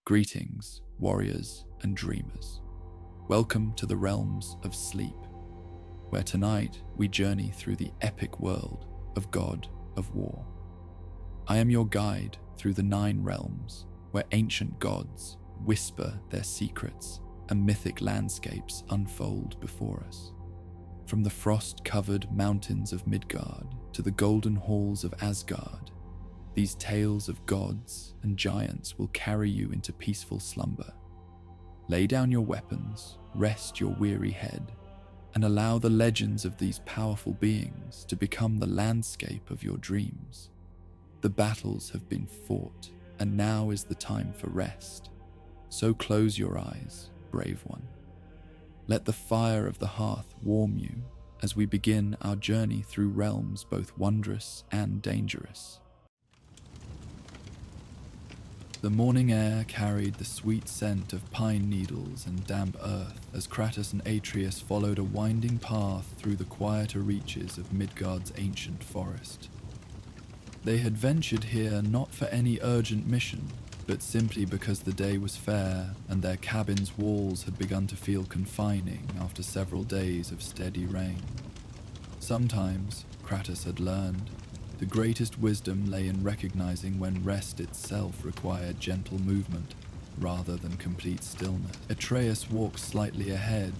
Greetings, warriors and dreamers. Welcome to the realms of sleep, where tonight we journey through the epic world of God of War. I am your guide through the 9 realms, where ancient gods whisper their secrets and mythic landscapes unfold before us. From the frost-covered mountains of Midgard to the golden halls of Asgard, these tales of gods and giants will carry you into peaceful slumber. Lay down your weapons, rest your weary head, and allow the legends of these powerful beings to become the landscape of your dreams. The battles have been fought, and now is the time for rest. So close your eyes, brave one. Let the fire of the hearth warm you as we begin our journey through realms both wondrous and dangerous. The morning air carried the sweet scent of pine needles and damp earth as Kratos and Atreus followed a winding path through the quieter reaches of Midgard's ancient forest. They had ventured here not for any urgent mission, but simply because the day was fair and their cabin's walls had begun to feel confining after several days of steady rain. Sometimes, Kratos had learned, the greatest wisdom lay in recognizing when rest itself required gentle movement rather than complete stillness. Atreus walked slightly ahead,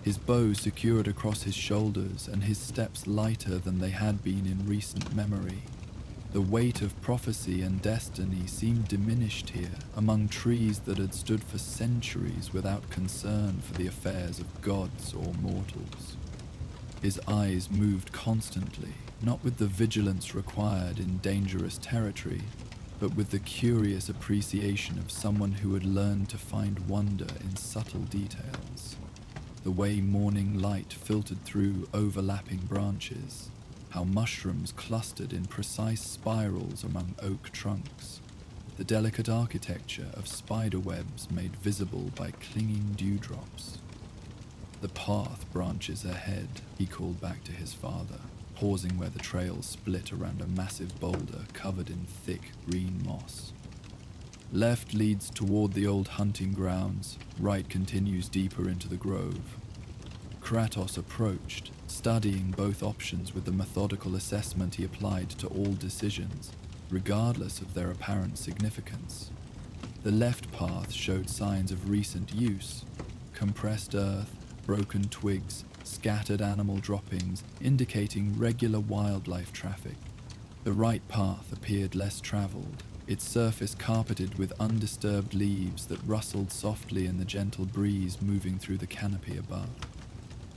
his bow secured across his shoulders and his steps lighter than they had been in recent memory. The weight of prophecy and destiny seemed diminished here among trees that had stood for centuries without concern for the affairs of gods or mortals. His eyes moved constantly, not with the vigilance required in dangerous territory, but with the curious appreciation of someone who had learned to find wonder in subtle details. The way morning light filtered through overlapping branches, how mushrooms clustered in precise spirals among oak trunks, the delicate architecture of spider webs made visible by clinging dewdrops. The path branches ahead, he called back to his father, pausing where the trail split around a massive boulder covered in thick green moss. Left leads toward the old hunting grounds, right continues deeper into the grove. Kratos approached, studying both options with the methodical assessment he applied to all decisions, regardless of their apparent significance. The left path showed signs of recent use: compressed earth, broken twigs, scattered animal droppings, indicating regular wildlife traffic. The right path appeared less traveled, its surface carpeted with undisturbed leaves that rustled softly in the gentle breeze moving through the canopy above.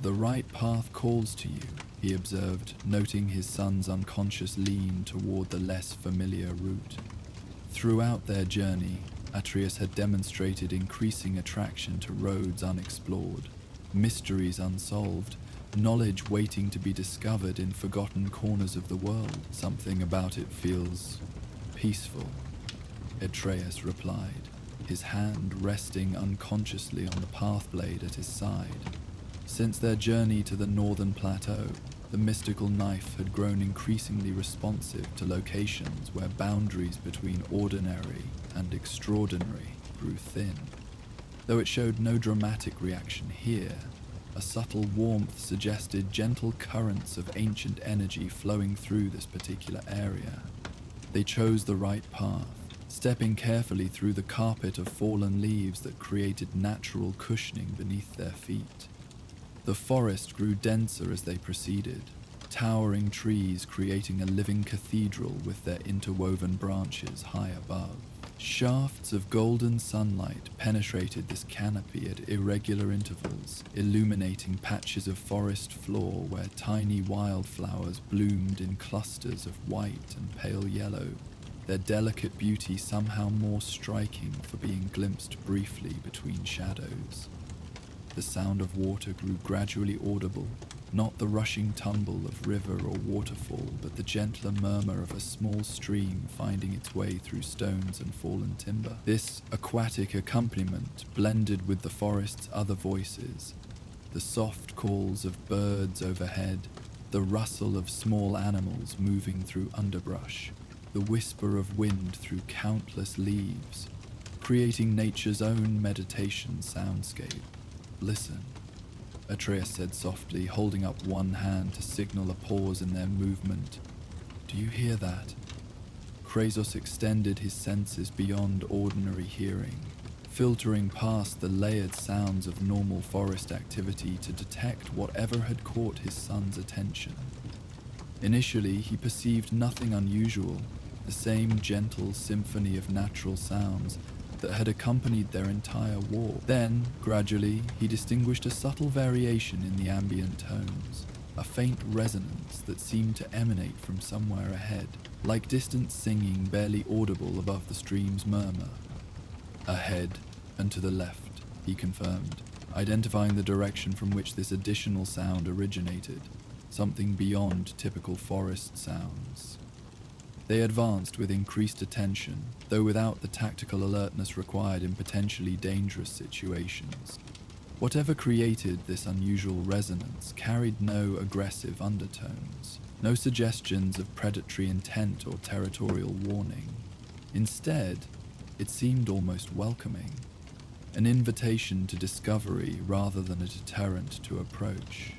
The right path calls to you, he observed, noting his son's unconscious lean toward the less familiar route. Throughout their journey, Atreus had demonstrated increasing attraction to roads unexplored, mysteries unsolved, knowledge waiting to be discovered in forgotten corners of the world. Something about it feels peaceful, Atreus replied, his hand resting unconsciously on the path blade at his side. Since their journey to the northern plateau, the mystical knife had grown increasingly responsive to locations where boundaries between ordinary and extraordinary grew thin. Though it showed no dramatic reaction here, a subtle warmth suggested gentle currents of ancient energy flowing through this particular area. They chose the right path, stepping carefully through the carpet of fallen leaves that created natural cushioning beneath their feet. The forest grew denser as they proceeded, towering trees creating a living cathedral with their interwoven branches high above. Shafts of golden sunlight penetrated this canopy at irregular intervals, illuminating patches of forest floor where tiny wildflowers bloomed in clusters of white and pale yellow, their delicate beauty somehow more striking for being glimpsed briefly between shadows. The sound of water grew gradually audible, not the rushing tumble of river or waterfall, but the gentler murmur of a small stream finding its way through stones and fallen timber. This aquatic accompaniment blended with the forest's other voices, the soft calls of birds overhead, the rustle of small animals moving through underbrush, the whisper of wind through countless leaves. creating nature's own meditation soundscape. Listen, Atreus said softly, holding up one hand to signal a pause in their movement. Do you hear that? Kratos extended his senses beyond ordinary hearing, filtering past the layered sounds of normal forest activity to detect whatever had caught his son's attention. Initially, he perceived nothing unusual, the same gentle symphony of natural sounds that had accompanied their entire walk. Then, gradually, he distinguished a subtle variation in the ambient tones, a faint resonance that seemed to emanate from somewhere ahead, like distant singing barely audible above the stream's murmur. Ahead and to the left, he confirmed, identifying the direction from which this additional sound originated, something beyond typical forest sounds. They advanced with increased attention, though without the tactical alertness required in potentially dangerous situations. Whatever created this unusual resonance carried no aggressive undertones, no suggestions of predatory intent or territorial warning. Instead, it seemed almost welcoming, an invitation to discovery rather than a deterrent to approach.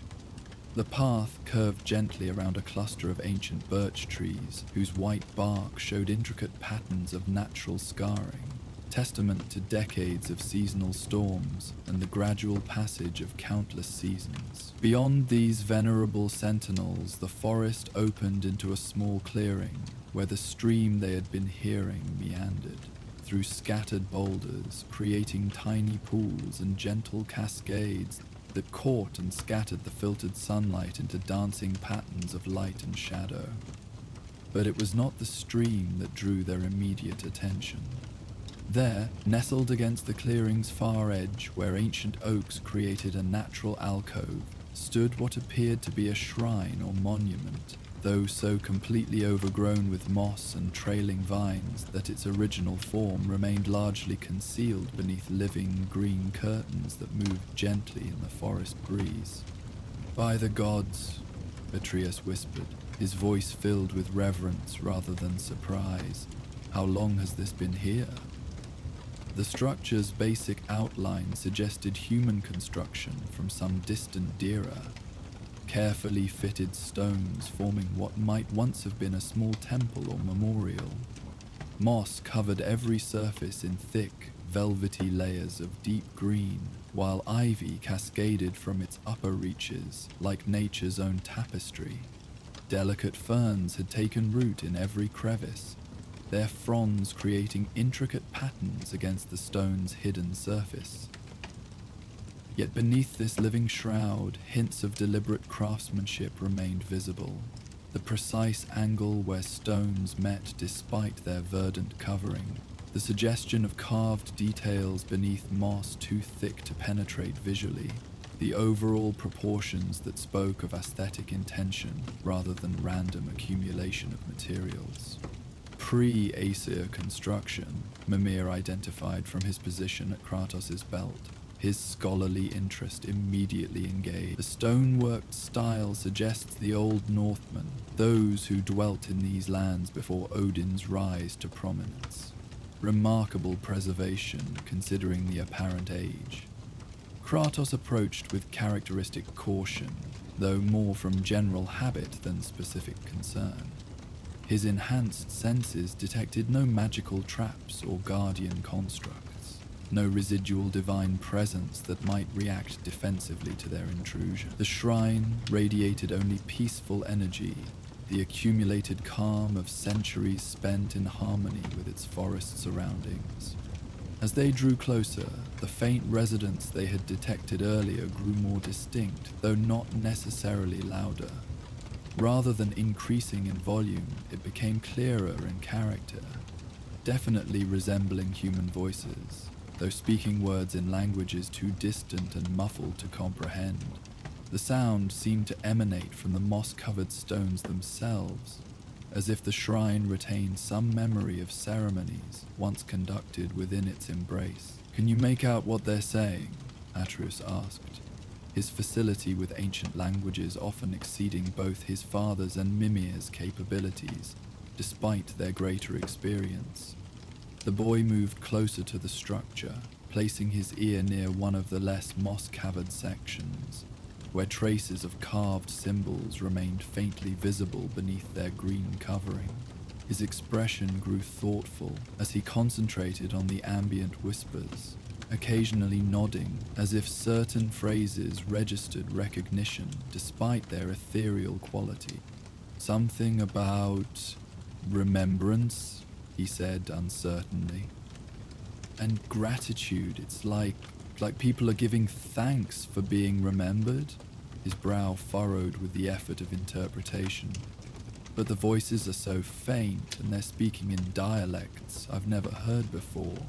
The path curved gently around a cluster of ancient birch trees whose white bark showed intricate patterns of natural scarring, testament to decades of seasonal storms and the gradual passage of countless seasons. Beyond these venerable sentinels, the forest opened into a small clearing where the stream they had been hearing meandered through scattered boulders, creating tiny pools and gentle cascades that caught and scattered the filtered sunlight into dancing patterns of light and shadow. But it was not the stream that drew their immediate attention. There, nestled against the clearing's far edge, where ancient oaks created a natural alcove, stood what appeared to be a shrine or monument, though so completely overgrown with moss and trailing vines that its original form remained largely concealed beneath living green curtains that moved gently in the forest breeze. "By the gods," Atreus whispered, his voice filled with reverence rather than surprise. "How long has this been here?" The structure's basic outline suggested human construction from some distant era. Carefully fitted stones forming what might once have been a small temple or memorial. Moss covered every surface in thick, velvety layers of deep green, while ivy cascaded from its upper reaches like nature's own tapestry. Delicate ferns had taken root in every crevice, their fronds creating intricate patterns against the stone's hidden surface. Yet beneath this living shroud, hints of deliberate craftsmanship remained visible. The precise angle where stones met despite their verdant covering, the suggestion of carved details beneath moss too thick to penetrate visually, the overall proportions that spoke of aesthetic intention rather than random accumulation of materials. Pre-Aesir construction, Mimir identified from his position at Kratos' belt. His scholarly interest immediately engaged. The stoneworked style suggests the old Northmen, those who dwelt in these lands before Odin's rise to prominence. Remarkable preservation considering the apparent age. Kratos approached with characteristic caution, though more from general habit than specific concern. His enhanced senses detected no magical traps or guardian constructs, no residual divine presence that might react defensively to their intrusion. The shrine radiated only peaceful energy, the accumulated calm of centuries spent in harmony with its forest surroundings. As they drew closer, the faint resonance they had detected earlier grew more distinct, though not necessarily louder. Rather than increasing in volume, it became clearer in character, definitely resembling human voices, though speaking words in languages too distant and muffled to comprehend. The sound seemed to emanate from the moss-covered stones themselves, as if the shrine retained some memory of ceremonies once conducted within its embrace. "Can you make out what they're saying?" Atreus asked, his facility with ancient languages often exceeding both his father's and Mimir's capabilities, despite their greater experience. The boy moved closer to the structure, placing his ear near one of the less moss-covered sections, where traces of carved symbols remained faintly visible beneath their green covering. His expression grew thoughtful as he concentrated on the ambient whispers, occasionally nodding as if certain phrases registered recognition despite their ethereal quality. "Something about remembrance," he said uncertainly. "And gratitude. It's like people are giving thanks for being remembered." His brow furrowed with the effort of interpretation. "But the voices are so faint, and they're speaking in dialects I've never heard before."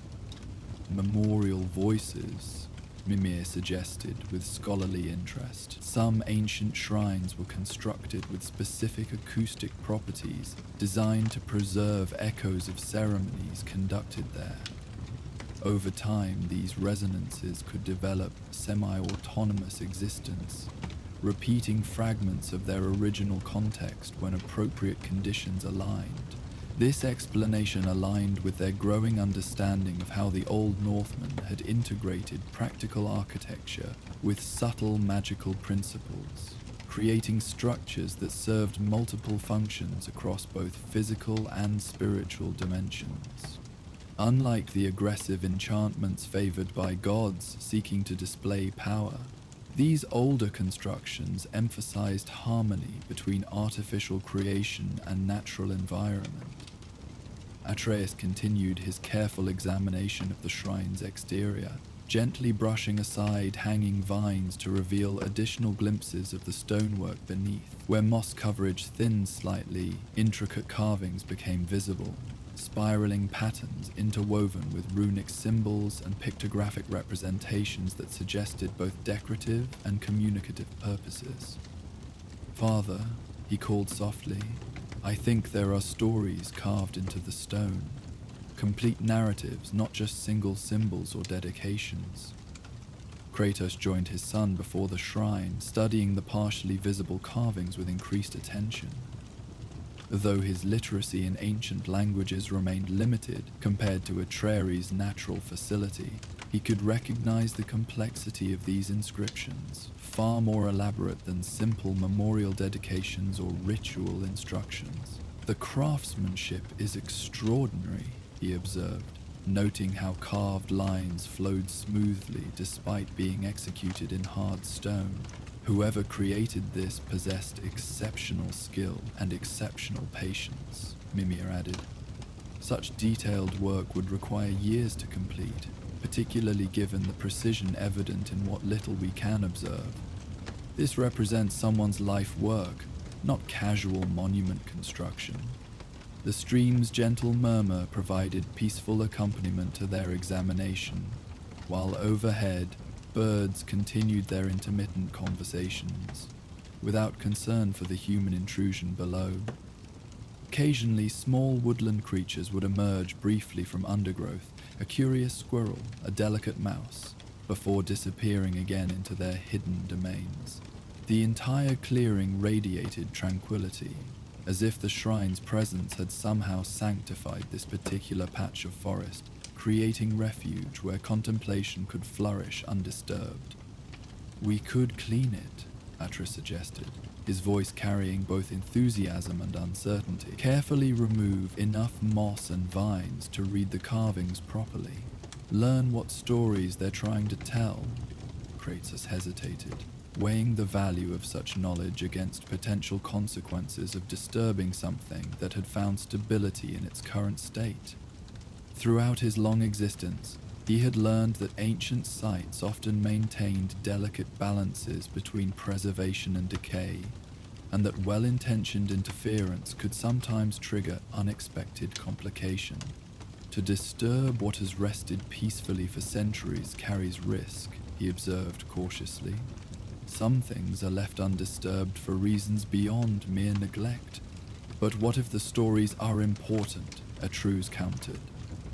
"Memorial voices," Mimir suggested with scholarly interest. Some ancient shrines were constructed with specific acoustic properties designed to preserve echoes of ceremonies conducted there. Over time, these resonances could develop semi-autonomous existence, repeating fragments of their original context when appropriate conditions aligned. This explanation aligned with their growing understanding of how the Old Northmen had integrated practical architecture with subtle magical principles, creating structures that served multiple functions across both physical and spiritual dimensions. Unlike the aggressive enchantments favored by gods seeking to display power, these older constructions emphasized harmony between artificial creation and natural environment. Atreus continued his careful examination of the shrine's exterior, gently brushing aside hanging vines to reveal additional glimpses of the stonework beneath. Where moss coverage thinned slightly, intricate carvings became visible, spiraling patterns interwoven with runic symbols and pictographic representations that suggested both decorative and communicative purposes. "Father," he called softly, "I think there are stories carved into the stone. Complete narratives, not just single symbols or dedications." Kratos joined his son before the shrine, studying the partially visible carvings with increased attention. Though his literacy in ancient languages remained limited compared to Atreus' natural facility, he could recognize the complexity of these inscriptions, far more elaborate than simple memorial dedications or ritual instructions. "The craftsmanship is extraordinary," he observed, noting how carved lines flowed smoothly despite being executed in hard stone. "Whoever created this possessed exceptional skill and exceptional patience," Mimir added. "Such detailed work would require years to complete, particularly given the precision evident in what little we can observe. This represents someone's life work, not casual monument construction." The stream's gentle murmur provided peaceful accompaniment to their examination, while overhead, birds continued their intermittent conversations, without concern for the human intrusion below. Occasionally, small woodland creatures would emerge briefly from undergrowth, a curious squirrel, a delicate mouse, before disappearing again into their hidden domains. The entire clearing radiated tranquility, as if the shrine's presence had somehow sanctified this particular patch of forest, creating refuge where contemplation could flourish undisturbed. "We could clean it," Atreus suggested, his voice carrying both enthusiasm and uncertainty. "Carefully remove enough moss and vines to read the carvings properly. Learn what stories they're trying to tell." Kratos hesitated, weighing the value of such knowledge against potential consequences of disturbing something that had found stability in its current state. Throughout his long existence, he had learned that ancient sites often maintained delicate balances between preservation and decay, and that well-intentioned interference could sometimes trigger unexpected complication. "To disturb what has rested peacefully for centuries carries risk," he observed cautiously. "Some things are left undisturbed for reasons beyond mere neglect." "But what if the stories are important?" Atreus countered,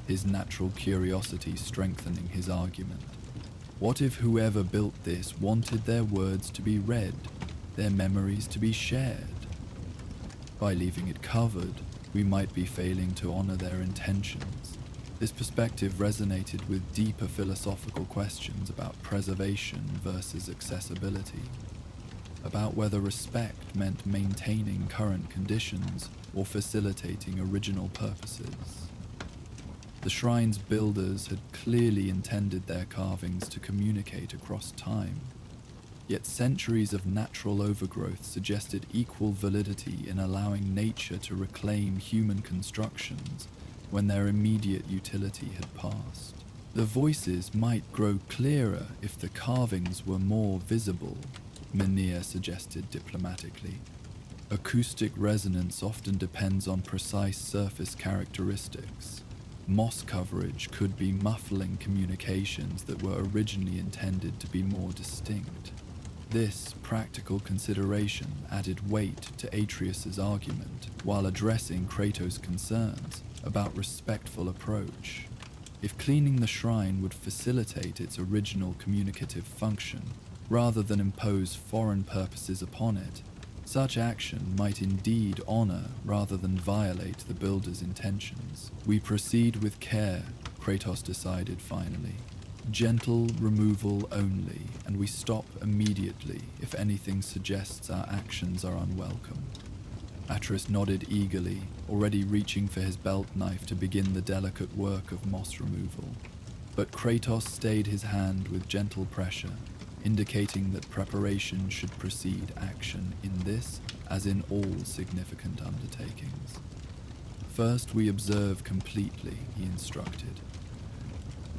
his natural curiosity strengthening his argument. "What if whoever built this wanted their words to be read, their memories to be shared? By leaving it covered, we might be failing to honor their intentions." This perspective resonated with deeper philosophical questions about preservation versus accessibility, about whether respect meant maintaining current conditions or facilitating original purposes. The shrine's builders had clearly intended their carvings to communicate across time, yet centuries of natural overgrowth suggested equal validity in allowing nature to reclaim human constructions when their immediate utility had passed. The voices might grow clearer if the carvings were more visible, Minir suggested diplomatically. Acoustic resonance often depends on precise surface characteristics. Moss coverage could be muffling communications that were originally intended to be more distinct. This practical consideration added weight to Atreus's argument while addressing Kratos' concerns about respectful approach. If cleaning the shrine would facilitate its original communicative function, rather than impose foreign purposes upon it, such action might indeed honor rather than violate the builder's intentions. We proceed with care, Kratos decided finally. Gentle removal only, and we stop immediately if anything suggests our actions are unwelcome. Atreus nodded eagerly, already reaching for his belt knife to begin the delicate work of moss removal. But Kratos stayed his hand with gentle pressure, indicating that preparation should precede action in this as in all significant undertakings. First, we observe completely, he instructed.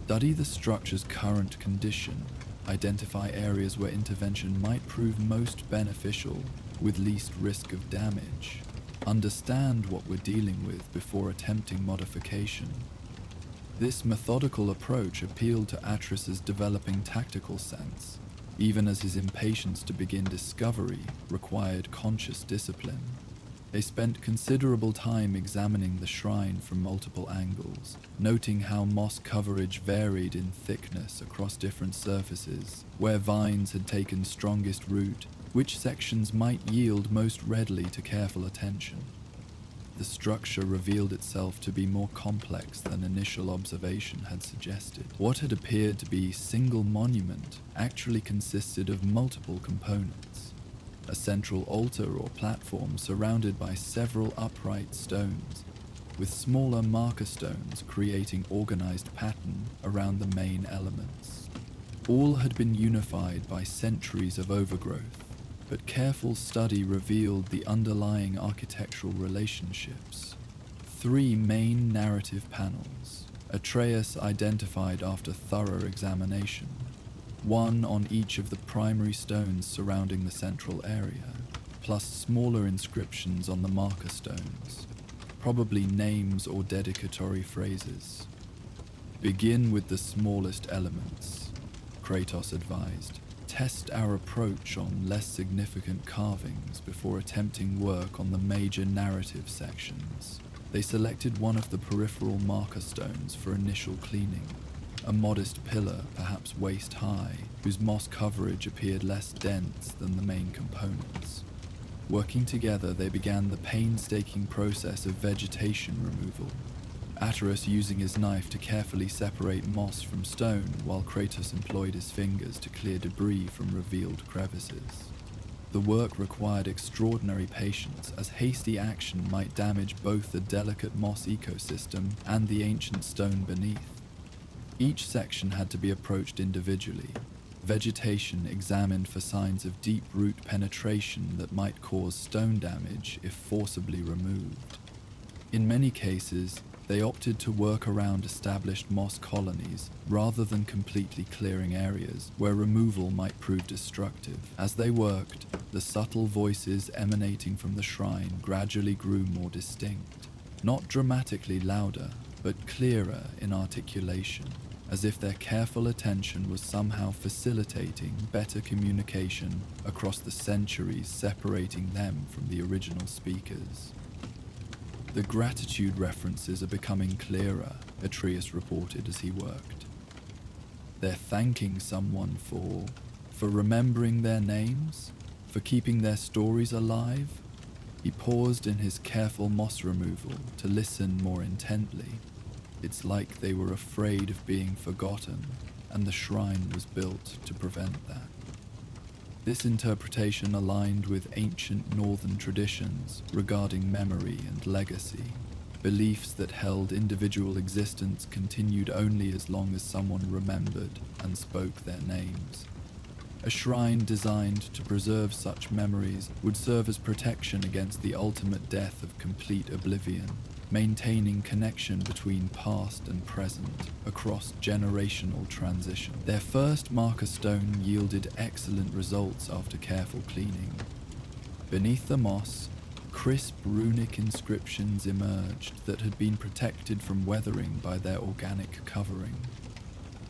Study the structure's current condition, identify areas where intervention might prove most beneficial with least risk of damage. Understand what we're dealing with before attempting modification. This methodical approach appealed to Atreus's developing tactical sense, even as his impatience to begin discovery required conscious discipline. They spent considerable time examining the shrine from multiple angles, noting how moss coverage varied in thickness across different surfaces, where vines had taken strongest root, which sections might yield most readily to careful attention. The structure revealed itself to be more complex than initial observation had suggested. What had appeared to be a single monument actually consisted of multiple components. A central altar or platform surrounded by several upright stones, with smaller marker stones creating organized pattern around the main elements. All had been unified by centuries of overgrowth, but careful study revealed the underlying architectural relationships. 3 main narrative panels, Atreus identified after thorough examination, one on each of the primary stones surrounding the central area, plus smaller inscriptions on the marker stones, probably names or dedicatory phrases. Begin with the smallest elements, Kratos advised. Test our approach on less significant carvings before attempting work on the major narrative sections. They selected one of the peripheral marker stones for initial cleaning, a modest pillar, perhaps waist high, whose moss coverage appeared less dense than the main components. Working together, they began the painstaking process of vegetation removal, Atreus using his knife to carefully separate moss from stone, while Kratos employed his fingers to clear debris from revealed crevices. The work required extraordinary patience, as hasty action might damage both the delicate moss ecosystem and the ancient stone beneath. Each section had to be approached individually, vegetation examined for signs of deep root penetration that might cause stone damage if forcibly removed. In many cases, they opted to work around established moss colonies rather than completely clearing areas where removal might prove destructive. As they worked, the subtle voices emanating from the shrine gradually grew more distinct, not dramatically louder, but clearer in articulation, as if their careful attention was somehow facilitating better communication across the centuries separating them from the original speakers. The gratitude references are becoming clearer, Atreus reported as he worked. They're thanking someone for remembering their names, for keeping their stories alive. He paused in his careful moss removal to listen more intently. It's like they were afraid of being forgotten, and the shrine was built to prevent that. This interpretation aligned with ancient northern traditions regarding memory and legacy, beliefs that held individual existence continued only as long as someone remembered and spoke their names. A shrine designed to preserve such memories would serve as protection against the ultimate death of complete oblivion, maintaining connection between past and present across generational transition. Their first marker stone yielded excellent results after careful cleaning. Beneath the moss, crisp runic inscriptions emerged that had been protected from weathering by their organic covering.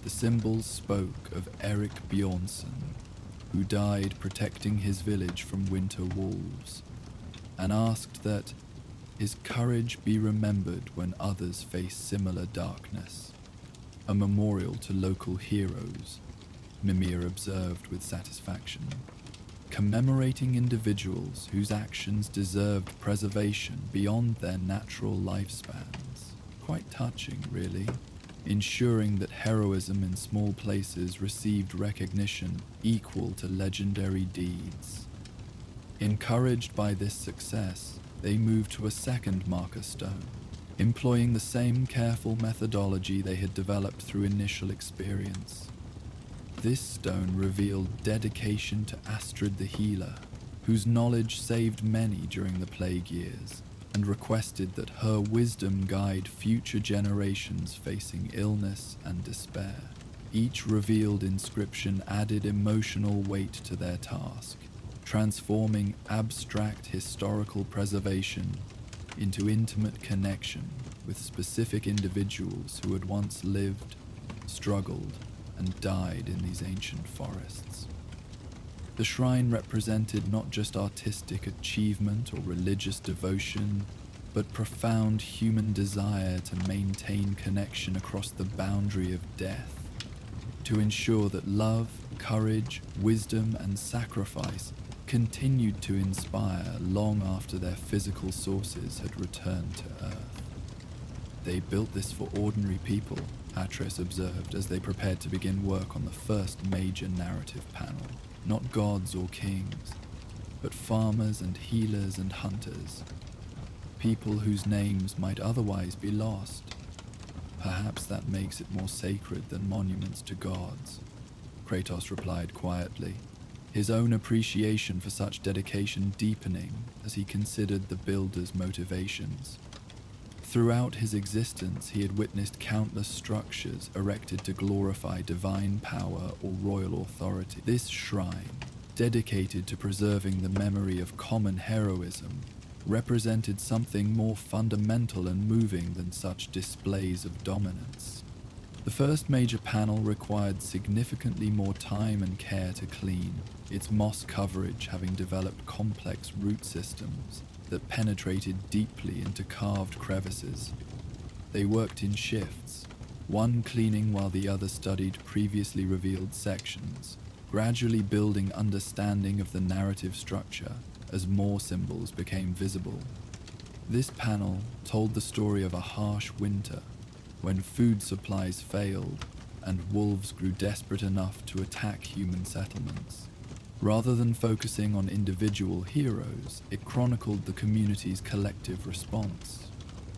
The symbols spoke of Eric Bjornsson, who died protecting his village from winter wolves, and asked that his courage be remembered when others face similar darkness. A memorial to local heroes, Mimir observed with satisfaction, commemorating individuals whose actions deserved preservation beyond their natural lifespans. Quite touching, really. Ensuring that heroism in small places received recognition equal to legendary deeds. Encouraged by this success, they moved to a second marker stone, employing the same careful methodology they had developed through initial experience. This stone revealed dedication to Astrid the Healer, whose knowledge saved many during the plague years, and requested that her wisdom guide future generations facing illness and despair. Each revealed inscription added emotional weight to their task, transforming abstract historical preservation into intimate connection with specific individuals who had once lived, struggled, and died in these ancient forests. The shrine represented not just artistic achievement or religious devotion, but profound human desire to maintain connection across the boundary of death, to ensure that love, courage, wisdom, and sacrifice continued to inspire long after their physical sources had returned to Earth. They built this for ordinary people, Atreus observed as they prepared to begin work on the first major narrative panel. Not gods or kings, but farmers and healers and hunters. People whose names might otherwise be lost. Perhaps that makes it more sacred than monuments to gods, Kratos replied quietly, his own appreciation for such dedication deepening as he considered the builder's motivations. Throughout his existence, he had witnessed countless structures erected to glorify divine power or royal authority. This shrine, dedicated to preserving the memory of common heroism, represented something more fundamental and moving than such displays of dominance. The first major panel required significantly more time and care to clean, its moss coverage having developed complex root systems that penetrated deeply into carved crevices. They worked in shifts, one cleaning while the other studied previously revealed sections, gradually building understanding of the narrative structure as more symbols became visible. This panel told the story of a harsh winter when food supplies failed and wolves grew desperate enough to attack human settlements. Rather than focusing on individual heroes, it chronicled the community's collective response.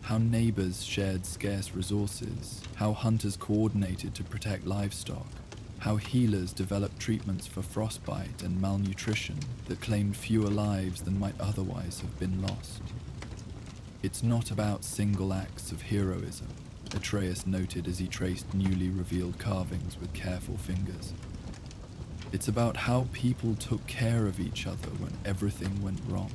How neighbors shared scarce resources, how hunters coordinated to protect livestock, how healers developed treatments for frostbite and malnutrition that claimed fewer lives than might otherwise have been lost. It's not about single acts of heroism, Atreus noted as he traced newly revealed carvings with careful fingers. It's about how people took care of each other when everything went wrong.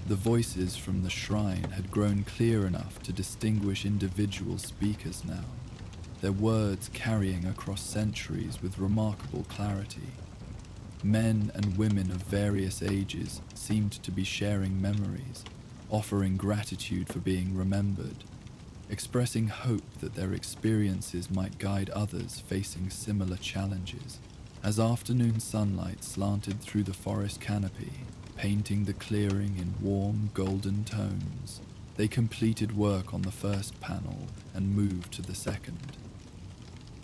The voices from the shrine had grown clear enough to distinguish individual speakers now, their words carrying across centuries with remarkable clarity. Men and women of various ages seemed to be sharing memories, offering gratitude for being remembered, expressing hope that their experiences might guide others facing similar challenges. As afternoon sunlight slanted through the forest canopy, painting the clearing in warm golden tones, They completed work on the first panel and moved to the second.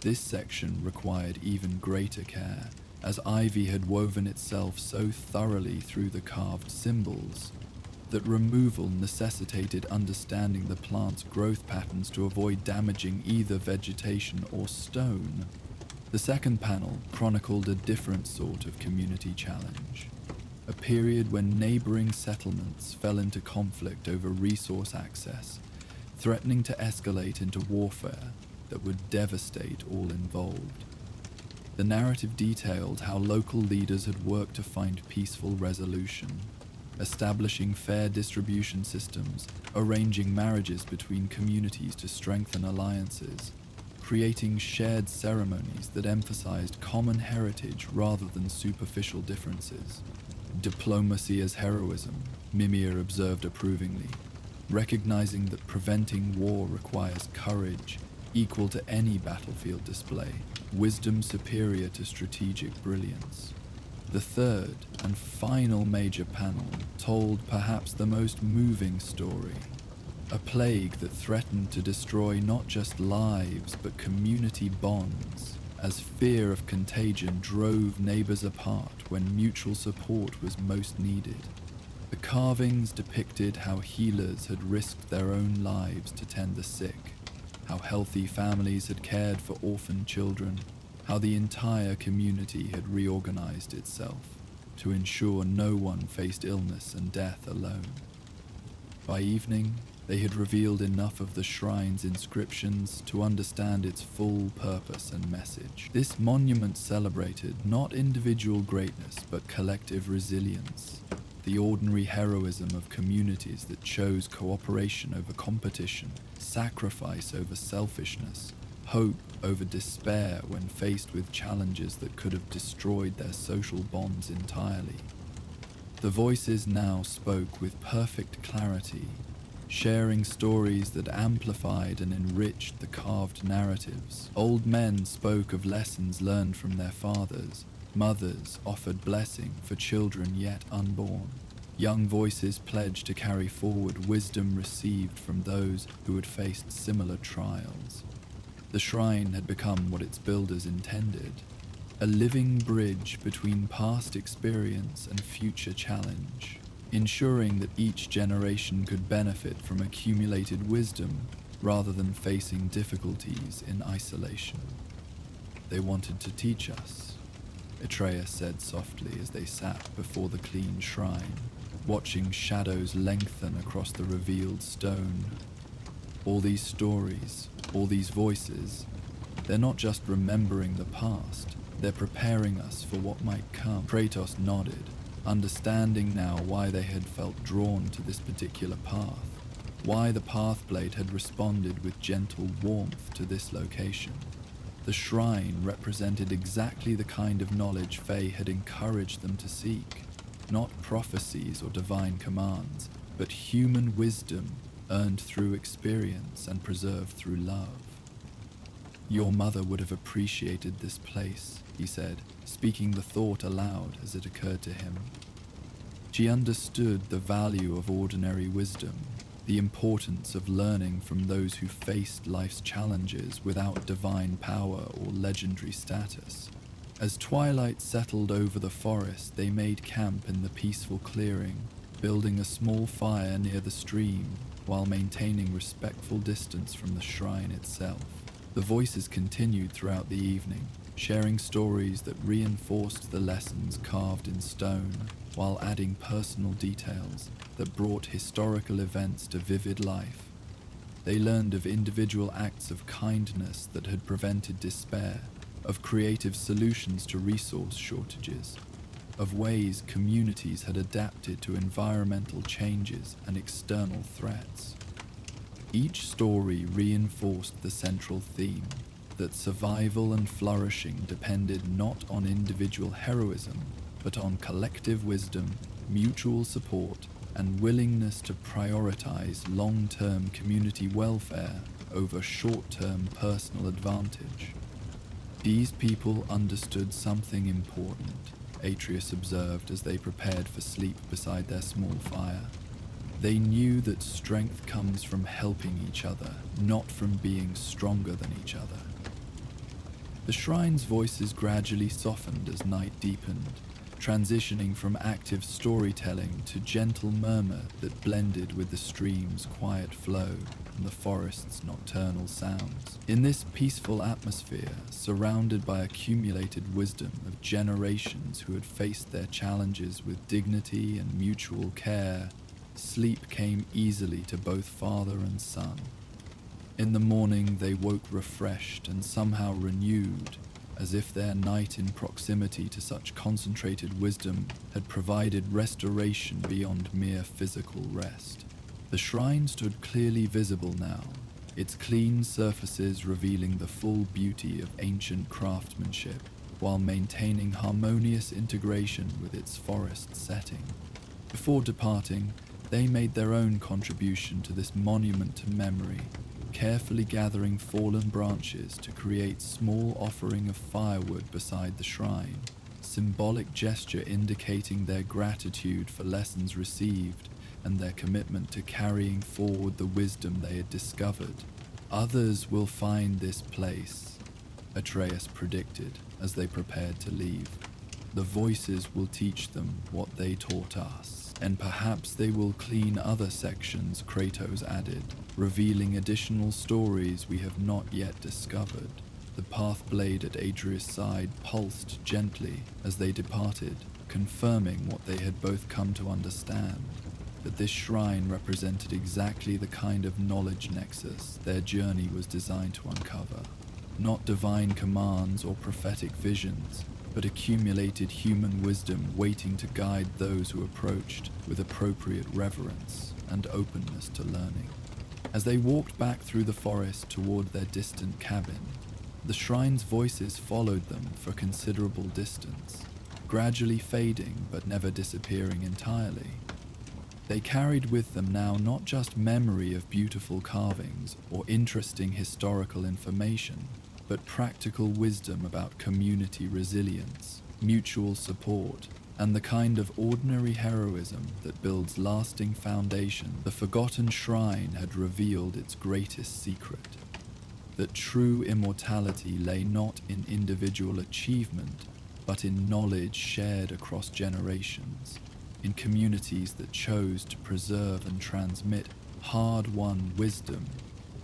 This section required even greater care, as ivy had woven itself so thoroughly through the carved symbols that removal necessitated understanding the plant's growth patterns to avoid damaging either vegetation or stone. The second panel chronicled a different sort of community challenge, a period when neighboring settlements fell into conflict over resource access, threatening to escalate into warfare that would devastate all involved. The narrative detailed how local leaders had worked to find peaceful resolution, establishing fair distribution systems, arranging marriages between communities to strengthen alliances, creating shared ceremonies that emphasized common heritage rather than superficial differences. Diplomacy as heroism, Mimir observed approvingly, recognizing that preventing war requires courage equal to any battlefield display, wisdom superior to strategic brilliance. The third and final major panel told perhaps the most moving story, a plague that threatened to destroy not just lives but community bonds, as fear of contagion drove neighbors apart when mutual support was most needed. The carvings depicted how healers had risked their own lives to tend the sick, how healthy families had cared for orphan children, how the entire community had reorganized itself to ensure no one faced illness and death alone. By evening, they had revealed enough of the shrine's inscriptions to understand its full purpose and message. This monument celebrated not individual greatness but collective resilience, the ordinary heroism of communities that chose cooperation over competition, sacrifice over selfishness, hope over despair when faced with challenges that could have destroyed their social bonds entirely. The voices now spoke with perfect clarity, sharing stories that amplified and enriched the carved narratives. Old men spoke of lessons learned from their fathers. Mothers offered blessing for children yet unborn. Young voices pledged to carry forward wisdom received from those who had faced similar trials. The shrine had become what its builders intended, a living bridge between past experience and future challenge, ensuring that each generation could benefit from accumulated wisdom rather than facing difficulties in isolation. They wanted to teach us, Atreus said softly as they sat before the clean shrine, watching shadows lengthen across the revealed stone. All these stories, all these voices, they're not just remembering the past, they're preparing us for what might come. Kratos nodded, understanding now why they had felt drawn to this particular path, why the Pathblade had responded with gentle warmth to this location. The shrine represented exactly the kind of knowledge Faye had encouraged them to seek, not prophecies or divine commands, but human wisdom earned through experience and preserved through love. Your mother would have appreciated this place, he said, speaking the thought aloud as it occurred to him. She understood the value of ordinary wisdom, the importance of learning from those who faced life's challenges without divine power or legendary status. As twilight settled over the forest, they made camp in the peaceful clearing, building a small fire near the stream while maintaining respectful distance from the shrine itself. The voices continued throughout the evening, sharing stories that reinforced the lessons carved in stone, while adding personal details that brought historical events to vivid life. They learned of individual acts of kindness that had prevented despair, of creative solutions to resource shortages, of ways communities had adapted to environmental changes and external threats. Each story reinforced the central theme that survival and flourishing depended not on individual heroism, but on collective wisdom, mutual support, and willingness to prioritize long-term community welfare over short-term personal advantage. These people understood something important, Atreus observed as they prepared for sleep beside their small fire. They knew that strength comes from helping each other, not from being stronger than each other. The shrine's voices gradually softened as night deepened, transitioning from active storytelling to gentle murmur that blended with the stream's quiet flow and the forest's nocturnal sounds. In this peaceful atmosphere, surrounded by accumulated wisdom of generations who had faced their challenges with dignity and mutual care, sleep came easily to both father and son. In the morning, they woke refreshed and somehow renewed, as if their night in proximity to such concentrated wisdom had provided restoration beyond mere physical rest. The shrine stood clearly visible now, its clean surfaces revealing the full beauty of ancient craftsmanship, while maintaining harmonious integration with its forest setting. Before departing, they made their own contribution to this monument to memory, carefully gathering fallen branches to create small offering of firewood beside the shrine, symbolic gesture indicating their gratitude for lessons received and their commitment to carrying forward the wisdom they had discovered. Others will find this place, Atreus predicted as they prepared to leave. The voices will teach them what they taught us, and perhaps they will clean other sections, Kratos added, revealing additional stories we have not yet discovered. The path blade at Atreus' side pulsed gently as they departed, confirming what they had both come to understand, that this shrine represented exactly the kind of knowledge nexus their journey was designed to uncover. Not divine commands or prophetic visions, but accumulated human wisdom waiting to guide those who approached with appropriate reverence and openness to learning. As they walked back through the forest toward their distant cabin, the shrine's voices followed them for considerable distance, gradually fading but never disappearing entirely. They carried with them now not just memory of beautiful carvings or interesting historical information, but practical wisdom about community resilience, mutual support, and the kind of ordinary heroism that builds lasting foundation. The forgotten shrine had revealed its greatest secret, that true immortality lay not in individual achievement, but in knowledge shared across generations, in communities that chose to preserve and transmit hard-won wisdom,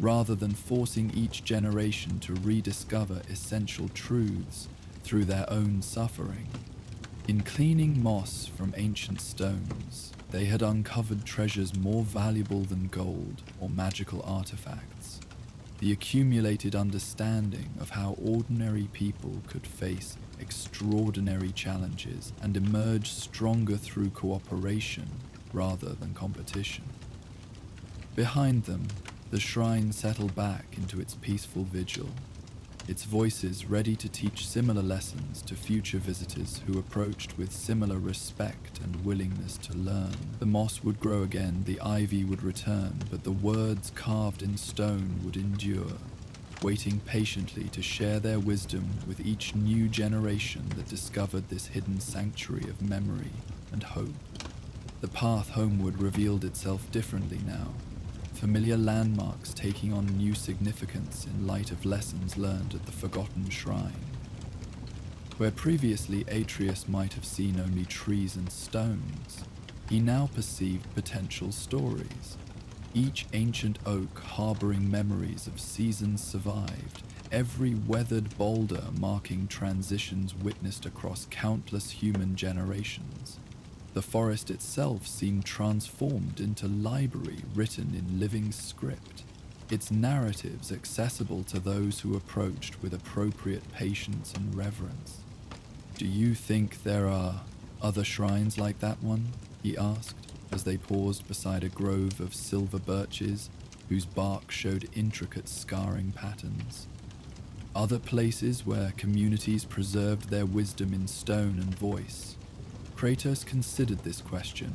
rather than forcing each generation to rediscover essential truths through their own suffering. In cleaning moss from ancient stones, they had uncovered treasures more valuable than gold or magical artifacts. The accumulated understanding of how ordinary people could face extraordinary challenges and emerge stronger through cooperation rather than competition. Behind them, the shrine settled back into its peaceful vigil, its voices ready to teach similar lessons to future visitors who approached with similar respect and willingness to learn. The moss would grow again, the ivy would return, but the words carved in stone would endure, waiting patiently to share their wisdom with each new generation that discovered this hidden sanctuary of memory and hope. The path homeward revealed itself differently now, familiar landmarks taking on new significance in light of lessons learned at the forgotten shrine. Where previously Atreus might have seen only trees and stones, he now perceived potential stories, each ancient oak harboring memories of seasons survived, every weathered boulder marking transitions witnessed across countless human generations. The forest itself seemed transformed into library written in living script, its narratives accessible to those who approached with appropriate patience and reverence. "Do you think there are other shrines like that one?" he asked, as they paused beside a grove of silver birches whose bark showed intricate scarring patterns. Other places where communities preserved their wisdom in stone and voice? Kratos considered this question,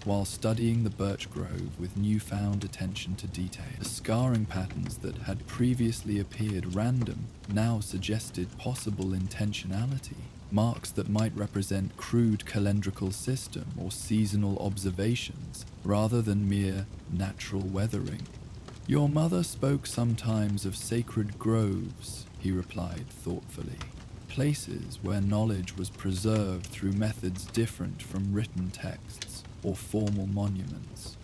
while studying the birch grove with newfound attention to detail. The scarring patterns that had previously appeared random now suggested possible intentionality, marks that might represent crude calendrical system or seasonal observations rather than mere natural weathering. "Your mother spoke sometimes of sacred groves," he replied thoughtfully. "Places where knowledge was preserved through methods different from written texts or formal monuments."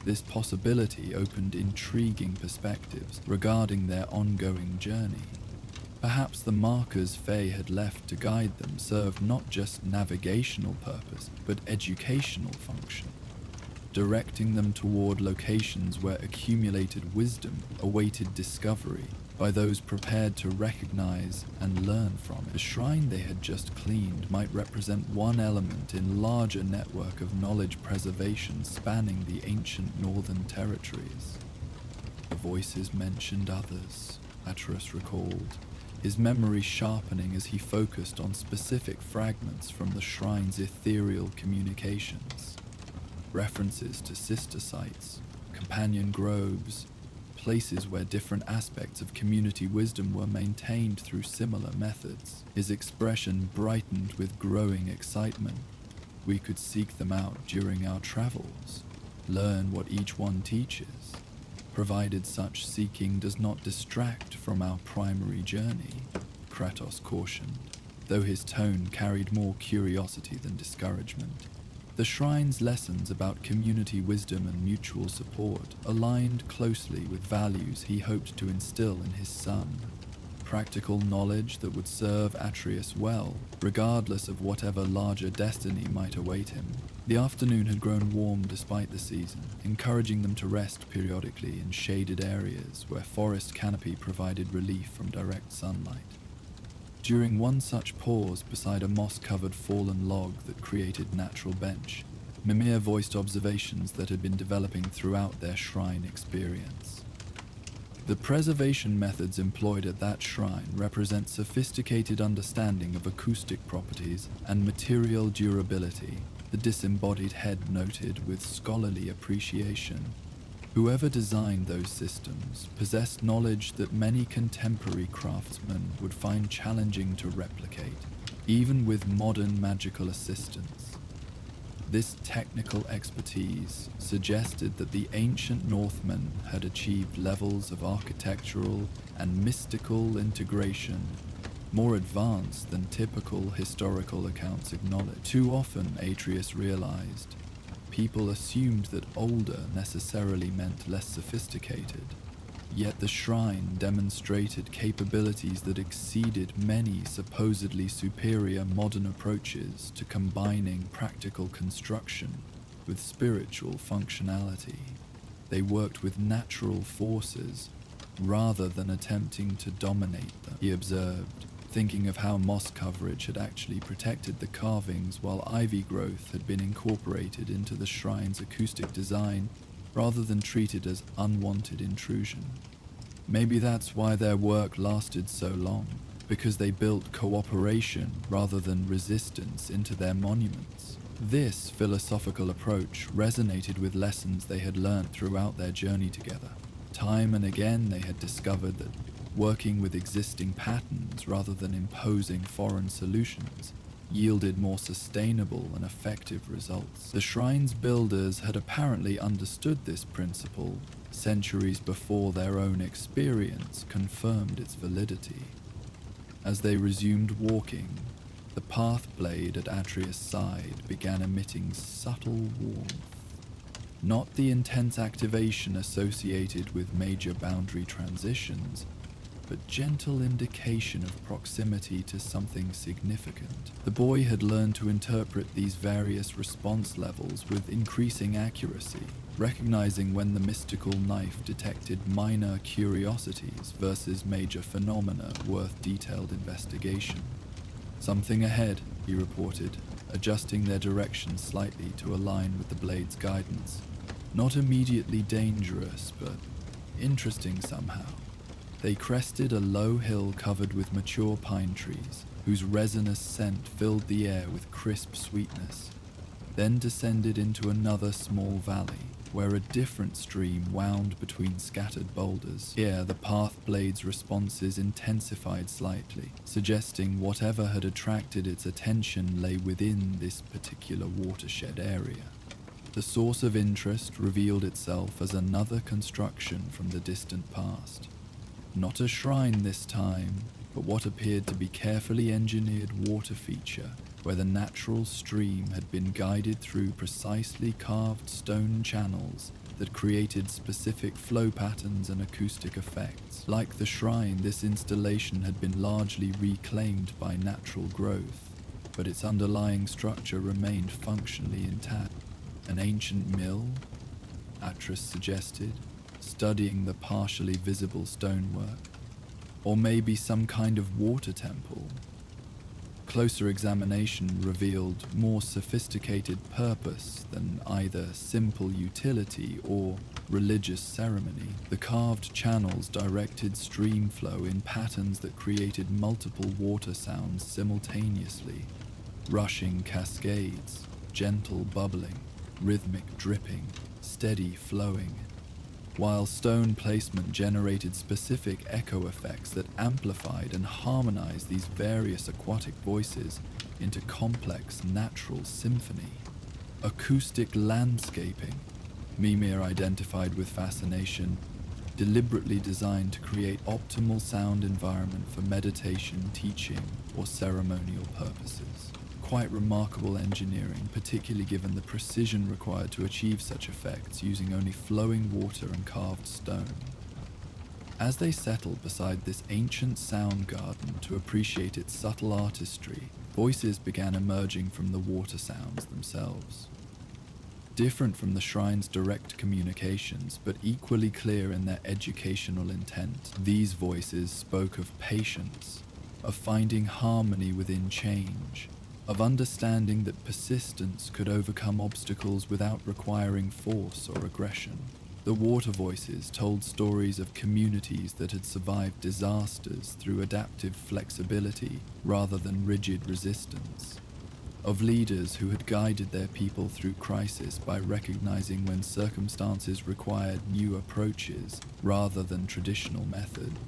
This possibility opened intriguing perspectives regarding their ongoing journey. Perhaps the markers Faye had left to guide them served not just navigational purpose, but educational function, directing them toward locations where accumulated wisdom awaited discovery by those prepared to recognize and learn from it. The shrine they had just cleaned might represent one element in a larger network of knowledge preservation spanning the ancient northern territories. The voices mentioned others, Atreus recalled, his memory sharpening as he focused on specific fragments from the shrine's ethereal communications. References to sister sites, companion groves, places where different aspects of community wisdom were maintained through similar methods. His expression brightened with growing excitement. "We could seek them out during our travels, learn what each one teaches, provided such seeking does not distract from our primary journey," Kratos cautioned, though his tone carried more curiosity than discouragement. The shrine's lessons about community wisdom and mutual support aligned closely with values he hoped to instill in his son. Practical knowledge that would serve Atreus well, regardless of whatever larger destiny might await him. The afternoon had grown warm despite the season, encouraging them to rest periodically in shaded areas where forest canopy provided relief from direct sunlight. During one such pause beside a moss-covered fallen log that created natural bench, Mimir voiced observations that had been developing throughout their shrine experience. "The preservation methods employed at that shrine represent sophisticated understanding of acoustic properties and material durability," the disembodied head noted with scholarly appreciation. "Whoever designed those systems possessed knowledge that many contemporary craftsmen would find challenging to replicate, even with modern magical assistance." This technical expertise suggested that the ancient Northmen had achieved levels of architectural and mystical integration more advanced than typical historical accounts acknowledge. Too often, Atreus realized, people assumed that older necessarily meant less sophisticated, yet the shrine demonstrated capabilities that exceeded many supposedly superior modern approaches to combining practical construction with spiritual functionality. They worked with natural forces rather than attempting to dominate them, he observed, thinking of how moss coverage had actually protected the carvings while ivy growth had been incorporated into the shrine's acoustic design rather than treated as unwanted intrusion. Maybe that's why their work lasted so long, because they built cooperation rather than resistance into their monuments. This philosophical approach resonated with lessons they had learned throughout their journey together. Time and again they had discovered that working with existing patterns rather than imposing foreign solutions yielded more sustainable and effective results. The shrine's builders had apparently understood this principle centuries before their own experience confirmed its validity. As they resumed walking, the path blade at Atreus' side began emitting subtle warmth. Not the intense activation associated with major boundary transitions, but gentle indication of proximity to something significant. The boy had learned to interpret these various response levels with increasing accuracy, recognizing when the mystical knife detected minor curiosities versus major phenomena worth detailed investigation. "Something ahead," he reported, adjusting their direction slightly to align with the blade's guidance. "Not immediately dangerous, but interesting somehow." They crested a low hill covered with mature pine trees, whose resinous scent filled the air with crisp sweetness. then descended into another small valley, where a different stream wound between scattered boulders. Here, the path blade's responses intensified slightly, suggesting whatever had attracted its attention lay within this particular watershed area. The source of interest revealed itself as another construction from the distant past. Not a shrine this time, but what appeared to be carefully engineered water feature where the natural stream had been guided through precisely carved stone channels that created specific flow patterns and acoustic effects. Like the shrine, this installation had been largely reclaimed by natural growth, but its underlying structure remained functionally intact. An ancient mill? Atris suggested, studying the partially visible stonework. Or maybe some kind of water temple. Closer examination revealed more sophisticated purpose than either simple utility or religious ceremony. The carved channels directed stream flow in patterns that created multiple water sounds simultaneously. Rushing cascades, gentle bubbling, rhythmic dripping, steady flowing, while stone placement generated specific echo effects that amplified and harmonized these various aquatic voices into complex natural symphony. Acoustic landscaping, Mimir identified with fascination, deliberately designed to create optimal sound environment for meditation, teaching, or ceremonial purposes. Quite remarkable engineering, particularly given the precision required to achieve such effects using only flowing water and carved stone. As they settled beside this ancient sound garden to appreciate its subtle artistry, voices began emerging from the water sounds themselves. Different from the shrine's direct communications, but equally clear in their educational intent, these voices spoke of patience, of finding harmony within change, of understanding that persistence could overcome obstacles without requiring force or aggression. The water voices told stories of communities that had survived disasters through adaptive flexibility rather than rigid resistance, of leaders who had guided their people through crisis by recognizing when circumstances required new approaches rather than traditional methods.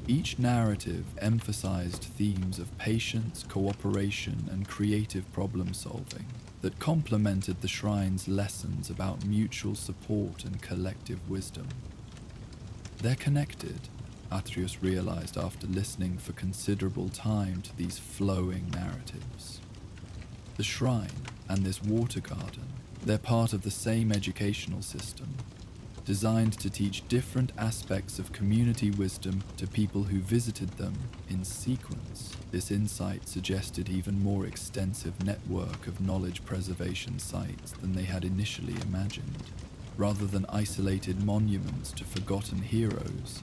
Each narrative emphasized themes of patience, cooperation, and creative problem-solving that complemented the shrine's lessons about mutual support and collective wisdom. They're connected, Atreus realized after listening for considerable time to these flowing narratives. The shrine and this water garden, they're part of the same educational system, designed to teach different aspects of community wisdom to people who visited them in sequence. This insight suggested even more extensive network of knowledge preservation sites than they had initially imagined. Rather than isolated monuments to forgotten heroes,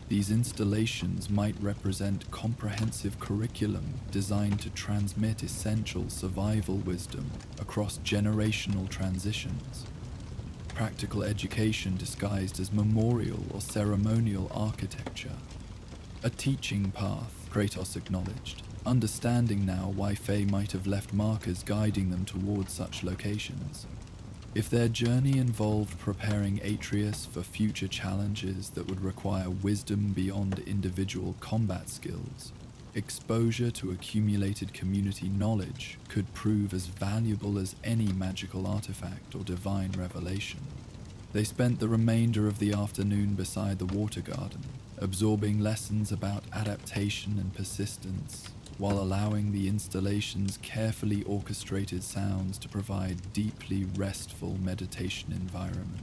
these installations might represent comprehensive curriculum designed to transmit essential survival wisdom across generational transitions. Practical education disguised as memorial or ceremonial architecture. A teaching path, Kratos acknowledged, understanding now why Fae might have left markers guiding them towards such locations. If their journey involved preparing Atreus for future challenges that would require wisdom beyond individual combat skills, exposure to accumulated community knowledge could prove as valuable as any magical artifact or divine revelation. They spent the remainder of the afternoon beside the water garden, absorbing lessons about adaptation and persistence, while allowing the installation's carefully orchestrated sounds to provide deeply restful meditation environment.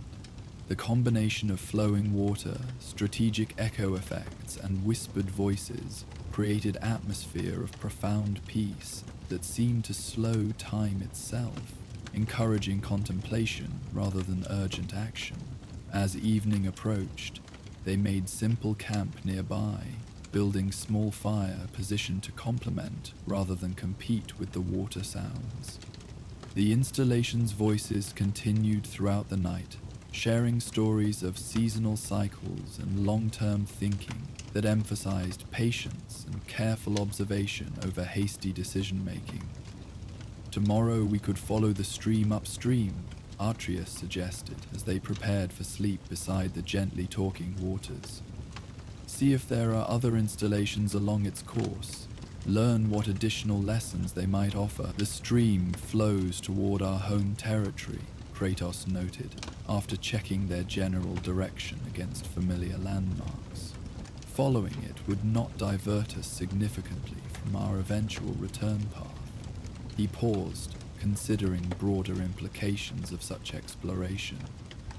The combination of flowing water, strategic echo effects, and whispered voices created atmosphere of profound peace that seemed to slow time itself, encouraging contemplation rather than urgent action. As evening approached, they made simple camp nearby, building small fire positioned to complement rather than compete with the water sounds. The installation's voices continued throughout the night, sharing stories of seasonal cycles and long-term thinking that emphasized patience and careful observation over hasty decision-making. Tomorrow we could follow the stream upstream, Atreus suggested as they prepared for sleep beside the gently talking waters. See if there are other installations along its course. Learn what additional lessons they might offer. The stream flows toward our home territory, Kratos noted, after checking their general direction against familiar landmarks. Following it would not divert us significantly from our eventual return path. He paused, considering broader implications of such exploration,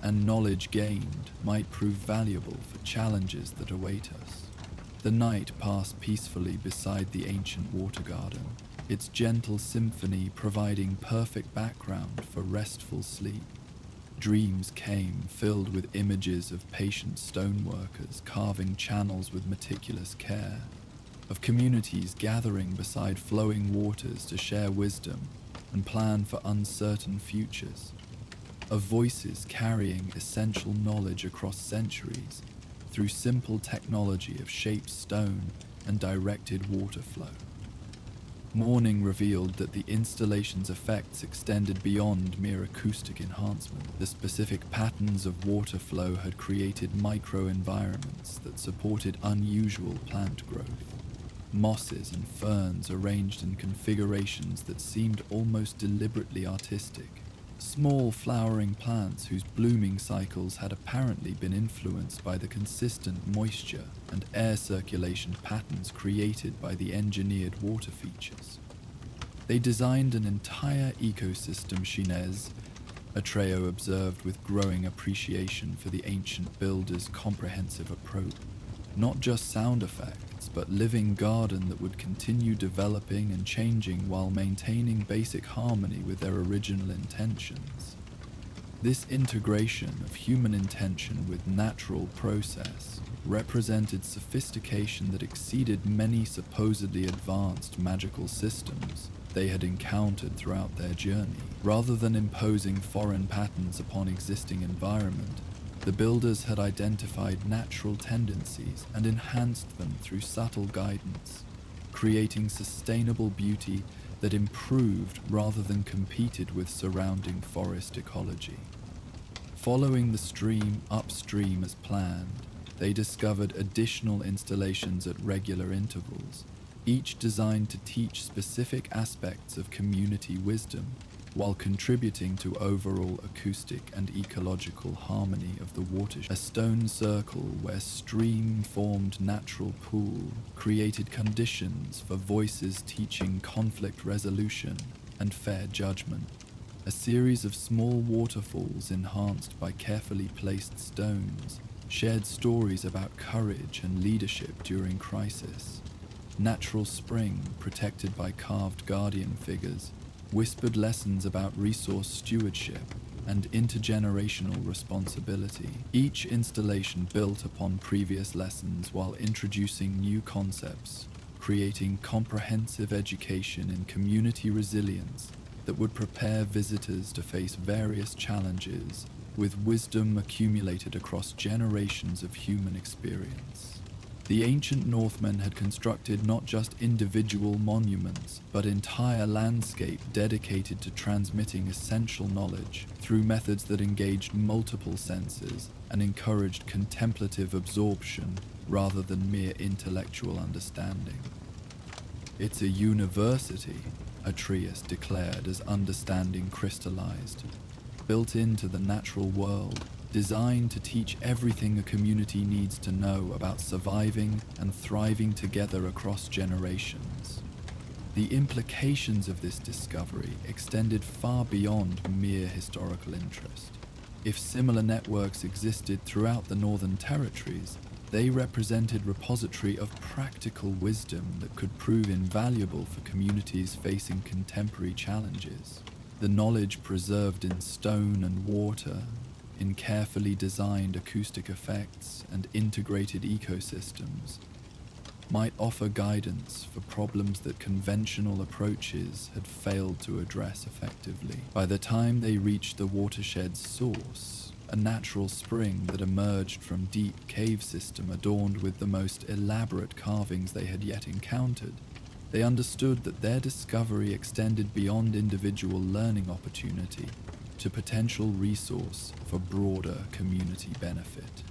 and knowledge gained might prove valuable for challenges that await us. The night passed peacefully beside the ancient water garden, its gentle symphony providing perfect background for restful sleep. Dreams came filled with images of patient stoneworkers carving channels with meticulous care, of communities gathering beside flowing waters to share wisdom and plan for uncertain futures, of voices carrying essential knowledge across centuries through simple technology of shaped stone and directed water flow. Morning revealed that the installation's effects extended beyond mere acoustic enhancement. The specific patterns of water flow had created microenvironments that supported unusual plant growth. Mosses and ferns arranged in configurations that seemed almost deliberately artistic. Small flowering plants whose blooming cycles had apparently been influenced by the consistent moisture and air circulation patterns created by the engineered water features. They designed an entire ecosystem, Shinez, Atreo observed with growing appreciation for the ancient builder's comprehensive approach. Not just sound effects, but living garden that would continue developing and changing while maintaining basic harmony with their original intentions. This integration of human intention with natural process represented sophistication that exceeded many supposedly advanced magical systems they had encountered throughout their journey. Rather than imposing foreign patterns upon existing environment, the builders had identified natural tendencies and enhanced them through subtle guidance, creating sustainable beauty that improved rather than competed with surrounding forest ecology. Following the stream upstream as planned, they discovered additional installations at regular intervals, each designed to teach specific aspects of community wisdom while contributing to overall acoustic and ecological harmony of the watershed. A stone circle where stream formed natural pool created conditions for voices teaching conflict resolution and fair judgment. A series of small waterfalls enhanced by carefully placed stones shared stories about courage and leadership during crisis. Natural spring, protected by carved guardian figures, whispered lessons about resource stewardship and intergenerational responsibility. Each installation built upon previous lessons while introducing new concepts, creating comprehensive education in community resilience that would prepare visitors to face various challenges with wisdom accumulated across generations of human experience. The ancient Northmen had constructed not just individual monuments, but entire landscape dedicated to transmitting essential knowledge through methods that engaged multiple senses and encouraged contemplative absorption rather than mere intellectual understanding. "It's a university," Atreus declared as understanding crystallized, built into the natural world, designed to teach everything a community needs to know about surviving and thriving together across generations. The implications of this discovery extended far beyond mere historical interest. If similar networks existed throughout the Northern Territories, they represented repository of practical wisdom that could prove invaluable for communities facing contemporary challenges. The knowledge preserved in stone and water, in carefully designed acoustic effects and integrated ecosystems, might offer guidance for problems that conventional approaches had failed to address effectively. By the time they reached the watershed's source, a natural spring that emerged from deep cave system adorned with the most elaborate carvings they had yet encountered, They understood that their discovery extended beyond individual learning opportunity to potential resource for broader community benefit.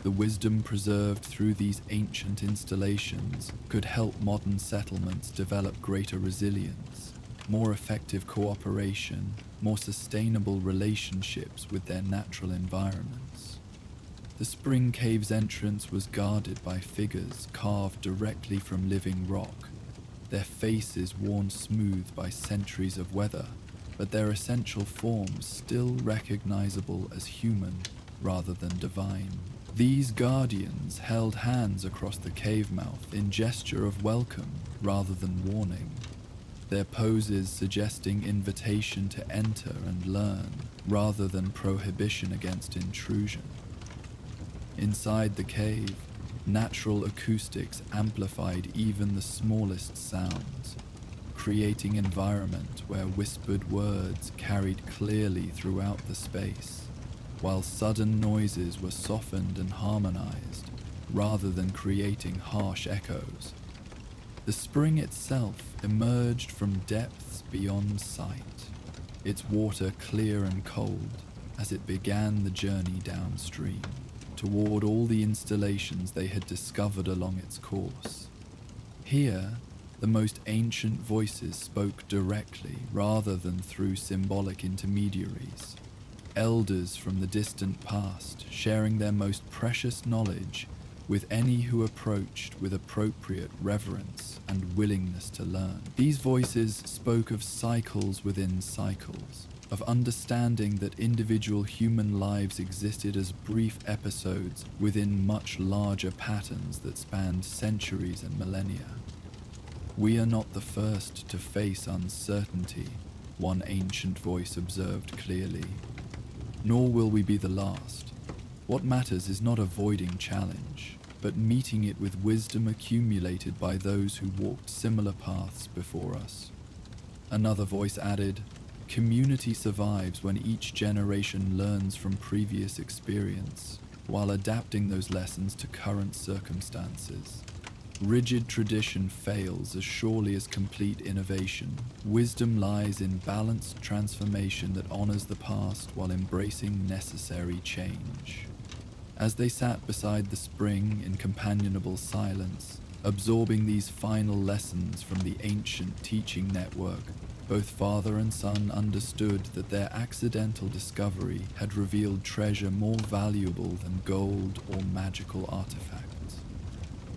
The wisdom preserved through these ancient installations could help modern settlements develop greater resilience, more effective cooperation, more sustainable relationships with their natural environments. The spring cave's entrance was guarded by figures carved directly from living rock, their faces worn smooth by centuries of weather, but their essential forms still recognizable as human rather than divine. These guardians held hands across the cave mouth in gesture of welcome rather than warning, their poses suggesting invitation to enter and learn rather than prohibition against intrusion. Inside the cave, natural acoustics amplified even the smallest sounds, creating an environment where whispered words carried clearly throughout the space, while sudden noises were softened and harmonized rather than creating harsh echoes. The spring itself emerged from depths beyond sight, its water clear and cold as it began the journey downstream toward all the installations they had discovered along its course. Here, the most ancient voices spoke directly rather than through symbolic intermediaries. Elders from the distant past sharing their most precious knowledge with any who approached with appropriate reverence and willingness to learn. These voices spoke of cycles within cycles, of understanding that individual human lives existed as brief episodes within much larger patterns that spanned centuries and millennia. "We are not the first to face uncertainty," one ancient voice observed clearly. "Nor will we be the last. What matters is not avoiding challenge, but meeting it with wisdom accumulated by those who walked similar paths before us." Another voice added, "Community survives when each generation learns from previous experience, while adapting those lessons to current circumstances. Rigid tradition fails as surely as complete innovation. Wisdom lies in balanced transformation that honors the past while embracing necessary change." As they sat beside the spring in companionable silence, absorbing these final lessons from the ancient teaching network, both father and son understood that their accidental discovery had revealed treasure more valuable than gold or magical artifacts.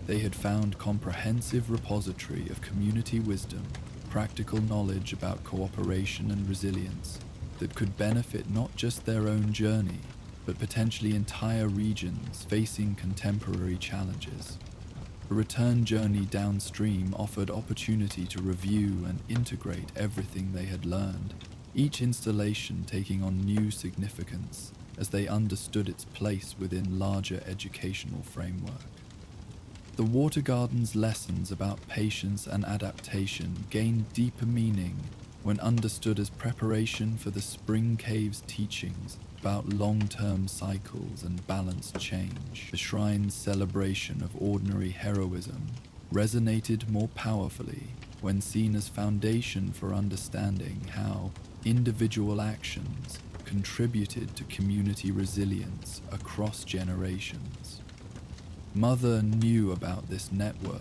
They had found comprehensive repository of community wisdom, practical knowledge about cooperation and resilience that could benefit not just their own journey, but potentially entire regions facing contemporary challenges. A return journey downstream offered opportunity to review and integrate everything they had learned, each installation taking on new significance as they understood its place within larger educational framework. The Water Garden's lessons about patience and adaptation gained deeper meaning when understood as preparation for the Spring Cave's teachings about long-term cycles and balanced change. The shrine's celebration of ordinary heroism resonated more powerfully when seen as foundation for understanding how individual actions contributed to community resilience across generations. Mother knew about this network,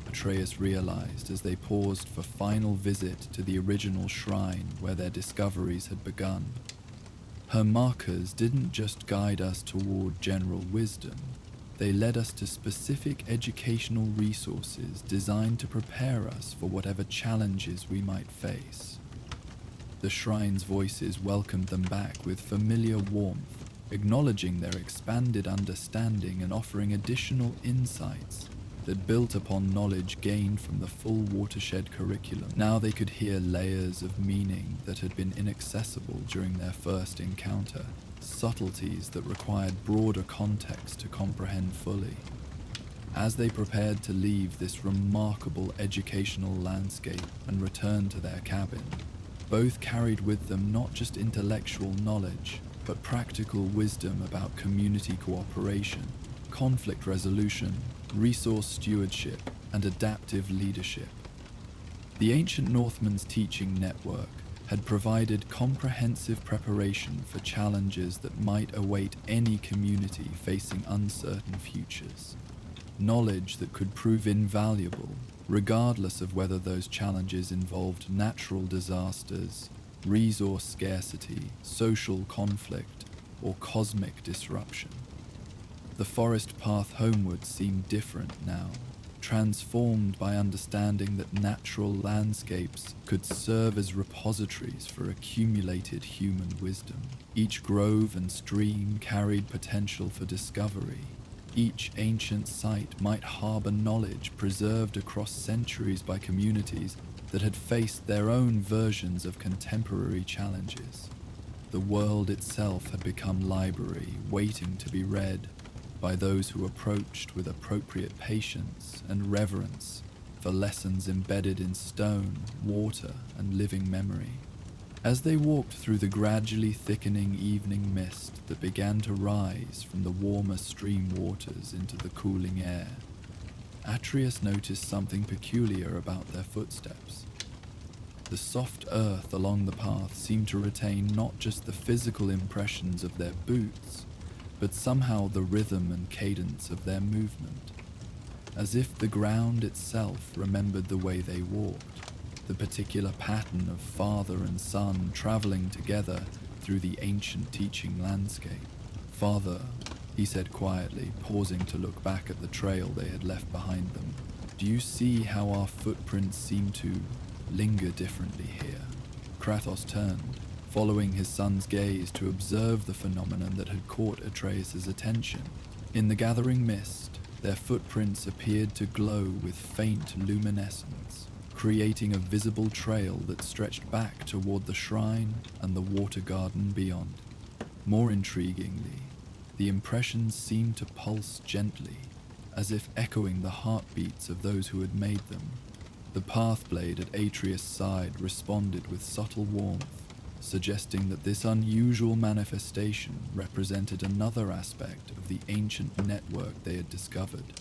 Atreus realized as they paused for final visit to the original shrine where their discoveries had begun. Her markers didn't just guide us toward general wisdom, they led us to specific educational resources designed to prepare us for whatever challenges we might face. The shrine's voices welcomed them back with familiar warmth, acknowledging their expanded understanding and offering additional insights that built upon knowledge gained from the full watershed curriculum. Now they could hear layers of meaning that had been inaccessible during their first encounter, subtleties that required broader context to comprehend fully. As they prepared to leave this remarkable educational landscape and return to their cabin, both carried with them not just intellectual knowledge, but practical wisdom about community cooperation, conflict resolution, resource stewardship, and adaptive leadership. The ancient Northmen's teaching network had provided comprehensive preparation for challenges that might await any community facing uncertain futures. Knowledge that could prove invaluable, regardless of whether those challenges involved natural disasters, resource scarcity, social conflict, or cosmic disruption. The forest path homeward seemed different now, transformed by understanding that natural landscapes could serve as repositories for accumulated human wisdom. Each grove and stream carried potential for discovery. Each ancient site might harbor knowledge preserved across centuries by communities that had faced their own versions of contemporary challenges. The world itself had become library, waiting to be read by those who approached with appropriate patience and reverence for lessons embedded in stone, water, and living memory. As they walked through the gradually thickening evening mist that began to rise from the warmer stream waters into the cooling air, Atreus noticed something peculiar about their footsteps. The soft earth along the path seemed to retain not just the physical impressions of their boots, but somehow the rhythm and cadence of their movement, as if the ground itself remembered the way they walked, the particular pattern of father and son traveling together through the ancient teaching landscape. "Father," he said quietly, pausing to look back at the trail they had left behind them, "do you see how our footprints seem to linger differently here?" Kratos turned, following his son's gaze to observe the phenomenon that had caught Atreus' attention. In the gathering mist, their footprints appeared to glow with faint luminescence, creating a visible trail that stretched back toward the shrine and the water garden beyond. More intriguingly, the impressions seemed to pulse gently, as if echoing the heartbeats of those who had made them. The pathblade at Atreus' side responded with subtle warmth, suggesting that this unusual manifestation represented another aspect of the ancient network they had discovered,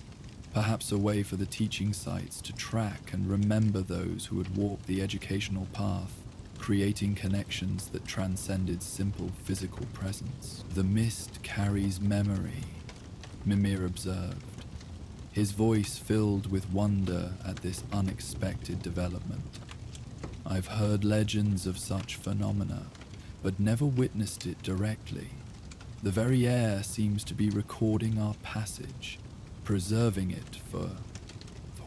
perhaps a way for the teaching sites to track and remember those who had walked the educational path, creating connections that transcended simple physical presence. "The mist carries memory," Mimir observed, his voice filled with wonder at this unexpected development. "I've heard legends of such phenomena, but never witnessed it directly. The very air seems to be recording our passage, preserving it for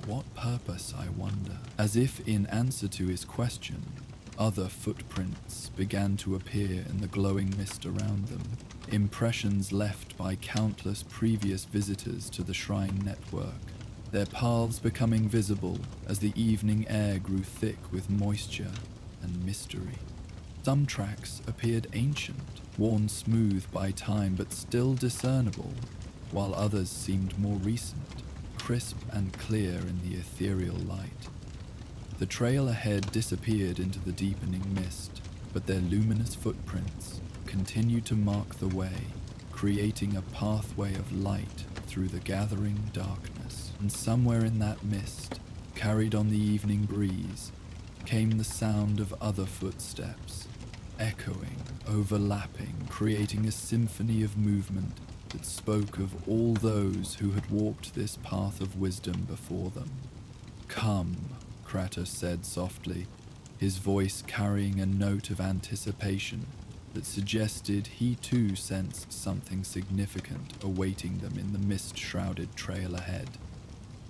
what purpose, I wonder?" As if in answer to his question, other footprints began to appear in the glowing mist around them, impressions left by countless previous visitors to the shrine network, their paths becoming visible as the evening air grew thick with moisture and mystery. Some tracks appeared ancient, worn smooth by time but still discernible, while others seemed more recent, crisp and clear in the ethereal light. The trail ahead disappeared into the deepening mist, but their luminous footprints continued to mark the way, creating a pathway of light through the gathering darkness. And somewhere in that mist, carried on the evening breeze, came the sound of other footsteps, echoing, overlapping, creating a symphony of movement that spoke of all those who had walked this path of wisdom before them. "Come," Kratos said softly, his voice carrying a note of anticipation that suggested he too sensed something significant awaiting them in the mist-shrouded trail ahead.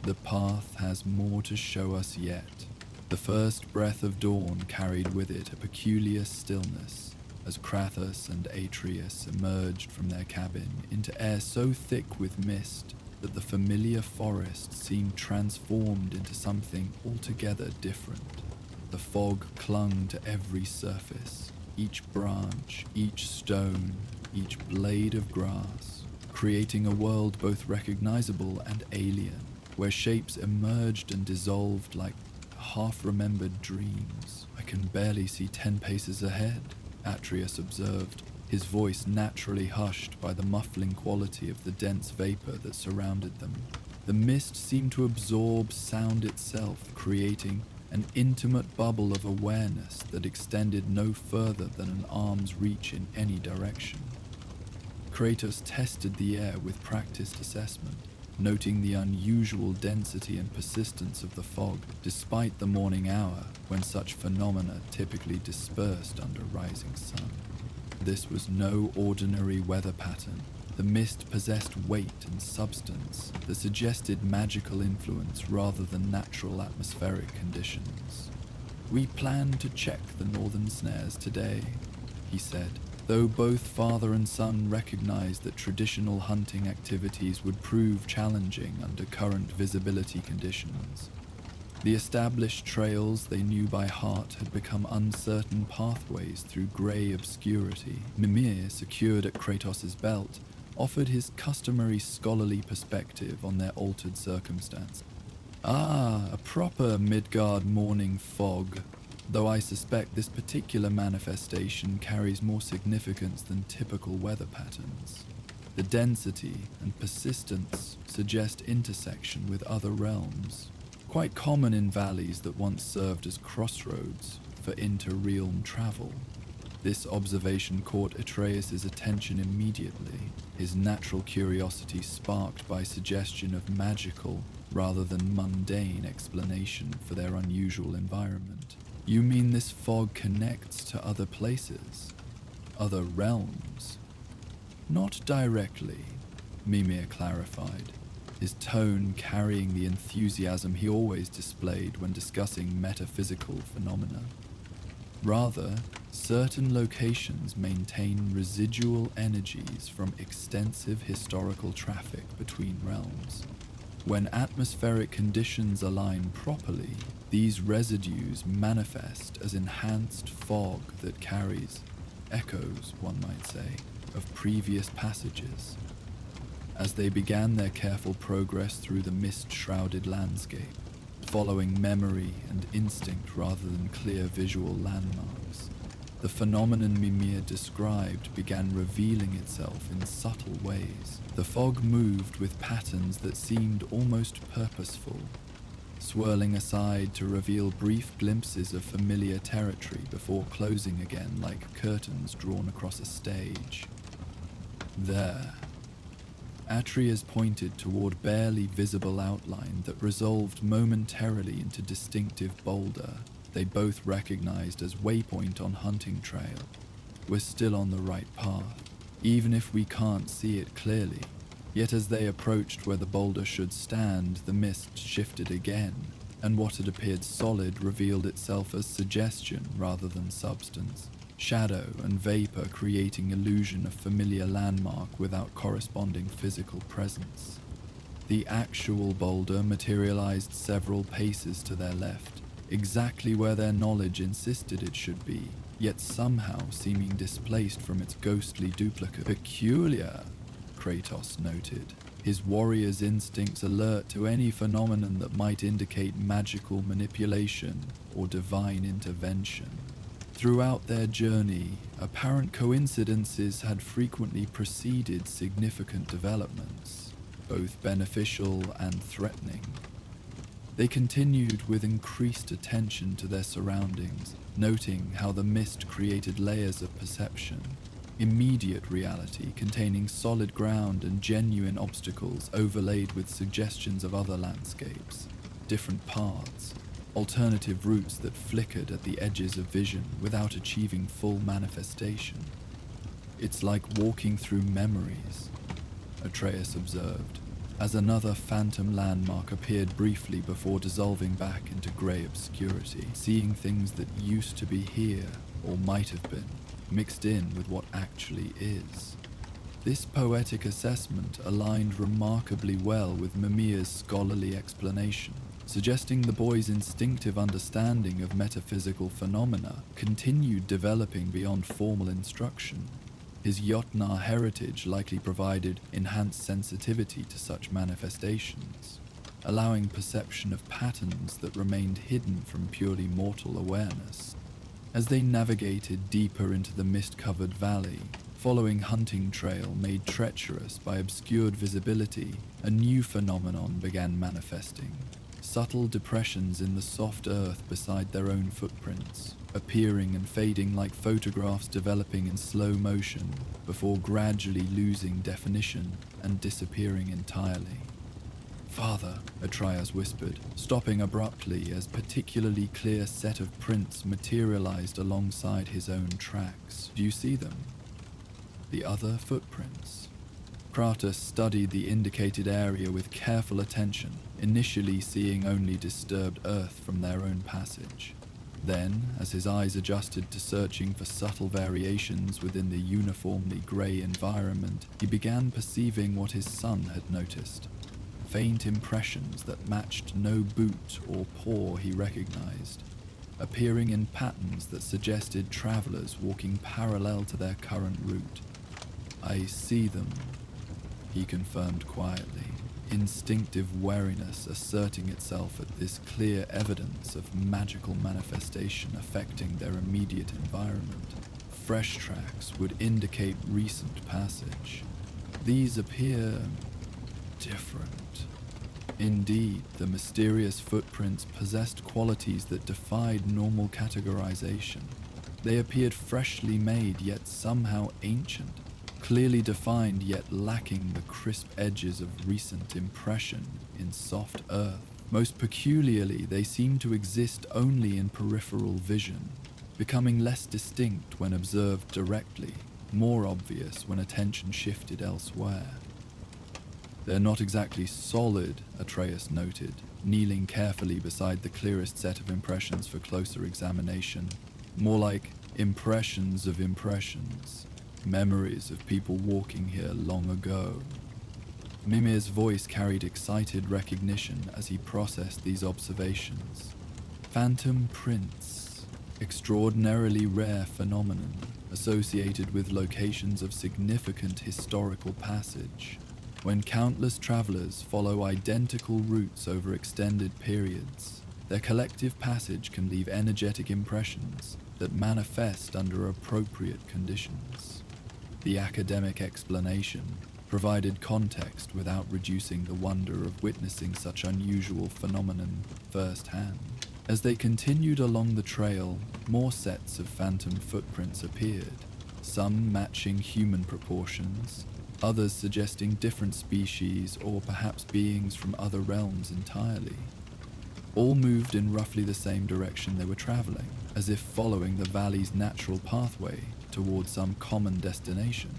"The path has more to show us yet." The first breath of dawn carried with it a peculiar stillness as Kratos and Atreus emerged from their cabin into air so thick with mist that the familiar forest seemed transformed into something altogether different. The fog clung to every surface, each branch, each stone, each blade of grass, creating a world both recognizable and alien, where shapes emerged and dissolved like half-remembered dreams. "I can barely see 10 paces ahead," Atreus observed, his voice naturally hushed by the muffling quality of the dense vapor that surrounded them. The mist seemed to absorb sound itself, creating an intimate bubble of awareness that extended no further than an arm's reach in any direction. Kratos tested the air with practiced assessment, noting the unusual density and persistence of the fog despite the morning hour when such phenomena typically dispersed under rising sun. This was no ordinary weather pattern. The mist possessed weight and substance that suggested magical influence rather than natural atmospheric conditions. "We plan to check the northern snares today," he said, though both father and son recognized that traditional hunting activities would prove challenging under current visibility conditions. The established trails they knew by heart had become uncertain pathways through grey obscurity. Mimir, secured at Kratos' belt, offered his customary scholarly perspective on their altered circumstance. "Ah, a proper Midgard morning fog, though I suspect this particular manifestation carries more significance than typical weather patterns. The density and persistence suggest intersection with other realms, quite common in valleys that once served as crossroads for inter-realm travel." This observation caught Atreus' attention immediately, his natural curiosity sparked by suggestion of magical rather than mundane explanation for their unusual environment. "You mean this fog connects to other places? Other realms?" "Not directly," Mimir clarified, his tone carrying the enthusiasm he always displayed when discussing metaphysical phenomena. "Rather, certain locations maintain residual energies from extensive historical traffic between realms. When atmospheric conditions align properly, these residues manifest as enhanced fog that carries echoes, one might say, of previous passages." As they began their careful progress through the mist-shrouded landscape, following memory and instinct rather than clear visual landmarks, the phenomenon Mimir described began revealing itself in subtle ways. The fog moved with patterns that seemed almost purposeful, swirling aside to reveal brief glimpses of familiar territory before closing again like curtains drawn across a stage. "There." Atreus pointed toward barely visible outline that resolved momentarily into distinctive boulder they both recognized as waypoint on hunting trail. "We're still on the right path, even if we can't see it clearly." Yet as they approached where the boulder should stand, the mist shifted again, and what had appeared solid revealed itself as suggestion rather than substance. Shadow and vapor creating illusion of familiar landmark without corresponding physical presence. The actual boulder materialized several paces to their left, exactly where their knowledge insisted it should be, yet somehow seeming displaced from its ghostly duplicate. "Peculiar," Kratos noted, his warrior's instincts alert to any phenomenon that might indicate magical manipulation or divine intervention. Throughout their journey, apparent coincidences had frequently preceded significant developments, both beneficial and threatening. They continued with increased attention to their surroundings, noting how the mist created layers of perception. Immediate reality containing solid ground and genuine obstacles overlaid with suggestions of other landscapes, different paths, alternative routes that flickered at the edges of vision without achieving full manifestation. "It's like walking through memories," Atreus observed, as another phantom landmark appeared briefly before dissolving back into grey obscurity, seeing things that used to be here, or might have been, mixed in with what actually is. This poetic assessment aligned remarkably well with Mimir's scholarly explanation, suggesting the boy's instinctive understanding of metaphysical phenomena continued developing beyond formal instruction. His Jotnar heritage likely provided enhanced sensitivity to such manifestations, allowing perception of patterns that remained hidden from purely mortal awareness. As they navigated deeper into the mist-covered valley, following hunting trail made treacherous by obscured visibility, a new phenomenon began manifesting. subtle depressions in the soft earth beside their own footprints, appearing and fading like photographs developing in slow motion before gradually losing definition and disappearing entirely. "Father," Atreus whispered, stopping abruptly as particularly clear set of prints materialized alongside his own tracks. "Do you see them? The other footprints?" Kratos studied the indicated area with careful attention, initially seeing only disturbed earth from their own passage. Then, as his eyes adjusted to searching for subtle variations within the uniformly grey environment, he began perceiving what his son had noticed. Faint impressions that matched no boot or paw he recognized, appearing in patterns that suggested travelers walking parallel to their current route. "I see them," he confirmed quietly, instinctive wariness asserting itself at this clear evidence of magical manifestation affecting their immediate environment. Fresh tracks would indicate recent passage. These appear different. Indeed, the mysterious footprints possessed qualities that defied normal categorization. They appeared freshly made yet somehow ancient, clearly defined yet lacking the crisp edges of recent impression in soft earth. Most peculiarly, they seemed to exist only in peripheral vision, becoming less distinct when observed directly, more obvious when attention shifted elsewhere. "They're not exactly solid," Atreus noted, kneeling carefully beside the clearest set of impressions for closer examination. "More like impressions of impressions, memories of people walking here long ago." Mimir's voice carried excited recognition as he processed these observations. "Phantom prints, extraordinarily rare phenomenon, associated with locations of significant historical passage. When countless travelers follow identical routes over extended periods, their collective passage can leave energetic impressions that manifest under appropriate conditions." The academic explanation provided context without reducing the wonder of witnessing such unusual phenomenon firsthand. As they continued along the trail, more sets of phantom footprints appeared, some matching human proportions, others suggesting different species or perhaps beings from other realms entirely. All moved in roughly the same direction they were traveling, as if following the valley's natural pathway towards some common destination.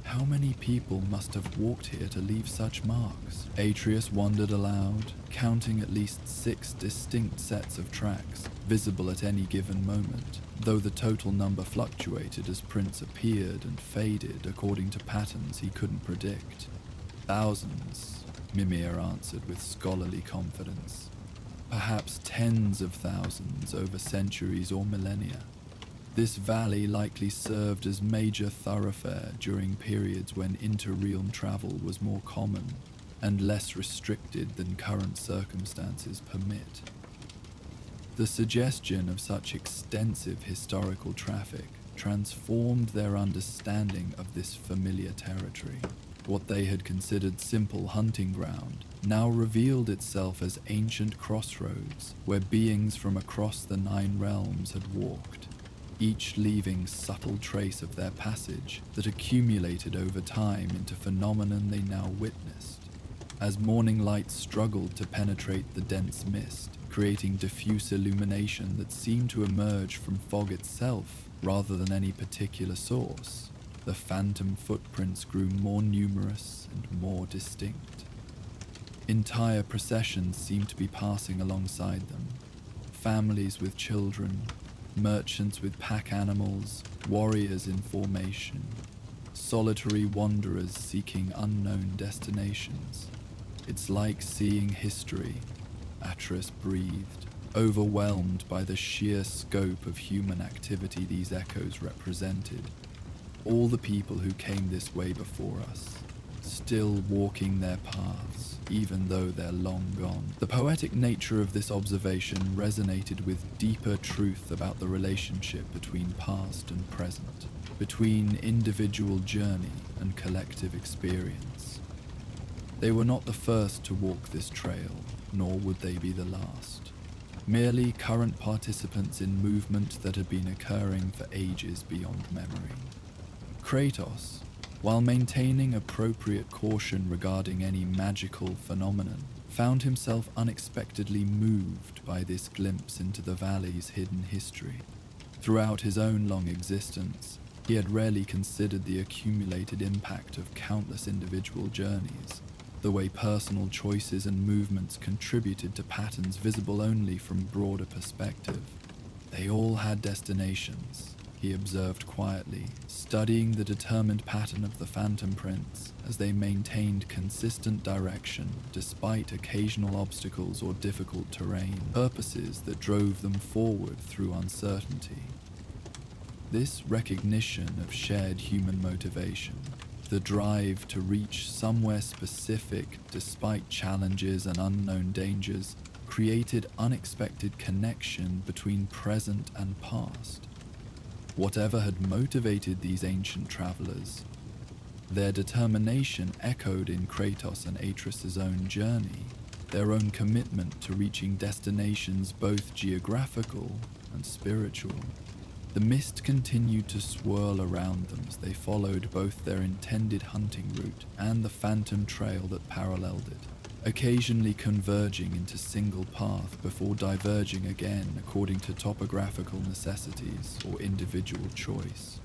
How many people must have walked here to leave such marks? Atreus wondered aloud, counting at least 6 distinct sets of tracks, visible at any given moment, though the total number fluctuated as prints appeared and faded according to patterns he couldn't predict. "Thousands," Mimir answered with scholarly confidence. "Perhaps tens of thousands over centuries or millennia. This valley likely served as major thoroughfare during periods when inter-realm travel was more common and less restricted than current circumstances permit." The suggestion of such extensive historical traffic transformed their understanding of this familiar territory. What they had considered simple hunting ground now revealed itself as ancient crossroads where beings from across the 9 realms had walked, each leaving subtle trace of their passage that accumulated over time into phenomenon they now witnessed. As morning light struggled to penetrate the dense mist, creating diffuse illumination that seemed to emerge from fog itself rather than any particular source, the phantom footprints grew more numerous and more distinct. Entire processions seemed to be passing alongside them, families with children, merchants with pack animals, warriors in formation, solitary wanderers seeking unknown destinations. "It's like seeing history," Atreus breathed, overwhelmed by the sheer scope of human activity these echoes represented. All the people who came this way before us, still walking their paths, even though they're long gone. The poetic nature of this observation resonated with deeper truth about the relationship between past and present, between individual journey and collective experience. They were not the first to walk this trail, nor would they be the last. Merely current participants in movement that had been occurring for ages beyond memory. Kratos, while maintaining appropriate caution regarding any magical phenomenon, found himself unexpectedly moved by this glimpse into the valley's hidden history. Throughout his own long existence, he had rarely considered the accumulated impact of countless individual journeys, the way personal choices and movements contributed to patterns visible only from broader perspective. They all had destinations, he observed quietly, studying the determined pattern of the phantom prints as they maintained consistent direction despite occasional obstacles or difficult terrain, purposes that drove them forward through uncertainty. This recognition of shared human motivation, the drive to reach somewhere specific despite challenges and unknown dangers, created unexpected connection between present and past. Whatever had motivated these ancient travelers, their determination echoed in Kratos and Atreus' own journey, their own commitment to reaching destinations both geographical and spiritual. The mist continued to swirl around them as they followed both their intended hunting route and the phantom trail that paralleled it, occasionally converging into single path before diverging again according to topographical necessities or individual choice.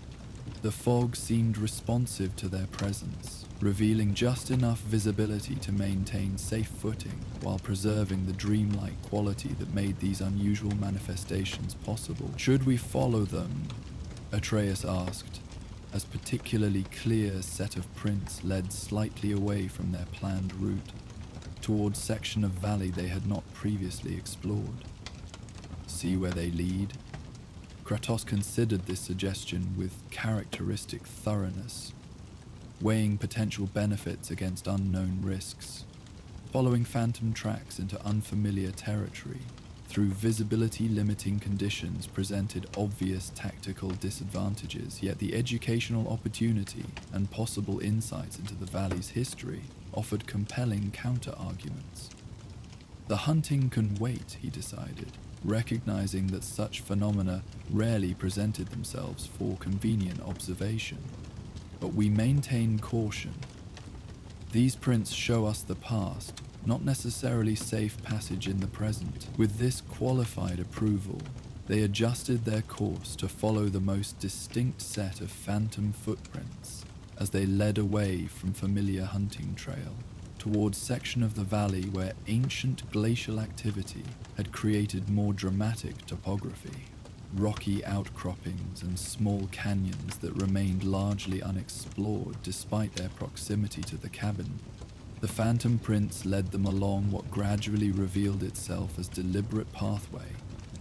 The fog seemed responsive to their presence, revealing just enough visibility to maintain safe footing while preserving the dreamlike quality that made these unusual manifestations possible. "Should we follow them?" Atreus asked, as particularly clear set of prints led slightly away from their planned route, towards section of valley they had not previously explored. "See where they lead?" Kratos considered this suggestion with characteristic thoroughness, weighing potential benefits against unknown risks. Following phantom tracks into unfamiliar territory through visibility-limiting conditions presented obvious tactical disadvantages, yet the educational opportunity and possible insights into the valley's history offered compelling counter-arguments. The hunting can wait, he decided, recognizing that such phenomena rarely presented themselves for convenient observation. But we maintain caution. These prints show us the past, not necessarily safe passage in the present. With this qualified approval, they adjusted their course to follow the most distinct set of phantom footprints as they led away from familiar hunting trail towards section of the valley where ancient glacial activity had created more dramatic topography, rocky outcroppings and small canyons that remained largely unexplored despite their proximity to the cabin. The phantom prints led them along what gradually revealed itself as deliberate pathway,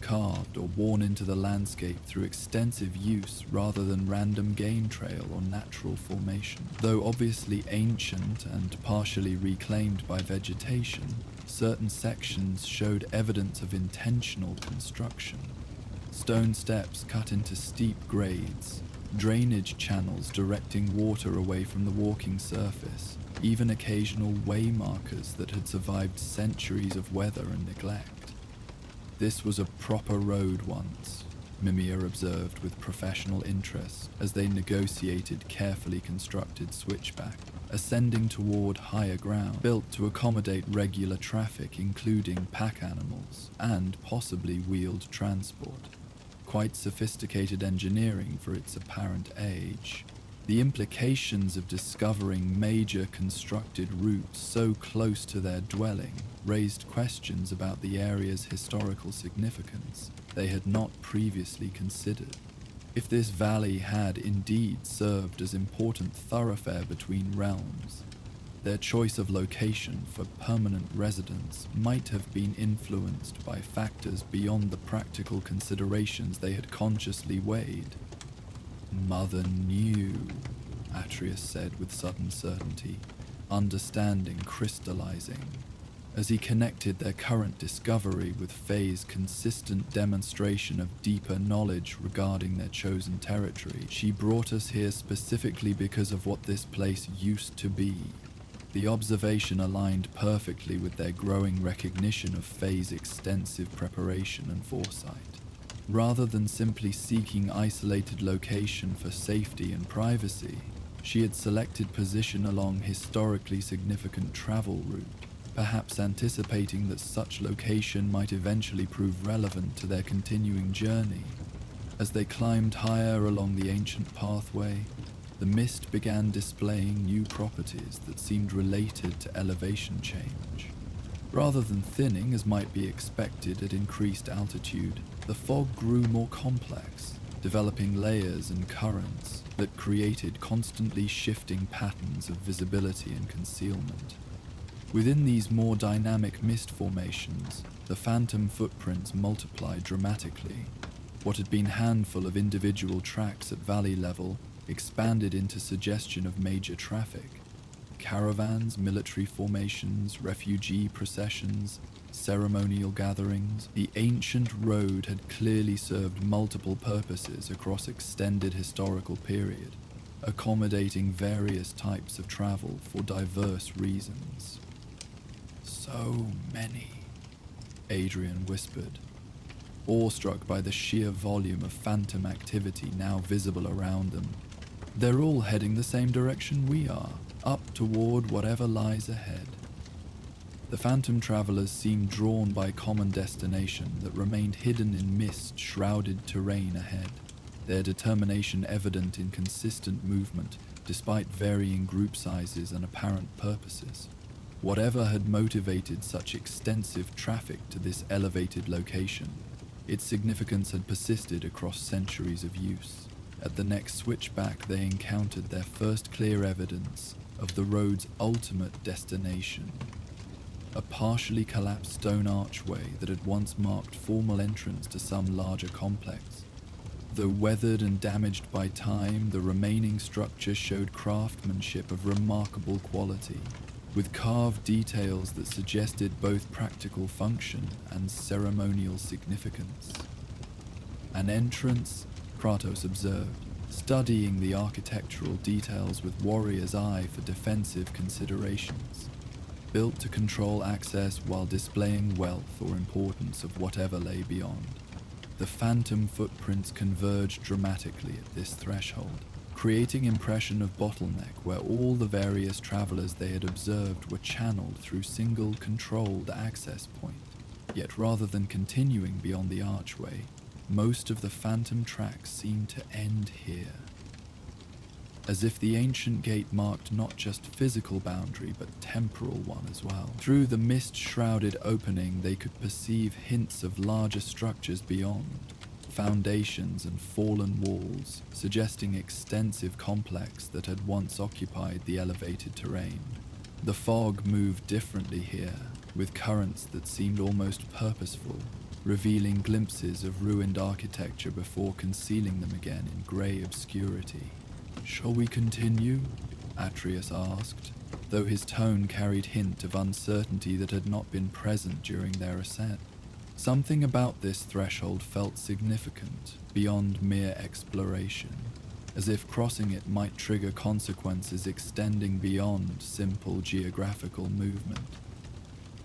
carved or worn into the landscape through extensive use rather than random game trail or natural formation. Though obviously ancient and partially reclaimed by vegetation, certain sections showed evidence of intentional construction. Stone steps cut into steep grades, drainage channels directing water away from the walking surface, even occasional way markers that had survived centuries of weather and neglect. "This was a proper road once," Mimir observed with professional interest as they negotiated carefully constructed switchback, ascending toward higher ground, built to accommodate regular traffic including pack animals and possibly wheeled transport. Quite sophisticated engineering for its apparent age. The implications of discovering major constructed routes so close to their dwelling raised questions about the area's historical significance they had not previously considered. If this valley had indeed served as important thoroughfare between realms, their choice of location for permanent residence might have been influenced by factors beyond the practical considerations they had consciously weighed. "Mother knew," Atreus said with sudden certainty, understanding crystallizing. As he connected their current discovery with Faye's consistent demonstration of deeper knowledge regarding their chosen territory, "She brought us here specifically because of what this place used to be." The observation aligned perfectly with their growing recognition of Faye's extensive preparation and foresight. Rather than simply seeking isolated location for safety and privacy, she had selected position along historically significant travel route, perhaps anticipating that such location might eventually prove relevant to their continuing journey. As they climbed higher along the ancient pathway, the mist began displaying new properties that seemed related to elevation change. Rather than thinning as might be expected at increased altitude, the fog grew more complex, developing layers and currents that created constantly shifting patterns of visibility and concealment. Within these more dynamic mist formations, the phantom footprints multiplied dramatically. What had been a handful of individual tracks at valley level expanded into suggestion of major traffic. Caravans, military formations, refugee processions, ceremonial gatherings. The ancient road had clearly served multiple purposes across extended historical period, accommodating various types of travel for diverse reasons. So many, Adrian whispered, awestruck by the sheer volume of phantom activity now visible around them. They're all heading the same direction we are, up toward whatever lies ahead. The phantom travelers seemed drawn by a common destination that remained hidden in mist-shrouded terrain ahead, their determination evident in consistent movement despite varying group sizes and apparent purposes. Whatever had motivated such extensive traffic to this elevated location, its significance had persisted across centuries of use. At the next switchback, they encountered their first clear evidence of the road's ultimate destination. A partially collapsed stone archway that had once marked formal entrance to some larger complex. Though weathered and damaged by time, the remaining structure showed craftsmanship of remarkable quality, with carved details that suggested both practical function and ceremonial significance. An entrance, Kratos observed, studying the architectural details with warrior's eye for defensive considerations, built to control access while displaying wealth or importance of whatever lay beyond. The phantom footprints converged dramatically at this threshold, creating impression of bottleneck where all the various travelers they had observed were channeled through single controlled access point. Yet rather than continuing beyond the archway, most of the phantom tracks seemed to end here. As if the ancient gate marked not just physical boundary but temporal one as well. Through the mist-shrouded opening they could perceive hints of larger structures beyond, foundations and fallen walls, suggesting extensive complex that had once occupied the elevated terrain. The fog moved differently here, with currents that seemed almost purposeful, revealing glimpses of ruined architecture before concealing them again in grey obscurity. "Shall we continue?" Atreus asked, though his tone carried hint of uncertainty that had not been present during their ascent. Something about this threshold felt significant, beyond mere exploration, as if crossing it might trigger consequences extending beyond simple geographical movement.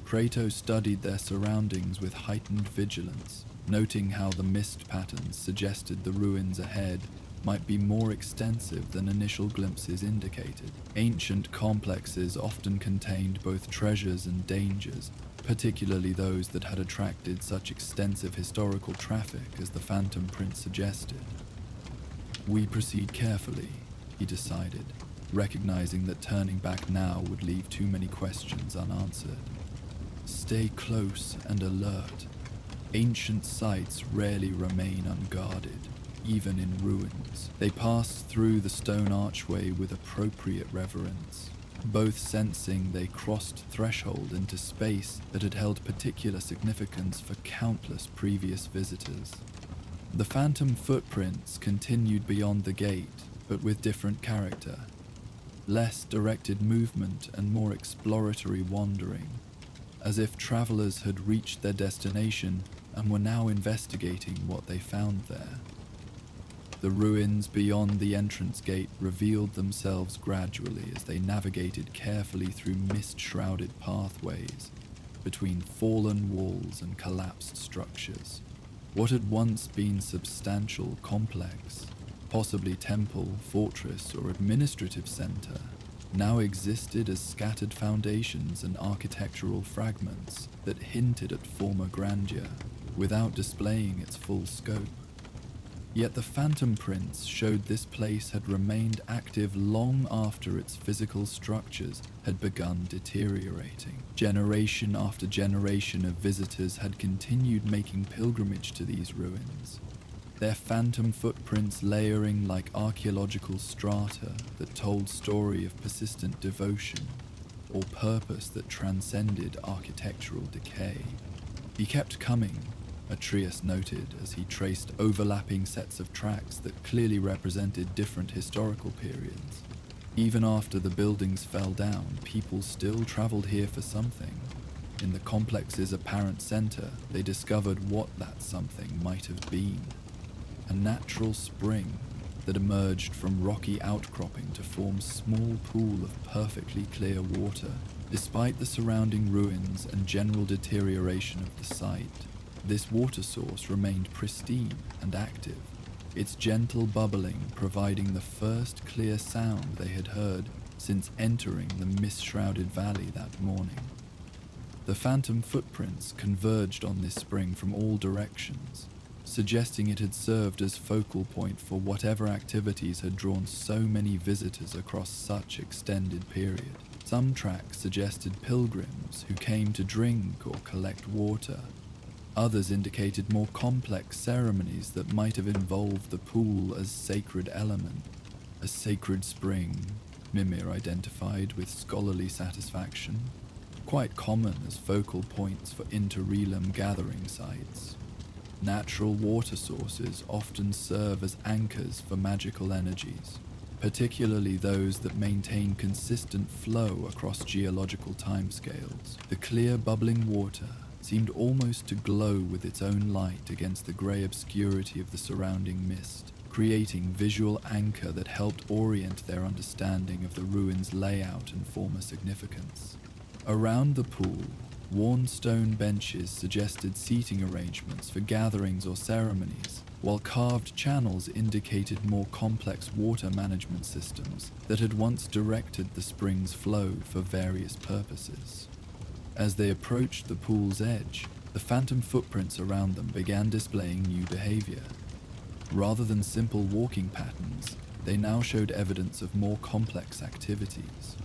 Kratos studied their surroundings with heightened vigilance, noting how the mist patterns suggested the ruins ahead might be more extensive than initial glimpses indicated. Ancient complexes often contained both treasures and dangers, particularly those that had attracted such extensive historical traffic as the phantom print suggested. We proceed carefully, he decided, recognizing that turning back now would leave too many questions unanswered. Stay close and alert. Ancient sites rarely remain unguarded, even in ruins. They passed through the stone archway with appropriate reverence, both sensing they crossed threshold into space that had held particular significance for countless previous visitors. The phantom footprints continued beyond the gate, but with different character. Less directed movement and more exploratory wandering, as if travelers had reached their destination and were now investigating what they found there. The ruins beyond the entrance gate revealed themselves gradually as they navigated carefully through mist-shrouded pathways between fallen walls and collapsed structures. What had once been substantial complex, possibly temple, fortress, or administrative center, now existed as scattered foundations and architectural fragments that hinted at former grandeur without displaying its full scope. Yet the phantom prints showed this place had remained active long after its physical structures had begun deteriorating. Generation after generation of visitors had continued making pilgrimage to these ruins, their phantom footprints layering like archaeological strata that told story of persistent devotion or purpose that transcended architectural decay. He kept coming, Atreus noted as he traced overlapping sets of tracks that clearly represented different historical periods. Even after the buildings fell down, people still traveled here for something. In the complex's apparent center, they discovered what that something might have been. A natural spring that emerged from rocky outcropping to form a small pool of perfectly clear water. Despite the surrounding ruins and general deterioration of the site, this water source remained pristine and active, its gentle bubbling providing the first clear sound they had heard since entering the mist-shrouded valley that morning. The phantom footprints converged on this spring from all directions, suggesting it had served as focal point for whatever activities had drawn so many visitors across such extended period. Some tracks suggested pilgrims who came to drink or collect water. Others indicated more complex ceremonies that might have involved the pool as sacred element. A sacred spring, Mimir identified with scholarly satisfaction, quite common as focal points for inter-realm gathering sites. Natural water sources often serve as anchors for magical energies, particularly those that maintain consistent flow across geological timescales. The clear bubbling water seemed almost to glow with its own light against the grey obscurity of the surrounding mist, creating visual anchor that helped orient their understanding of the ruins' layout and former significance. Around the pool, worn stone benches suggested seating arrangements for gatherings or ceremonies, while carved channels indicated more complex water management systems that had once directed the spring's flow for various purposes. As they approached the pool's edge, the phantom footprints around them began displaying new behavior. Rather than simple walking patterns, they now showed evidence of more complex activities.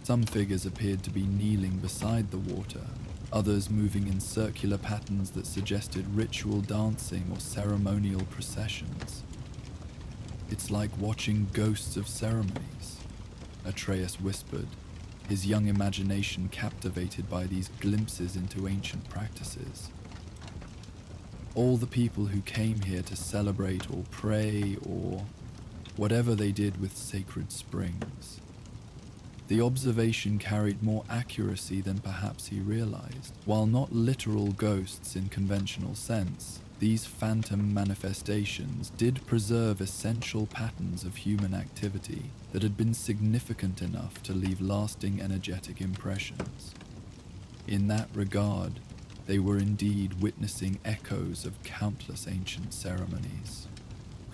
Some figures appeared to be kneeling beside the water, others moving in circular patterns that suggested ritual dancing or ceremonial processions. "It's like watching ghosts of ceremonies," Atreus whispered, his young imagination captivated by these glimpses into ancient practices. All the people who came here to celebrate or pray or whatever they did with sacred springs. The observation carried more accuracy than perhaps he realized. While not literal ghosts in conventional sense, these phantom manifestations did preserve essential patterns of human activity that had been significant enough to leave lasting energetic impressions. In that regard, they were indeed witnessing echoes of countless ancient ceremonies.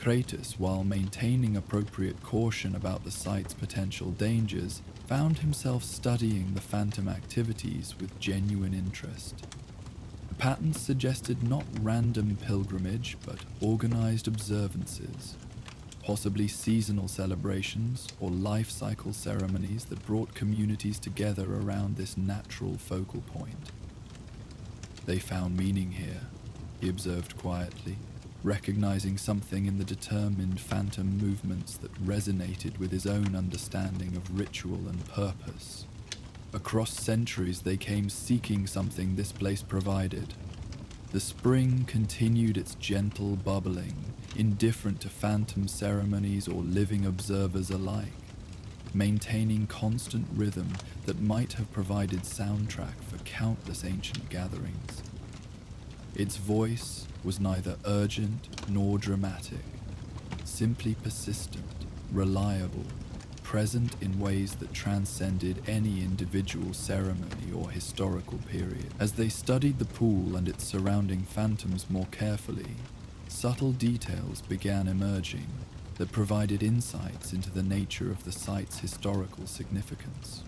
Kratos, while maintaining appropriate caution about the site's potential dangers, found himself studying the phantom activities with genuine interest. The patterns suggested not random pilgrimage, but organized observances, possibly seasonal celebrations or life cycle ceremonies that brought communities together around this natural focal point. They found meaning here, he observed quietly, recognizing something in the determined phantom movements that resonated with his own understanding of ritual and purpose. Across centuries they came seeking something this place provided. The spring continued its gentle bubbling, indifferent to phantom ceremonies or living observers alike, maintaining constant rhythm that might have provided soundtrack for countless ancient gatherings. Its voice was neither urgent nor dramatic, simply persistent, reliable, present in ways that transcended any individual ceremony or historical period. As they studied the pool and its surrounding phantoms more carefully, subtle details began emerging that provided insights into the nature of the site's historical significance.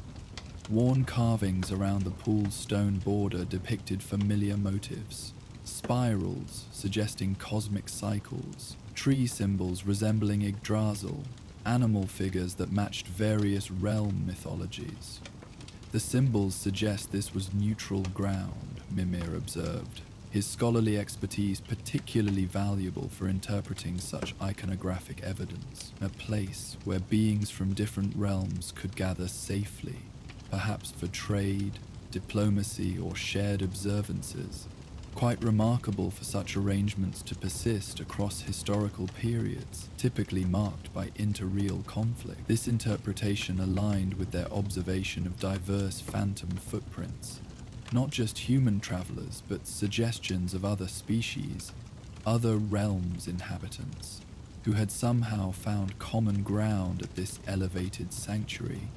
Worn carvings around the pool's stone border depicted familiar motifs: spirals suggesting cosmic cycles, tree symbols resembling Yggdrasil, animal figures that matched various realm mythologies. The symbols suggest this was neutral ground, Mimir observed, his scholarly expertise particularly valuable for interpreting such iconographic evidence, a place where beings from different realms could gather safely, perhaps for trade, diplomacy, or shared observances. Quite remarkable for such arrangements to persist across historical periods, typically marked by interreal conflict. This interpretation aligned with their observation of diverse phantom footprints, not just human travelers, but suggestions of other species, other realms' inhabitants, who had somehow found common ground at this elevated sanctuary,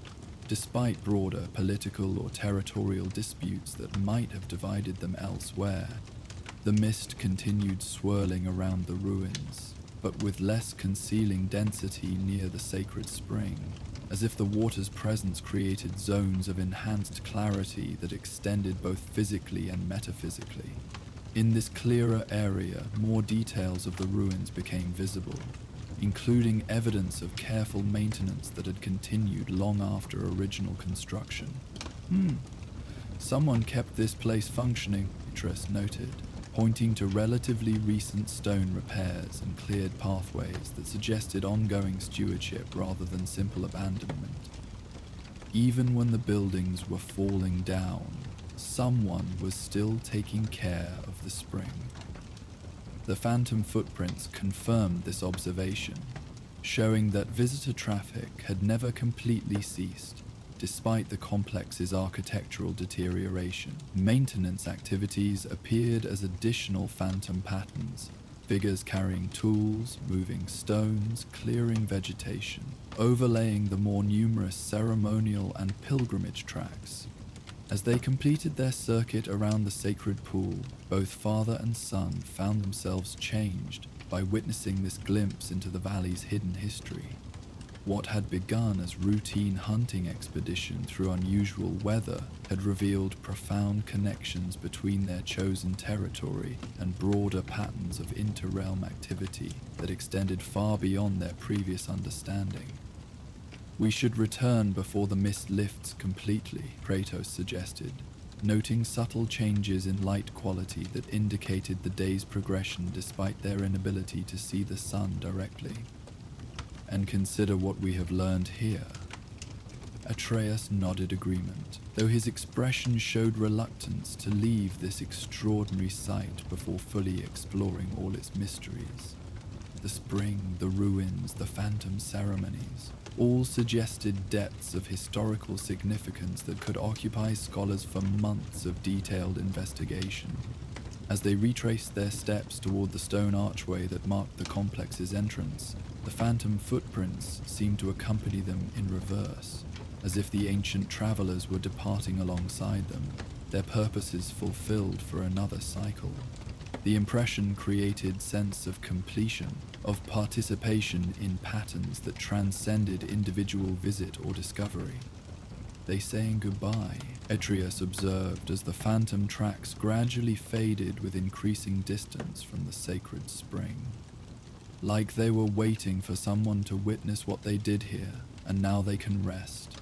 despite broader political or territorial disputes that might have divided them elsewhere. The mist continued swirling around the ruins, but with less concealing density near the sacred spring, as if the water's presence created zones of enhanced clarity that extended both physically and metaphysically. In this clearer area, more details of the ruins became visible, including evidence of careful maintenance that had continued long after original construction. Someone kept this place functioning, Beatrice noted, pointing to relatively recent stone repairs and cleared pathways that suggested ongoing stewardship rather than simple abandonment. Even when the buildings were falling down, someone was still taking care of the spring. The phantom footprints confirmed this observation, showing that visitor traffic had never completely ceased, despite the complex's architectural deterioration. Maintenance activities appeared as additional phantom patterns, figures carrying tools, moving stones, clearing vegetation, overlaying the more numerous ceremonial and pilgrimage tracks. As they completed their circuit around the sacred pool, both father and son found themselves changed by witnessing this glimpse into the valley's hidden history. What had begun as routine hunting expedition through unusual weather had revealed profound connections between their chosen territory and broader patterns of inter-realm activity that extended far beyond their previous understanding. "We should return before the mist lifts completely," Kratos suggested, noting subtle changes in light quality that indicated the day's progression despite their inability to see the sun directly. "And consider what we have learned here." Atreus nodded agreement, though his expression showed reluctance to leave this extraordinary site before fully exploring all its mysteries. The spring, the ruins, the phantom ceremonies, all suggested depths of historical significance that could occupy scholars for months of detailed investigation. As they retraced their steps toward the stone archway that marked the complex's entrance, the phantom footprints seemed to accompany them in reverse, as if the ancient travelers were departing alongside them, their purposes fulfilled for another cycle. The impression created sense of completion, of participation in patterns that transcended individual visit or discovery. "They saying goodbye," Atreus observed as the phantom tracks gradually faded with increasing distance from the sacred spring. Like they were waiting for someone to witness what they did here, and now they can rest.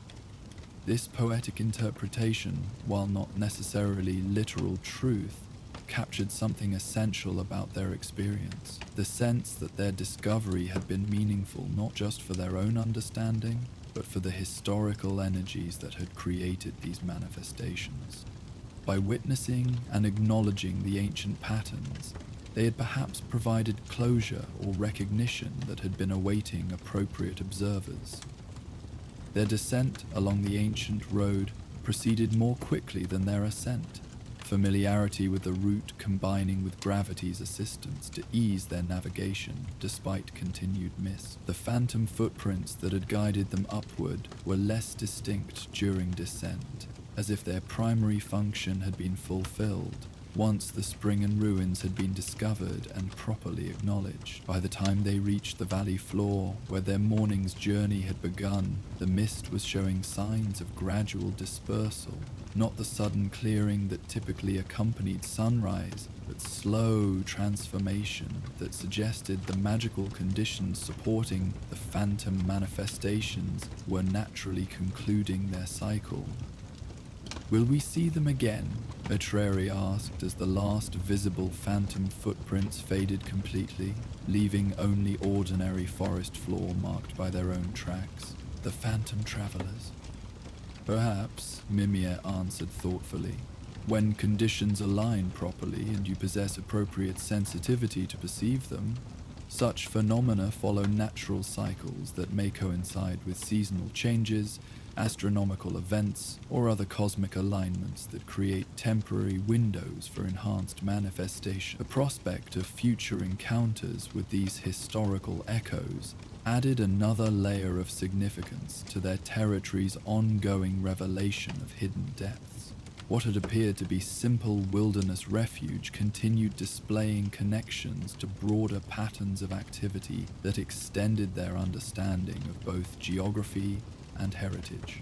This poetic interpretation, while not necessarily literal truth, captured something essential about their experience, the sense that their discovery had been meaningful not just for their own understanding, but for the historical energies that had created these manifestations. By witnessing and acknowledging the ancient patterns, they had perhaps provided closure or recognition that had been awaiting appropriate observers. Their descent along the ancient road proceeded more quickly than their ascent, familiarity with the route combining with gravity's assistance to ease their navigation despite continued mist. The phantom footprints that had guided them upward were less distinct during descent, as if their primary function had been fulfilled once the spring and ruins had been discovered and properly acknowledged. By the time they reached the valley floor where their morning's journey had begun, the mist was showing signs of gradual dispersal, not the sudden clearing that typically accompanied sunrise, but slow transformation that suggested the magical conditions supporting the phantom manifestations were naturally concluding their cycle. "Will we see them again?" Atreri asked as the last visible phantom footprints faded completely, leaving only ordinary forest floor marked by their own tracks. "The phantom travelers." "Perhaps," Mimir answered thoughtfully, "when conditions align properly and you possess appropriate sensitivity to perceive them. Such phenomena follow natural cycles that may coincide with seasonal changes, astronomical events, or other cosmic alignments that create temporary windows for enhanced manifestation." The prospect of future encounters with these historical echoes added another layer of significance to their territory's ongoing revelation of hidden depths. What had appeared to be simple wilderness refuge continued displaying connections to broader patterns of activity that extended their understanding of both geography and heritage.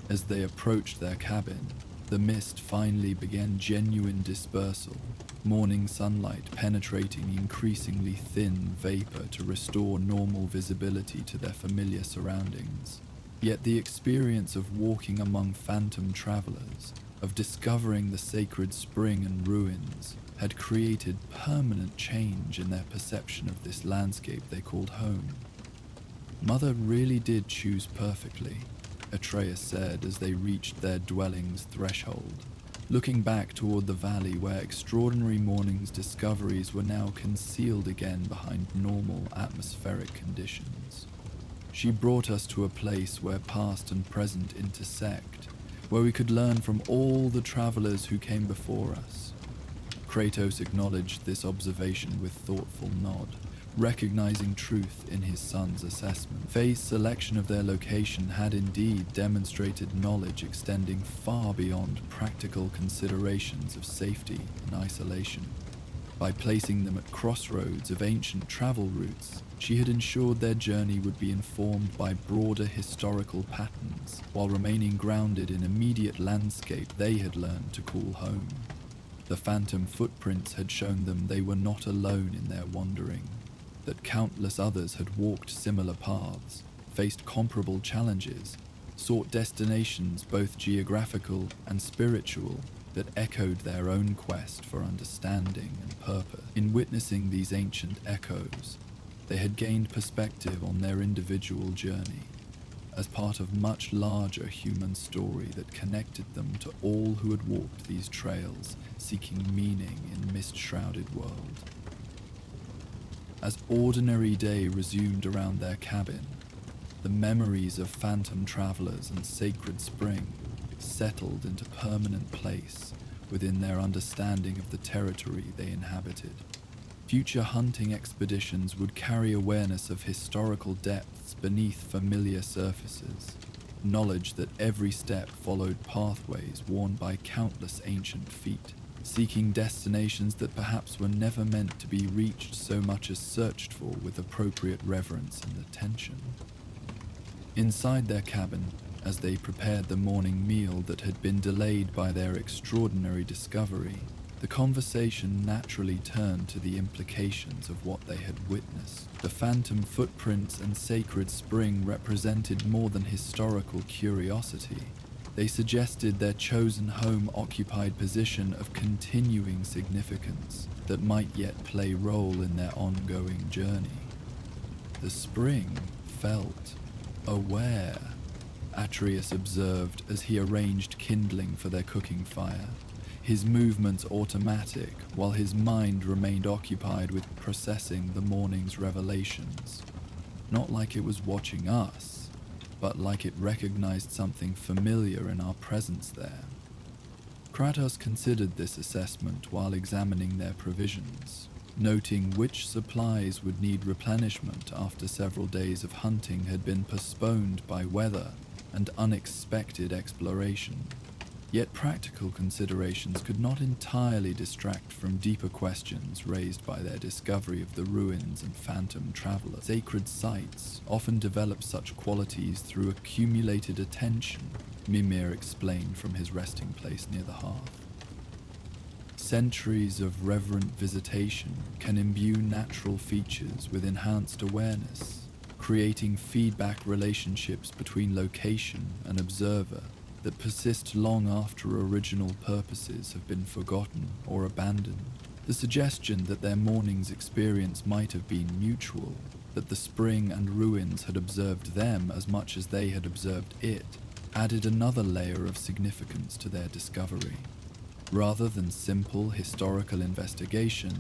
As they approached their cabin, the mist finally began genuine dispersal, morning sunlight penetrating increasingly thin vapor to restore normal visibility to their familiar surroundings. Yet the experience of walking among phantom travelers, of discovering the sacred spring and ruins, had created permanent change in their perception of this landscape they called home. "Mother really did choose perfectly," Atreus said as they reached their dwelling's threshold, looking back toward the valley where extraordinary morning's discoveries were now concealed again behind normal atmospheric conditions. "She brought us to a place where past and present intersect, where we could learn from all the travelers who came before us." Kratos acknowledged this observation with thoughtful nod, recognizing truth in his son's assessment. Faye's selection of their location had indeed demonstrated knowledge extending far beyond practical considerations of safety and isolation. By placing them at crossroads of ancient travel routes, she had ensured their journey would be informed by broader historical patterns, while remaining grounded in immediate landscape they had learned to call home. The phantom footprints had shown them they were not alone in their wandering, that countless others had walked similar paths, faced comparable challenges, sought destinations both geographical and spiritual that echoed their own quest for understanding and purpose. In witnessing these ancient echoes, they had gained perspective on their individual journey, as part of much larger human story that connected them to all who had walked these trails seeking meaning in mist-shrouded world. As ordinary day resumed around their cabin, the memories of phantom travelers and sacred spring settled into permanent place within their understanding of the territory they inhabited. Future hunting expeditions would carry awareness of historical depths beneath familiar surfaces, knowledge that every step followed pathways worn by countless ancient feet, seeking destinations that perhaps were never meant to be reached so much as searched for with appropriate reverence and attention. Inside their cabin, as they prepared the morning meal that had been delayed by their extraordinary discovery, the conversation naturally turned to the implications of what they had witnessed. The phantom footprints and sacred spring represented more than historical curiosity. They suggested their chosen home occupied position of continuing significance that might yet play role in their ongoing journey. The spring felt aware, Atreus observed as he arranged kindling for their cooking fire, his movements automatic while his mind remained occupied with processing the morning's revelations. Not like it was watching us, but like it recognized something familiar in our presence there. Kratos considered this assessment while examining their provisions, noting which supplies would need replenishment after several days of hunting had been postponed by weather and unexpected exploration. Yet practical considerations could not entirely distract from deeper questions raised by their discovery of the ruins and phantom travelers. Sacred sites often develop such qualities through accumulated attention, Mimir explained from his resting place near the hearth. Centuries of reverent visitation can imbue natural features with enhanced awareness, creating feedback relationships between location and observer that persist long after original purposes have been forgotten or abandoned. The suggestion that their morning's experience might have been mutual, that the spring and ruins had observed them as much as they had observed it, added another layer of significance to their discovery. Rather than simple historical investigation,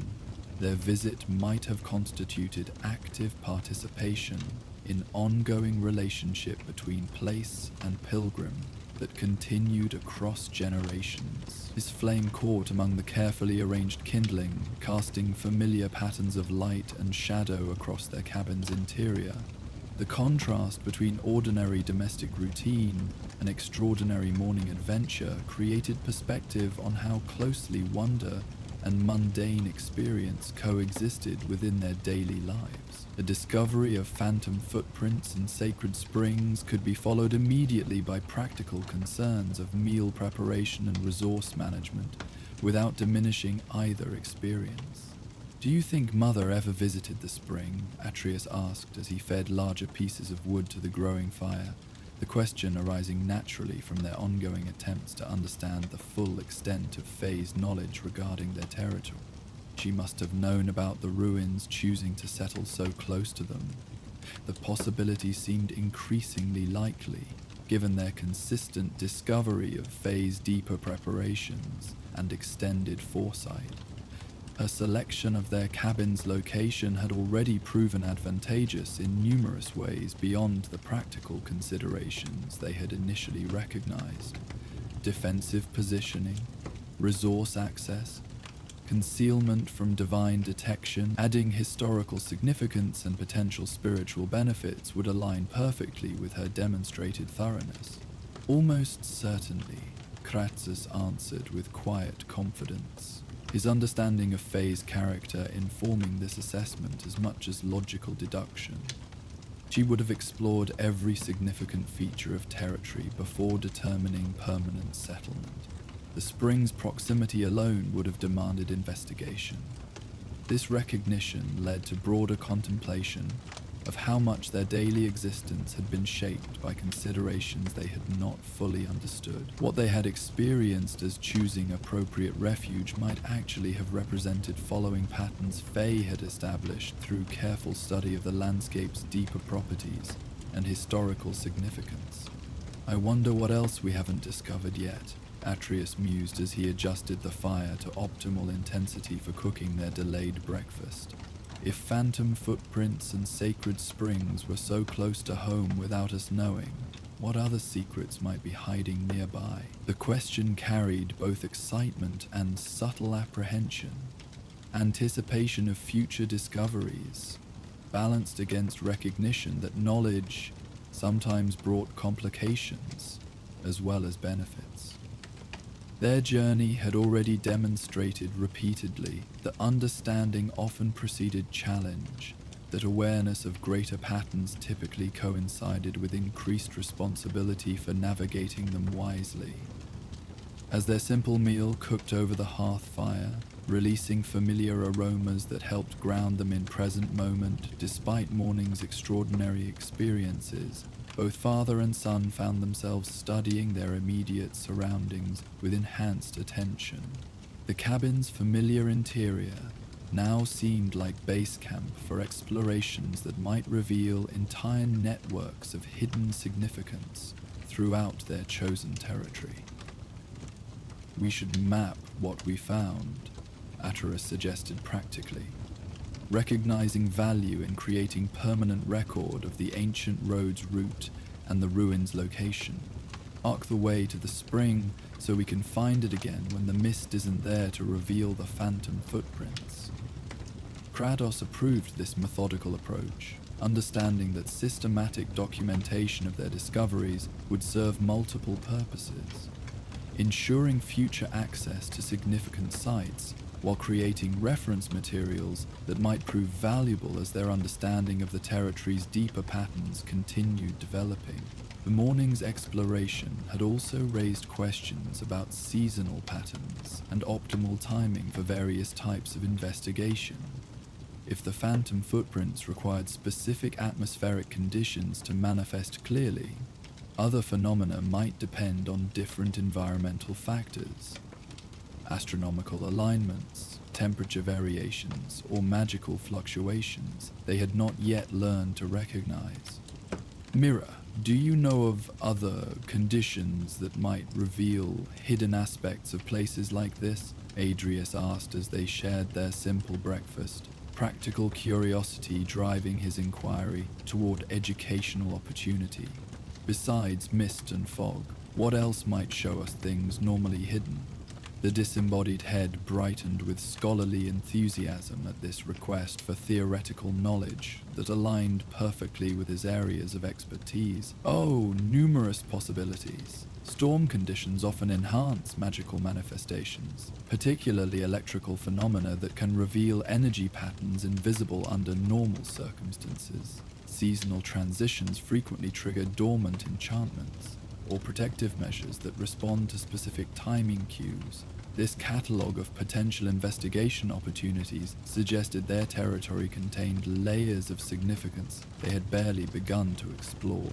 their visit might have constituted active participation in ongoing relationship between place and pilgrim that continued across generations. His flame caught among the carefully arranged kindling, casting familiar patterns of light and shadow across their cabin's interior. The contrast between ordinary domestic routine and extraordinary morning adventure created perspective on how closely wonder and mundane experience coexisted within their daily lives. The discovery of phantom footprints and sacred springs could be followed immediately by practical concerns of meal preparation and resource management, without diminishing either experience. "Do you think Mother ever visited the spring?" Atreus asked as he fed larger pieces of wood to the growing fire, the question arising naturally from their ongoing attempts to understand the full extent of Faye's knowledge regarding their territory. She must have known about the ruins, choosing to settle so close to them. The possibility seemed increasingly likely, given their consistent discovery of Faye's deeper preparations and extended foresight. Her selection of their cabin's location had already proven advantageous in numerous ways beyond the practical considerations they had initially recognized. Defensive positioning, resource access, concealment from divine detection, adding historical significance and potential spiritual benefits would align perfectly with her demonstrated thoroughness. "Almost certainly," Kratos answered with quiet confidence, his understanding of Faye's character informing this assessment as much as logical deduction. She would have explored every significant feature of territory before determining permanent settlement. The spring's proximity alone would have demanded investigation. This recognition led to broader contemplation of how much their daily existence had been shaped by considerations they had not fully understood. What they had experienced as choosing appropriate refuge might actually have represented following patterns Faye had established through careful study of the landscape's deeper properties and historical significance. "I wonder what else we haven't discovered yet," Atreus mused as he adjusted the fire to optimal intensity for cooking their delayed breakfast. If phantom footprints and sacred springs were so close to home without us knowing, what other secrets might be hiding nearby? The question carried both excitement and subtle apprehension, anticipation of future discoveries, balanced against recognition that knowledge sometimes brought complications as well as benefits. Their journey had already demonstrated repeatedly that understanding often preceded challenge, that awareness of greater patterns typically coincided with increased responsibility for navigating them wisely. As their simple meal cooked over the hearth fire, releasing familiar aromas that helped ground them in present moment despite morning's extraordinary experiences, both father and son found themselves studying their immediate surroundings with enhanced attention. The cabin's familiar interior now seemed like base camp for explorations that might reveal entire networks of hidden significance throughout their chosen territory. "We should map what we found," Atreus suggested practically, recognizing value in creating permanent record of the ancient road's route and the ruin's location. Arc the way to the spring so we can find it again when the mist isn't there to reveal the phantom footprints. Kratos approved this methodical approach, understanding that systematic documentation of their discoveries would serve multiple purposes, ensuring future access to significant sites while creating reference materials that might prove valuable as their understanding of the territory's deeper patterns continued developing. The morning's exploration had also raised questions about seasonal patterns and optimal timing for various types of investigation. If the phantom footprints required specific atmospheric conditions to manifest clearly, other phenomena might depend on different environmental factors. Astronomical alignments, temperature variations, or magical fluctuations they had not yet learned to recognize. Mira, do you know of other conditions that might reveal hidden aspects of places like this? Adrius asked as they shared their simple breakfast, practical curiosity driving his inquiry toward educational opportunity. Besides mist and fog, what else might show us things normally hidden? The disembodied head brightened with scholarly enthusiasm at this request for theoretical knowledge that aligned perfectly with his areas of expertise. Oh, numerous possibilities. Storm conditions often enhance magical manifestations, particularly electrical phenomena that can reveal energy patterns invisible under normal circumstances. Seasonal transitions frequently trigger dormant enchantments, or protective measures that respond to specific timing cues. This catalogue of potential investigation opportunities suggested their territory contained layers of significance they had barely begun to explore.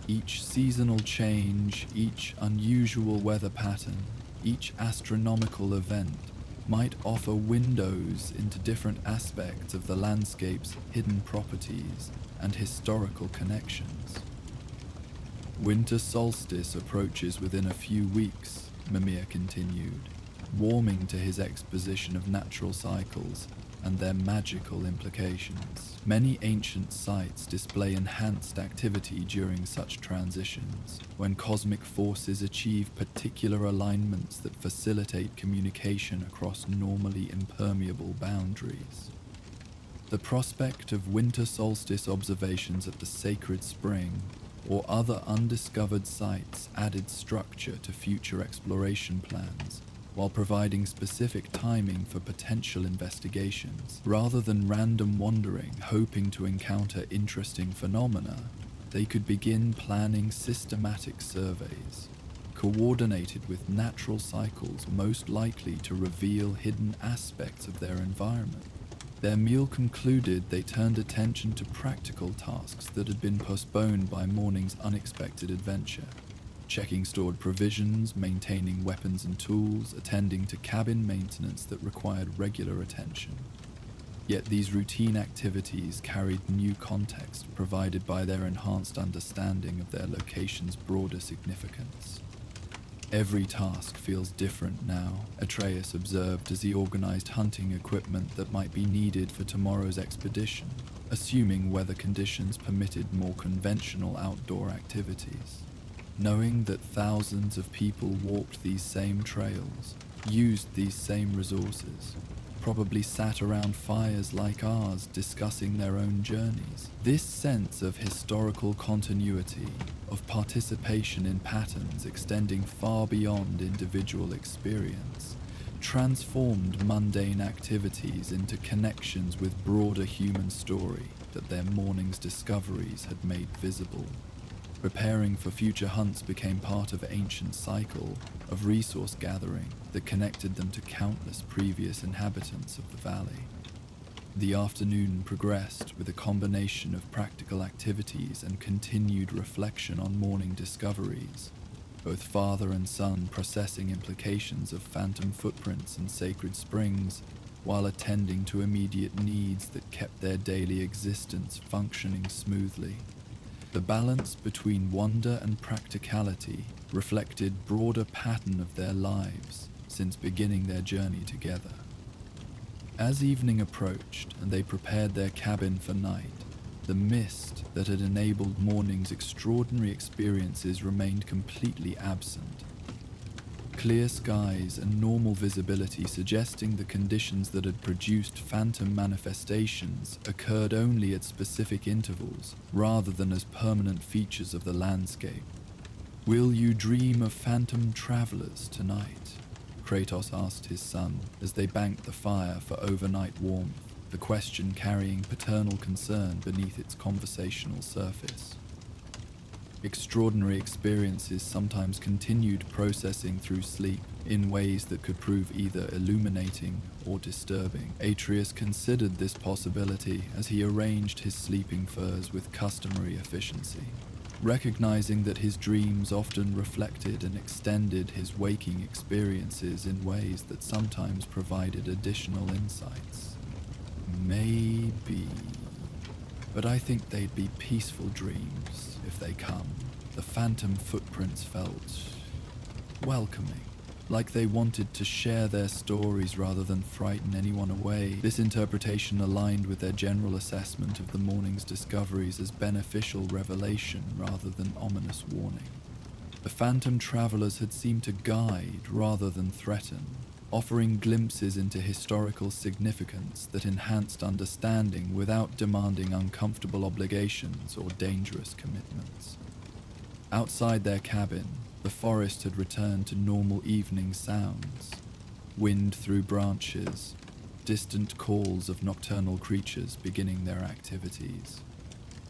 Each seasonal change, each unusual weather pattern, each astronomical event might offer windows into different aspects of the landscape's hidden properties and historical connections. Winter solstice approaches within a few weeks, Mimir continued, warming to his exposition of natural cycles and their magical implications. Many ancient sites display enhanced activity during such transitions, when cosmic forces achieve particular alignments that facilitate communication across normally impermeable boundaries. The prospect of winter solstice observations at the sacred spring or other undiscovered sites added structure to future exploration plans, while providing specific timing for potential investigations. Rather than random wandering, hoping to encounter interesting phenomena, they could begin planning systematic surveys, coordinated with natural cycles most likely to reveal hidden aspects of their environment. Their meal concluded, they turned attention to practical tasks that had been postponed by morning's unexpected adventure. Checking stored provisions, maintaining weapons and tools, attending to cabin maintenance that required regular attention. Yet these routine activities carried new context provided by their enhanced understanding of their location's broader significance. Every task feels different now, Atreus observed as he organized hunting equipment that might be needed for tomorrow's expedition, assuming weather conditions permitted more conventional outdoor activities. Knowing that thousands of people walked these same trails, used these same resources, probably sat around fires like ours discussing their own journeys. This sense of historical continuity, of participation in patterns extending far beyond individual experience, transformed mundane activities into connections with broader human story that their morning's discoveries had made visible. Preparing for future hunts became part of an ancient cycle of resource gathering that connected them to countless previous inhabitants of the valley. The afternoon progressed with a combination of practical activities and continued reflection on morning discoveries, both father and son processing implications of phantom footprints and sacred springs, while attending to immediate needs that kept their daily existence functioning smoothly. The balance between wonder and practicality reflected broader pattern of their lives since beginning their journey together. As evening approached and they prepared their cabin for night, The mist that had enabled morning's extraordinary experiences remained completely absent. Clear skies and normal visibility suggesting the conditions that had produced phantom manifestations occurred only at specific intervals rather than as permanent features of the landscape. "Will you dream of phantom travelers tonight?" Kratos asked his son as they banked the fire for overnight warmth, the question carrying paternal concern beneath its conversational surface. Extraordinary experiences sometimes continued processing through sleep in ways that could prove either illuminating or disturbing. Atreus considered this possibility as he arranged his sleeping furs with customary efficiency, recognizing that his dreams often reflected and extended his waking experiences in ways that sometimes provided additional insights. "Maybe, but I think they'd be peaceful dreams if they come." The phantom footprints felt welcoming, like they wanted to share their stories rather than frighten anyone away. This interpretation aligned with their general assessment of the morning's discoveries as beneficial revelation rather than ominous warning. The phantom travelers had seemed to guide rather than threaten, offering glimpses into historical significance that enhanced understanding without demanding uncomfortable obligations or dangerous commitments. Outside their cabin, the forest had returned to normal evening sounds: wind through branches, distant calls of nocturnal creatures beginning their activities,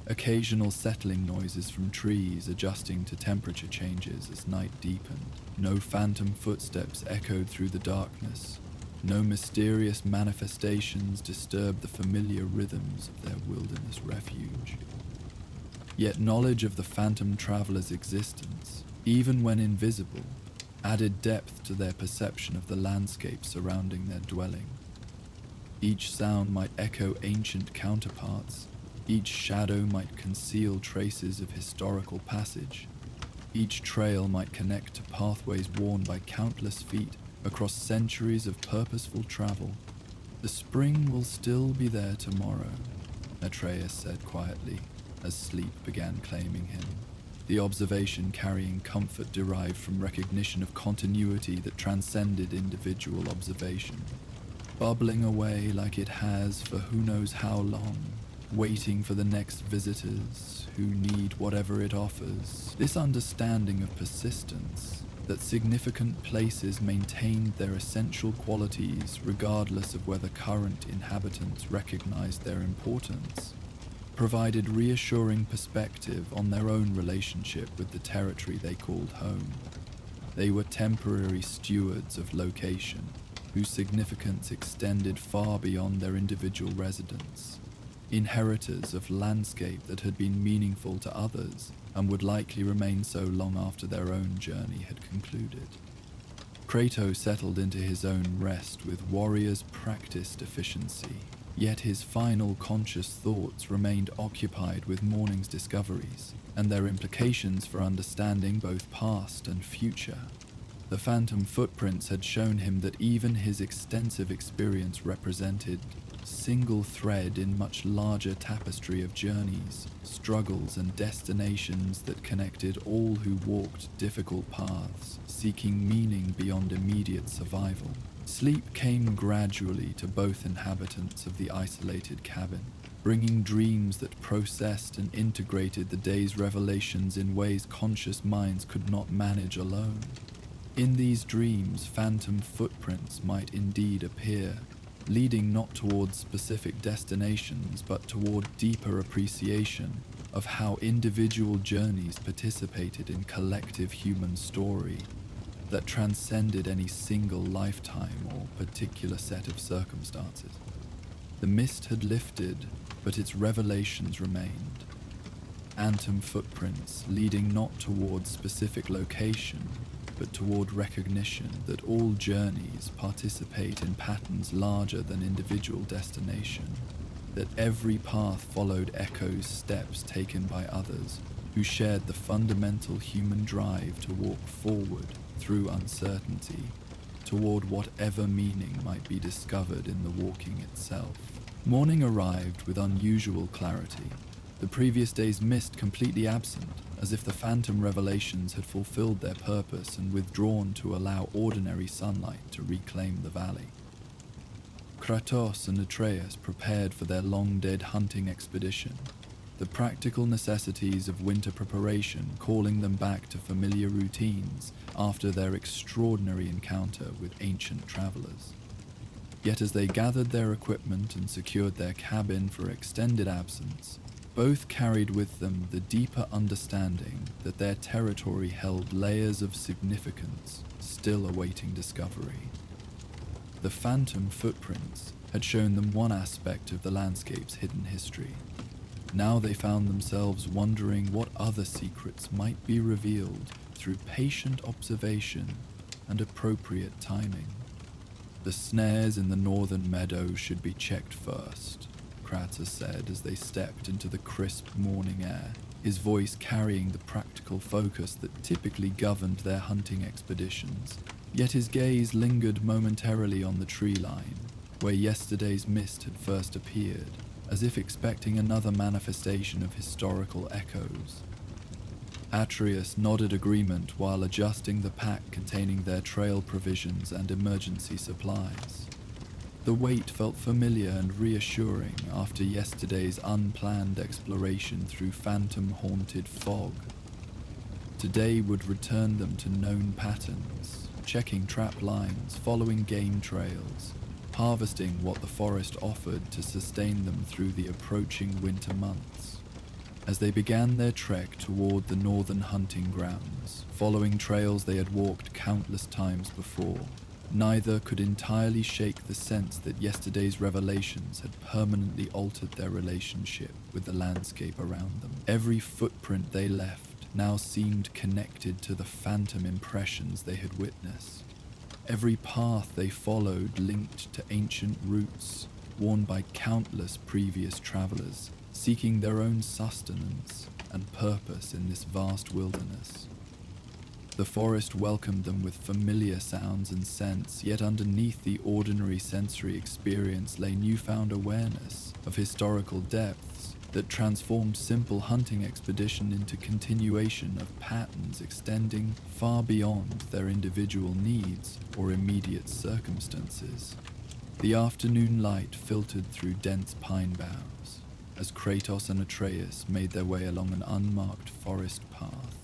occasional settling noises from trees adjusting to temperature changes as night deepened. No phantom footsteps echoed through the darkness. No mysterious manifestations disturbed the familiar rhythms of their wilderness refuge. Yet knowledge of the phantom traveler's existence, even when invisible, added depth to their perception of the landscape surrounding their dwelling. Each sound might echo ancient counterparts. Each shadow might conceal traces of historical passage. Each trail might connect to pathways worn by countless feet across centuries of purposeful travel. "The spring will still be there tomorrow," Atreus said quietly, as sleep began claiming him, the observation carrying comfort derived from recognition of continuity that transcended individual observation. "Bubbling away like it has for who knows how long, waiting for the next visitors who need whatever it offers." This understanding of persistence, that significant places maintained their essential qualities regardless of whether current inhabitants recognized their importance, provided reassuring perspective on their own relationship with the territory they called home. They were temporary stewards of location, whose significance extended far beyond their individual residence, inheritors of landscape that had been meaningful to others and would likely remain so long after their own journey had concluded. Kratos settled into his own rest with warrior's practiced efficiency, yet his final conscious thoughts remained occupied with morning's discoveries and their implications for understanding both past and future. The phantom footprints had shown him that even his extensive experience represented single thread in much larger tapestry of journeys, struggles, and destinations that connected all who walked difficult paths, seeking meaning beyond immediate survival. Sleep came gradually to both inhabitants of the isolated cabin, bringing dreams that processed and integrated the day's revelations in ways conscious minds could not manage alone. In these dreams, phantom footprints might indeed appear, leading not towards specific destinations but toward deeper appreciation of how individual journeys participated in collective human story that transcended any single lifetime or particular set of circumstances. The mist had lifted, but its revelations remained. Phantom footprints leading not toward specific location, but toward recognition that all journeys participate in patterns larger than individual destination, that every path followed echoes steps taken by others who shared the fundamental human drive to walk forward through uncertainty, toward whatever meaning might be discovered in the walking itself. Morning arrived with unusual clarity. the previous day's mist completely absent, as if the phantom revelations had fulfilled their purpose and withdrawn to allow ordinary sunlight to reclaim the valley. Kratos and Atreus prepared for their long-dead hunting expedition, the practical necessities of winter preparation calling them back to familiar routines after their extraordinary encounter with ancient travelers. Yet as they gathered their equipment and secured their cabin for extended absence, both carried with them the deeper understanding that their territory held layers of significance still awaiting discovery. The phantom footprints had shown them one aspect of the landscape's hidden history. Now they found themselves wondering what other secrets might be revealed through patient observation and appropriate timing. The snares in the northern meadows should be checked first, Kratos said as they stepped into the crisp morning air, his voice carrying the practical focus that typically governed their hunting expeditions. Yet his gaze lingered momentarily on the tree line, where yesterday's mist had first appeared, as if expecting another manifestation of historical echoes. Atreus nodded agreement while adjusting the pack containing their trail provisions and emergency supplies. The weight felt familiar and reassuring after yesterday's unplanned exploration through phantom-haunted fog. Today would return them to known patterns, checking trap lines, following game trails, harvesting what the forest offered to sustain them through the approaching winter months. As they began their trek toward the northern hunting grounds, following trails they had walked countless times before, neither could entirely shake the sense that yesterday's revelations had permanently altered their relationship with the landscape around them. Every footprint they left now seemed connected to the phantom impressions they had witnessed. Every path they followed linked to ancient routes worn by countless previous travelers, seeking their own sustenance and purpose in this vast wilderness. The forest welcomed them with familiar sounds and scents, yet underneath the ordinary sensory experience lay newfound awareness of historical depths that transformed simple hunting expedition into continuation of patterns extending far beyond their individual needs or immediate circumstances. The afternoon light filtered through dense pine boughs as Kratos and Atreus made their way along an unmarked forest path,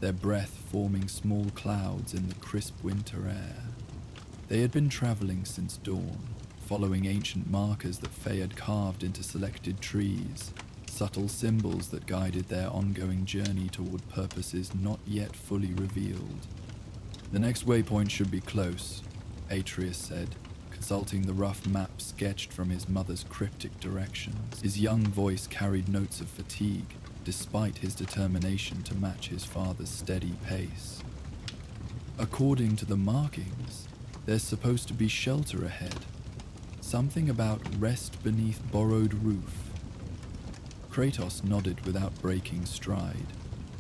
their breath forming small clouds in the crisp winter air. They had been traveling since dawn, following ancient markers that Faye had carved into selected trees, subtle symbols that guided their ongoing journey toward purposes not yet fully revealed. The next waypoint should be close, Atreus said, consulting the rough map sketched from his mother's cryptic directions. His young voice carried notes of fatigue, despite his determination to match his father's steady pace. According to the markings, there's supposed to be shelter ahead. Something about rest beneath borrowed roof. Kratos nodded without breaking stride,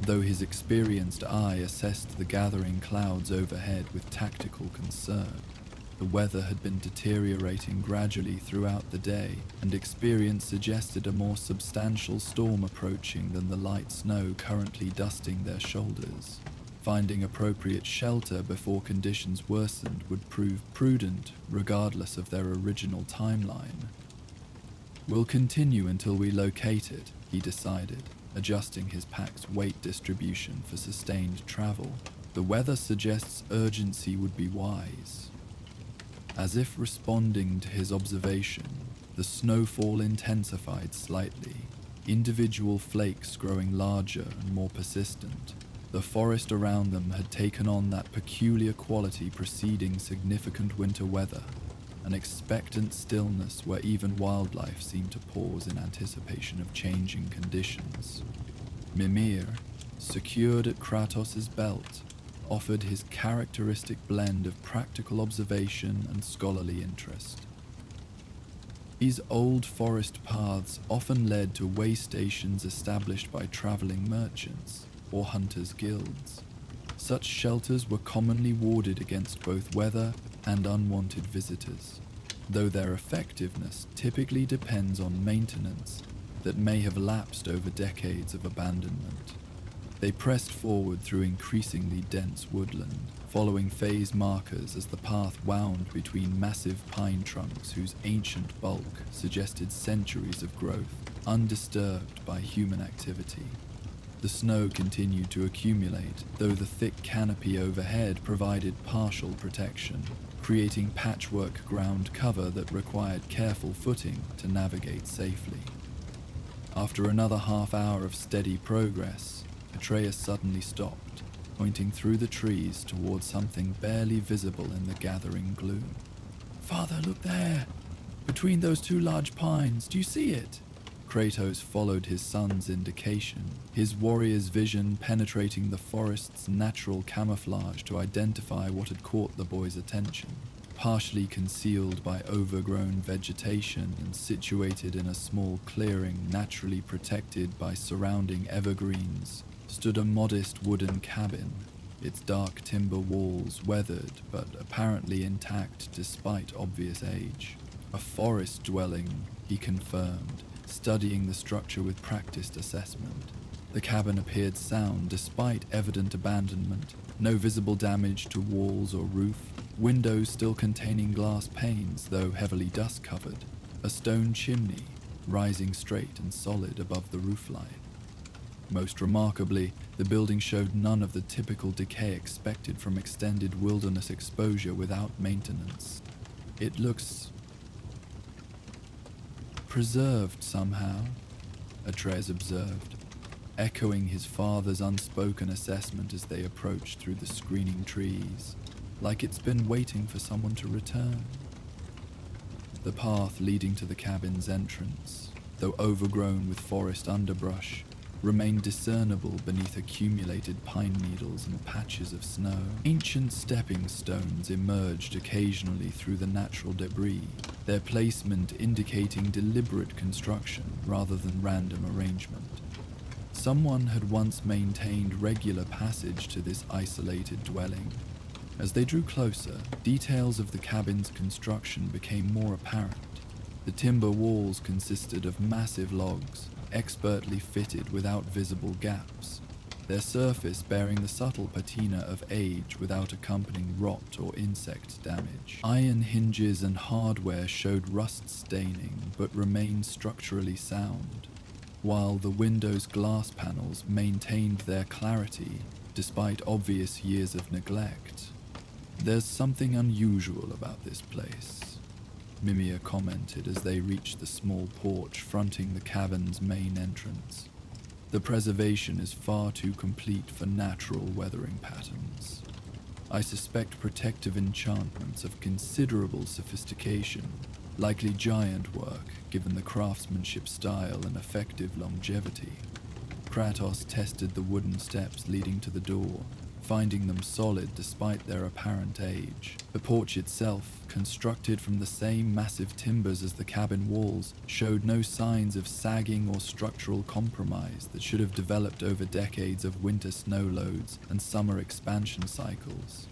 though his experienced eye assessed the gathering clouds overhead with tactical concern. The weather had been deteriorating gradually throughout the day, and experience suggested a more substantial storm approaching than the light snow currently dusting their shoulders. Finding appropriate shelter before conditions worsened would prove prudent regardless of their original timeline. We'll continue until we locate it, he decided, adjusting his pack's weight distribution for sustained travel. The weather suggests urgency would be wise. As if responding to his observation, the snowfall intensified slightly, individual flakes growing larger and more persistent. The forest around them had taken on that peculiar quality preceding significant winter weather, an expectant stillness where even wildlife seemed to pause in anticipation of changing conditions. Mimir, secured at Kratos' belt, offered his characteristic blend of practical observation and scholarly interest. These old forest paths often led to way stations established by traveling merchants or hunters' guilds. Such shelters were commonly warded against both weather and unwanted visitors, though their effectiveness typically depends on maintenance that may have lapsed over decades of abandonment. They pressed forward through increasingly dense woodland, following phase markers as the path wound between massive pine trunks whose ancient bulk suggested centuries of growth, undisturbed by human activity. The snow continued to accumulate, though the thick canopy overhead provided partial protection, creating patchwork ground cover that required careful footing to navigate safely. After another half hour of steady progress, Atreus suddenly stopped, pointing through the trees towards something barely visible in the gathering gloom. "Father, look there! Between those two large pines, do you see it?" Kratos followed his son's indication, his warrior's vision penetrating the forest's natural camouflage to identify what had caught the boy's attention. Partially concealed by overgrown vegetation and situated in a small clearing naturally protected by surrounding evergreens, stood a modest wooden cabin, its dark timber walls weathered but apparently intact despite obvious age. A forest dwelling, he confirmed, studying the structure with practiced assessment. The cabin appeared sound despite evident abandonment, no visible damage to walls or roof, windows still containing glass panes though heavily dust-covered, a stone chimney rising straight and solid above the roofline. Most remarkably, the building showed none of the typical decay expected from extended wilderness exposure without maintenance. It looks preserved somehow, Atreus observed, echoing his father's unspoken assessment as they approached through the screening trees, like it's been waiting for someone to return. The path leading to the cabin's entrance, though overgrown with forest underbrush, remained discernible beneath accumulated pine needles and patches of snow. Ancient stepping stones emerged occasionally through the natural debris, their placement indicating deliberate construction rather than random arrangement. Someone had once maintained regular passage to this isolated dwelling. As they drew closer, details of the cabin's construction became more apparent. The timber walls consisted of massive logs, expertly fitted without visible gaps, their surface bearing the subtle patina of age without accompanying rot or insect damage. Iron hinges and hardware showed rust staining but remained structurally sound, while the window's glass panels maintained their clarity despite obvious years of neglect. "There's something unusual about this place," Mimir commented as they reached the small porch fronting the cabin's main entrance. "The preservation is far too complete for natural weathering patterns. I suspect protective enchantments of considerable sophistication, likely giant work given the craftsmanship style and effective longevity." Kratos tested the wooden steps leading to the door, finding them solid despite their apparent age. The porch itself, constructed from the same massive timbers as the cabin walls, showed no signs of sagging or structural compromise that should have developed over decades of winter snow loads and summer expansion cycles.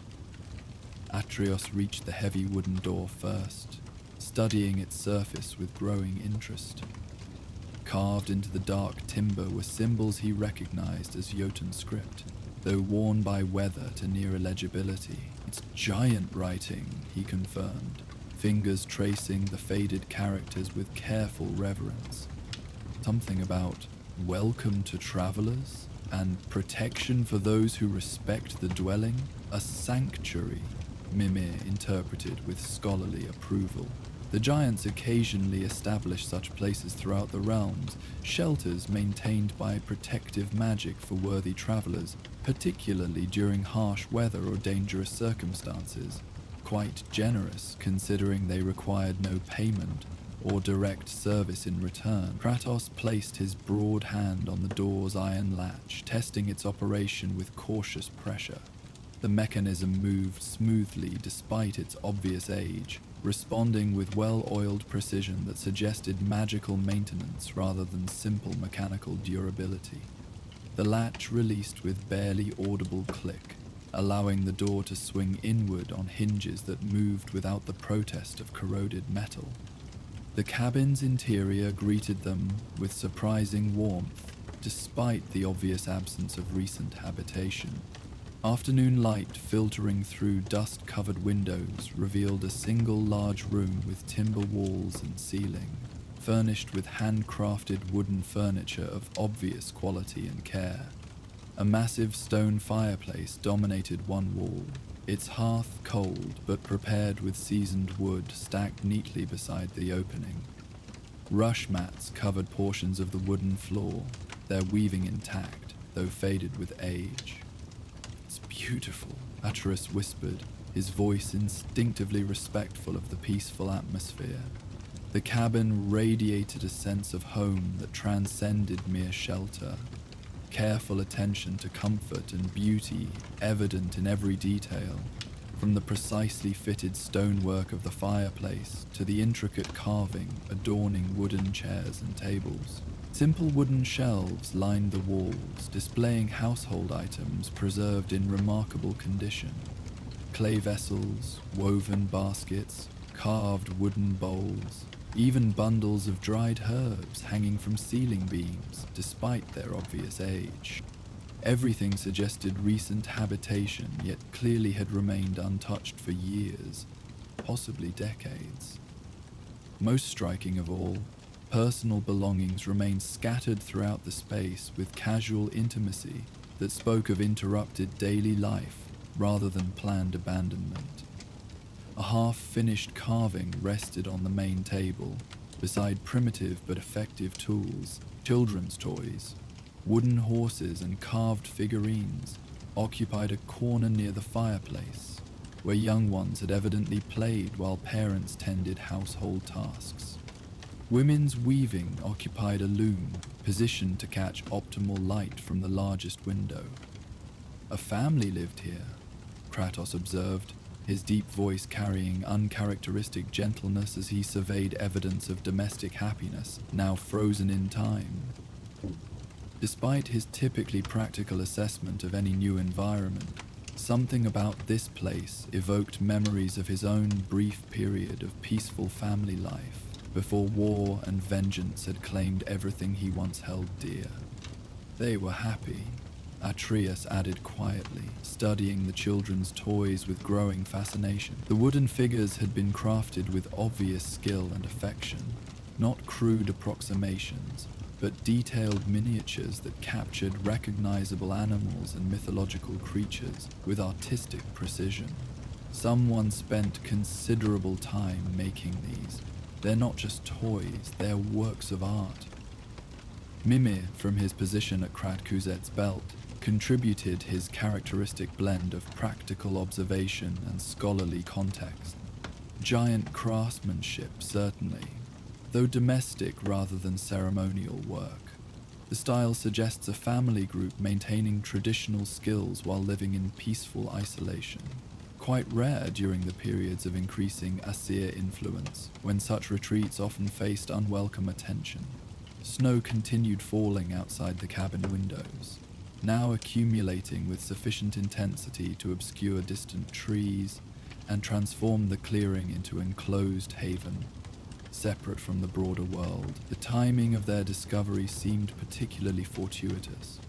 Atreus reached the heavy wooden door first, studying its surface with growing interest. Carved into the dark timber were symbols he recognized as Jotun script, though worn by weather to near illegibility. "It's giant writing," he confirmed, fingers tracing the faded characters with careful reverence. Something about "welcome to travelers" and "protection for those who respect the dwelling." A sanctuary, Mimir interpreted with scholarly approval. The giants occasionally established such places throughout the realms, shelters maintained by protective magic for worthy travelers, particularly during harsh weather or dangerous circumstances. Quite generous, considering they required no payment or direct service in return. Kratos placed his broad hand on the door's iron latch, testing its operation with cautious pressure. The mechanism moved smoothly despite its obvious age, responding with well-oiled precision that suggested magical maintenance rather than simple mechanical durability. The latch released with barely audible click, allowing the door to swing inward on hinges that moved without the protest of corroded metal. The cabin's interior greeted them with surprising warmth, despite the obvious absence of recent habitation. Afternoon light filtering through dust-covered windows revealed a single large room with timber walls and ceiling, furnished with handcrafted wooden furniture of obvious quality and care. A massive stone fireplace dominated one wall, its hearth cold but prepared with seasoned wood stacked neatly beside the opening. Rush mats covered portions of the wooden floor, their weaving intact, though faded with age. "It's beautiful," Atreus whispered, his voice instinctively respectful of the peaceful atmosphere. The cabin radiated a sense of home that transcended mere shelter. Careful attention to comfort and beauty evident in every detail, from the precisely fitted stonework of the fireplace to the intricate carving adorning wooden chairs and tables. Simple wooden shelves lined the walls, displaying household items preserved in remarkable condition. Clay vessels, woven baskets, carved wooden bowls, even bundles of dried herbs hanging from ceiling beams, despite their obvious age. Everything suggested recent habitation, yet clearly had remained untouched for years, possibly decades. Most striking of all, personal belongings remained scattered throughout the space with casual intimacy that spoke of interrupted daily life rather than planned abandonment. A half-finished carving rested on the main table, beside primitive but effective tools, children's toys. Wooden horses and carved figurines occupied a corner near the fireplace, where young ones had evidently played while parents tended household tasks. Women's weaving occupied a loom, positioned to catch optimal light from the largest window. "A family lived here," Kratos observed, his deep voice carrying uncharacteristic gentleness as he surveyed evidence of domestic happiness now frozen in time. Despite his typically practical assessment of any new environment, something about this place evoked memories of his own brief period of peaceful family life before war and vengeance had claimed everything he once held dear. They were happy, Atreus added quietly, studying the children's toys with growing fascination. The wooden figures had been crafted with obvious skill and affection, not crude approximations, but detailed miniatures that captured recognizable animals and mythological creatures with artistic precision. Someone spent considerable time making these. They're not just toys, they're works of art. Mimir, from his position at Kratkuzet's belt, contributed his characteristic blend of practical observation and scholarly context. Giant craftsmanship, certainly, though domestic rather than ceremonial work. The style suggests a family group maintaining traditional skills while living in peaceful isolation, quite rare during the periods of increasing Asir influence, when such retreats often faced unwelcome attention. Snow continued falling outside the cabin windows, now accumulating with sufficient intensity to obscure distant trees and transform the clearing into enclosed haven, separate from the broader world. The timing of their discovery seemed particularly fortuitous,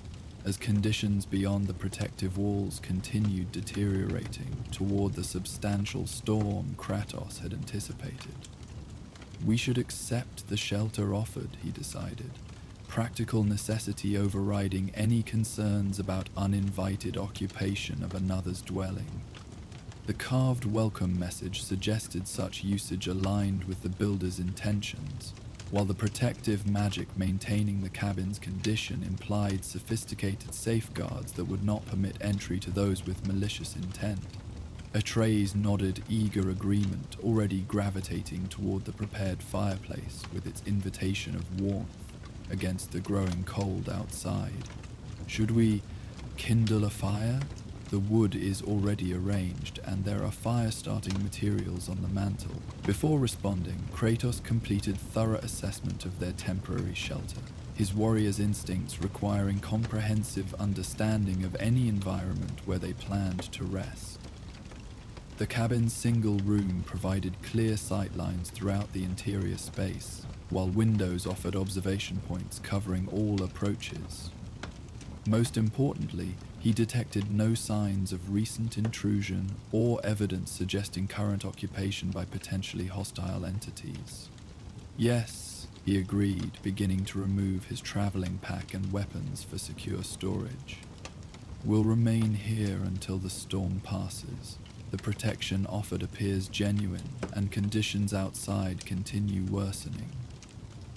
as conditions beyond the protective walls continued deteriorating toward the substantial storm Kratos had anticipated. We should accept the shelter offered, he decided, practical necessity overriding any concerns about uninvited occupation of another's dwelling. The carved welcome message suggested such usage aligned with the builder's intentions, while the protective magic maintaining the cabin's condition implied sophisticated safeguards that would not permit entry to those with malicious intent. Atreus nodded eager agreement, already gravitating toward the prepared fireplace with its invitation of warmth against the growing cold outside. "Should we kindle a fire? The wood is already arranged, and there are fire-starting materials on the mantel." Before responding, Kratos completed thorough assessment of their temporary shelter, his warrior's instincts requiring comprehensive understanding of any environment where they planned to rest. The cabin's single room provided clear sightlines throughout the interior space, while windows offered observation points covering all approaches. Most importantly, he detected no signs of recent intrusion or evidence suggesting current occupation by potentially hostile entities. Yes, he agreed, beginning to remove his traveling pack and weapons for secure storage. We'll remain here until the storm passes. The protection offered appears genuine, and conditions outside continue worsening.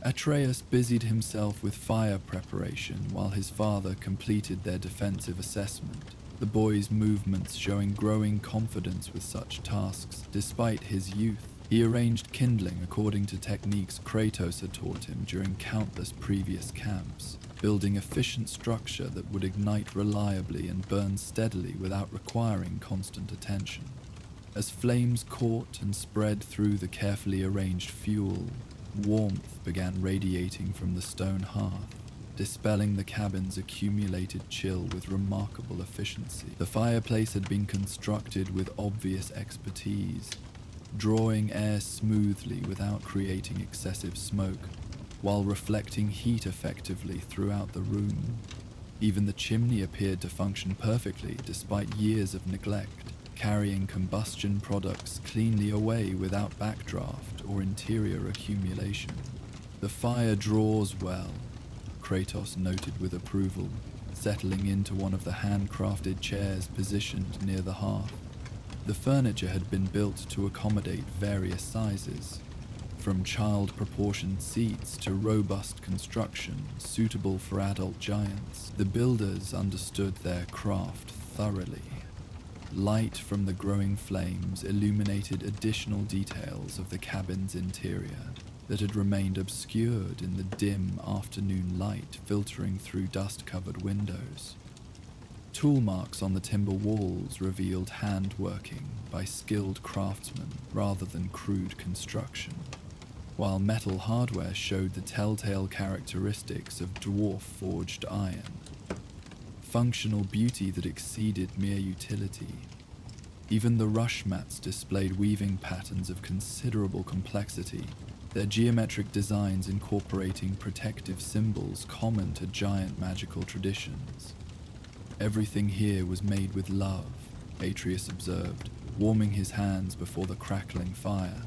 Atreus busied himself with fire preparation while his father completed their defensive assessment, the boy's movements showing growing confidence with such tasks despite his youth. He arranged kindling according to techniques Kratos had taught him during countless previous camps, building efficient structure that would ignite reliably and burn steadily without requiring constant attention. As flames caught and spread through the carefully arranged fuel, warmth began radiating from the stone hearth, dispelling the cabin's accumulated chill with remarkable efficiency. The fireplace had been constructed with obvious expertise, drawing air smoothly without creating excessive smoke, while reflecting heat effectively throughout the room. Even the chimney appeared to function perfectly despite years of neglect, carrying combustion products cleanly away without backdraft or interior accumulation. The fire draws well, Kratos noted with approval, settling into one of the handcrafted chairs positioned near the hearth. The furniture had been built to accommodate various sizes, from child-proportioned seats to robust construction suitable for adult giants. The builders understood their craft thoroughly. Light from the growing flames illuminated additional details of the cabin's interior that had remained obscured in the dim afternoon light filtering through dust-covered windows. Tool marks on the timber walls revealed handworking by skilled craftsmen rather than crude construction, while metal hardware showed the telltale characteristics of dwarf-forged iron. Functional beauty that exceeded mere utility. Even the rush mats displayed weaving patterns of considerable complexity, their geometric designs incorporating protective symbols common to giant magical traditions. Everything here was made with love, Atreus observed, warming his hands before the crackling fire.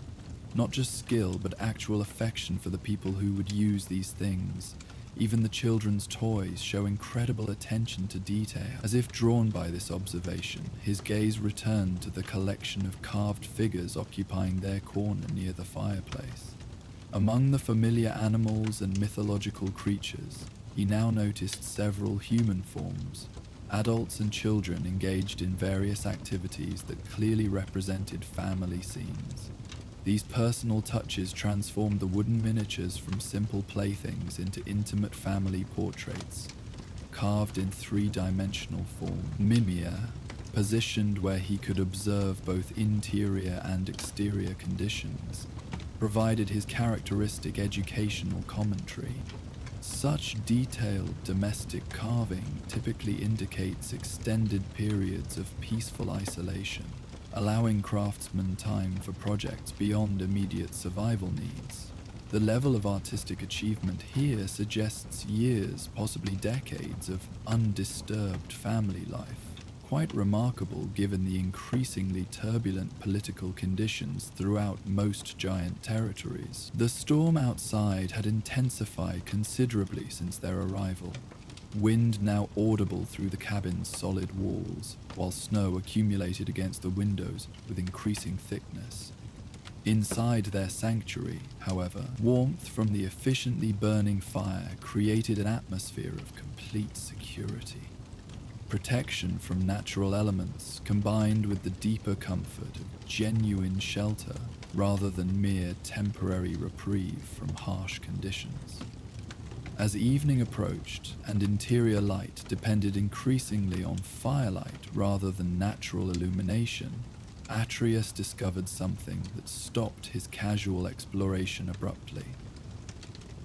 Not just skill, but actual affection for the people who would use these things. Even the children's toys show incredible attention to detail. As if drawn by this observation, his gaze returned to the collection of carved figures occupying their corner near the fireplace. Among the familiar animals and mythological creatures, he now noticed several human forms, adults and children engaged in various activities that clearly represented family scenes. These personal touches transformed the wooden miniatures from simple playthings into intimate family portraits, carved in three-dimensional form. Mimir, positioned where he could observe both interior and exterior conditions, provided his characteristic educational commentary. Such detailed domestic carving typically indicates extended periods of peaceful isolation, allowing craftsmen time for projects beyond immediate survival needs. The level of artistic achievement here suggests years, possibly decades, of undisturbed family life. Quite remarkable given the increasingly turbulent political conditions throughout most giant territories. The storm outside had intensified considerably since their arrival. Wind now audible through the cabin's solid walls, while snow accumulated against the windows with increasing thickness. Inside their sanctuary, however, warmth from the efficiently burning fire created an atmosphere of complete security. Protection from natural elements combined with the deeper comfort of genuine shelter rather than mere temporary reprieve from harsh conditions. As evening approached and interior light depended increasingly on firelight rather than natural illumination, Atreus discovered something that stopped his casual exploration abruptly.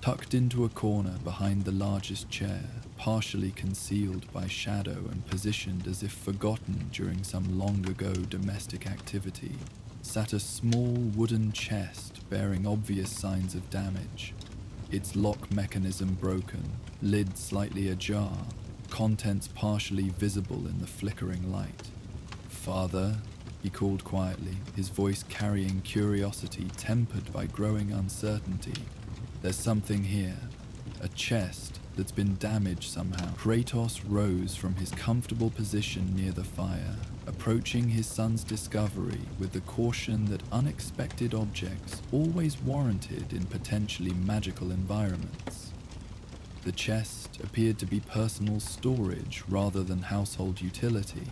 Tucked into a corner behind the largest chair, partially concealed by shadow and positioned as if forgotten during some long-ago domestic activity, sat a small wooden chest bearing obvious signs of damage. Its lock mechanism broken, lid slightly ajar, contents partially visible in the flickering light. "Father," he called quietly, his voice carrying curiosity tempered by growing uncertainty. "There's something here. A chest that's been damaged somehow." Kratos rose from his comfortable position near the fire, approaching his son's discovery with the caution that unexpected objects always warranted in potentially magical environments. The chest appeared to be personal storage rather than household utility,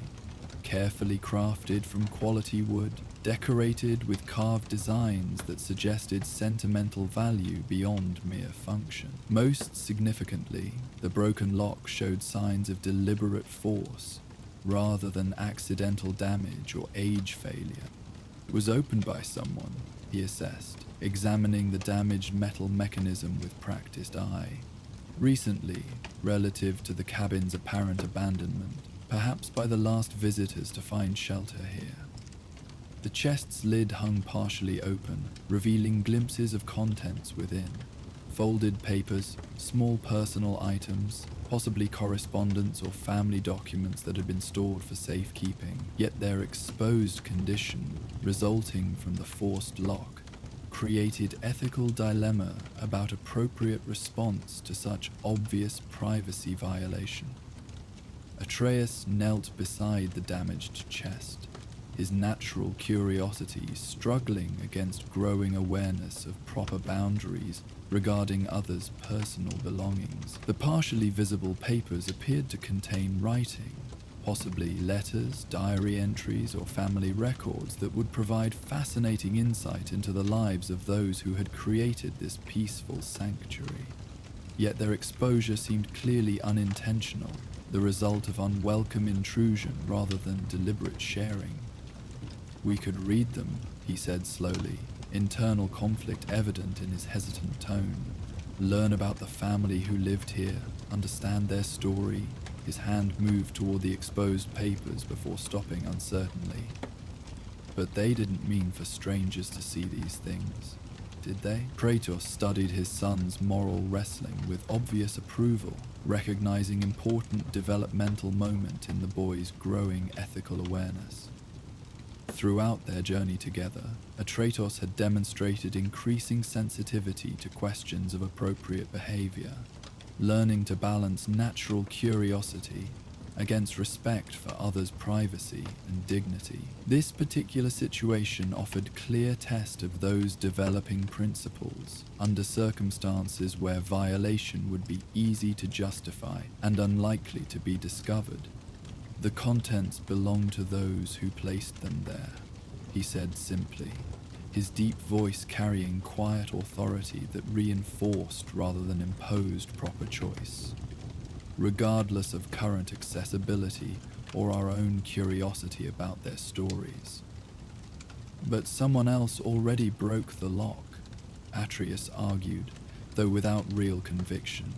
carefully crafted from quality wood, decorated with carved designs that suggested sentimental value beyond mere function. Most significantly, the broken lock showed signs of deliberate force, rather than accidental damage or age failure. It was opened by someone, he assessed, examining the damaged metal mechanism with practiced eye. Recently, relative to the cabin's apparent abandonment, perhaps by the last visitors to find shelter here. The chest's lid hung partially open, revealing glimpses of contents within. Folded papers, small personal items, possibly correspondence or family documents that had been stored for safekeeping, yet their exposed condition, resulting from the forced lock, created ethical dilemma about appropriate response to such obvious privacy violation. Atreus knelt beside the damaged chest, his natural curiosity struggling against growing awareness of proper boundaries regarding others' personal belongings. The partially visible papers appeared to contain writing, possibly letters, diary entries, or family records that would provide fascinating insight into the lives of those who had created this peaceful sanctuary. Yet their exposure seemed clearly unintentional, the result of unwelcome intrusion rather than deliberate sharing. "We could read them," he said slowly, internal conflict evident in his hesitant tone. "Learn about the family who lived here, understand their story." His hand moved toward the exposed papers before stopping uncertainly. "But they didn't mean for strangers to see these things, did they?" Kratos studied his son's moral wrestling with obvious approval, recognizing important developmental moment in the boy's growing ethical awareness. Throughout their journey together, Atreus had demonstrated increasing sensitivity to questions of appropriate behavior, learning to balance natural curiosity against respect for others' privacy and dignity. This particular situation offered clear test of those developing principles under circumstances where violation would be easy to justify and unlikely to be discovered. "The contents belong to those who placed them there," he said simply, his deep voice carrying quiet authority that reinforced rather than imposed proper choice. "Regardless of current accessibility or our own curiosity about their stories." "But someone else already broke the lock," Atreus argued, though without real conviction,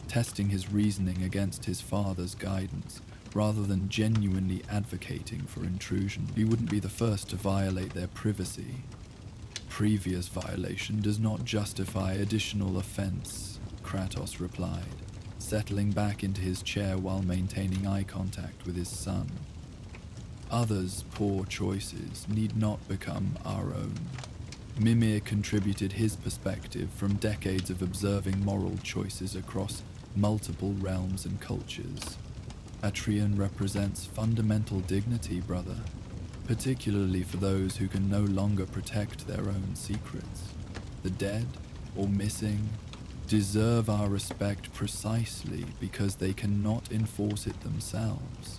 testing his reasoning against his father's guidance, rather than genuinely advocating for intrusion. "He wouldn't be the first to violate their privacy. Previous violation does not justify additional offense," Kratos replied, settling back into his chair while maintaining eye contact with his son. "Others' poor choices need not become our own." Mimir contributed his perspective from decades of observing moral choices across multiple realms and cultures. "Atreus represents fundamental dignity, brother, particularly for those who can no longer protect their own secrets. The dead, or missing, deserve our respect precisely because they cannot enforce it themselves."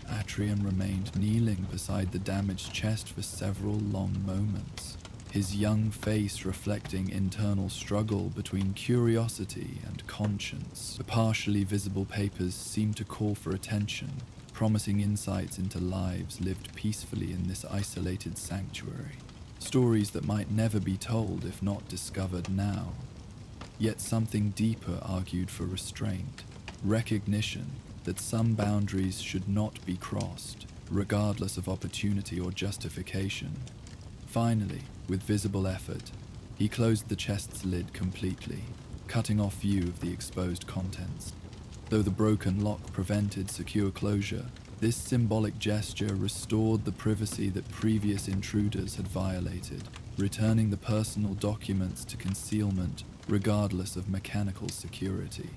Atreus remained kneeling beside the damaged chest for several long moments, his young face reflecting internal struggle between curiosity and conscience. The partially visible papers seemed to call for attention, promising insights into lives lived peacefully in this isolated sanctuary. Stories that might never be told if not discovered now. Yet something deeper argued for restraint. recognition that some boundaries should not be crossed, regardless of opportunity or justification. Finally, with visible effort, he closed the chest's lid completely, cutting off view of the exposed contents. Though the broken lock prevented secure closure, this symbolic gesture restored the privacy that previous intruders had violated, returning the personal documents to concealment regardless of mechanical security.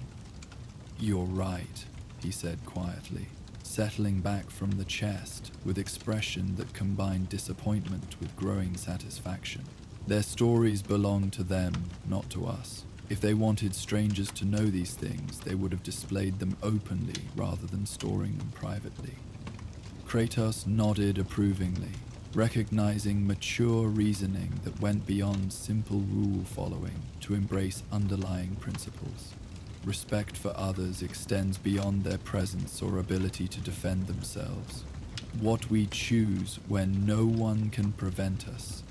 "You're right," he said quietly, settling back from the chest with expression that combined disappointment with growing satisfaction. "Their stories belong to them, not to us. If they wanted strangers to know these things, they would have displayed them openly rather than storing them privately." Kratos nodded approvingly, recognizing mature reasoning that went beyond simple rule following to embrace underlying principles. Respect for others extends beyond their presence or ability to defend themselves. What we choose when no one can prevent us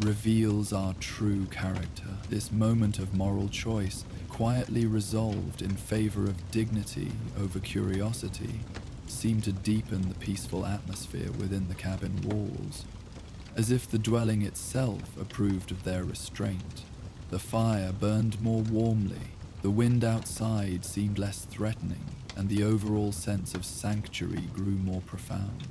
reveals our true character. This moment of moral choice, quietly resolved in favor of dignity over curiosity, seemed to deepen the peaceful atmosphere within the cabin walls, as if the dwelling itself approved of their restraint. The fire burned more warmly, the wind outside seemed less threatening, and the overall sense of sanctuary grew more profound.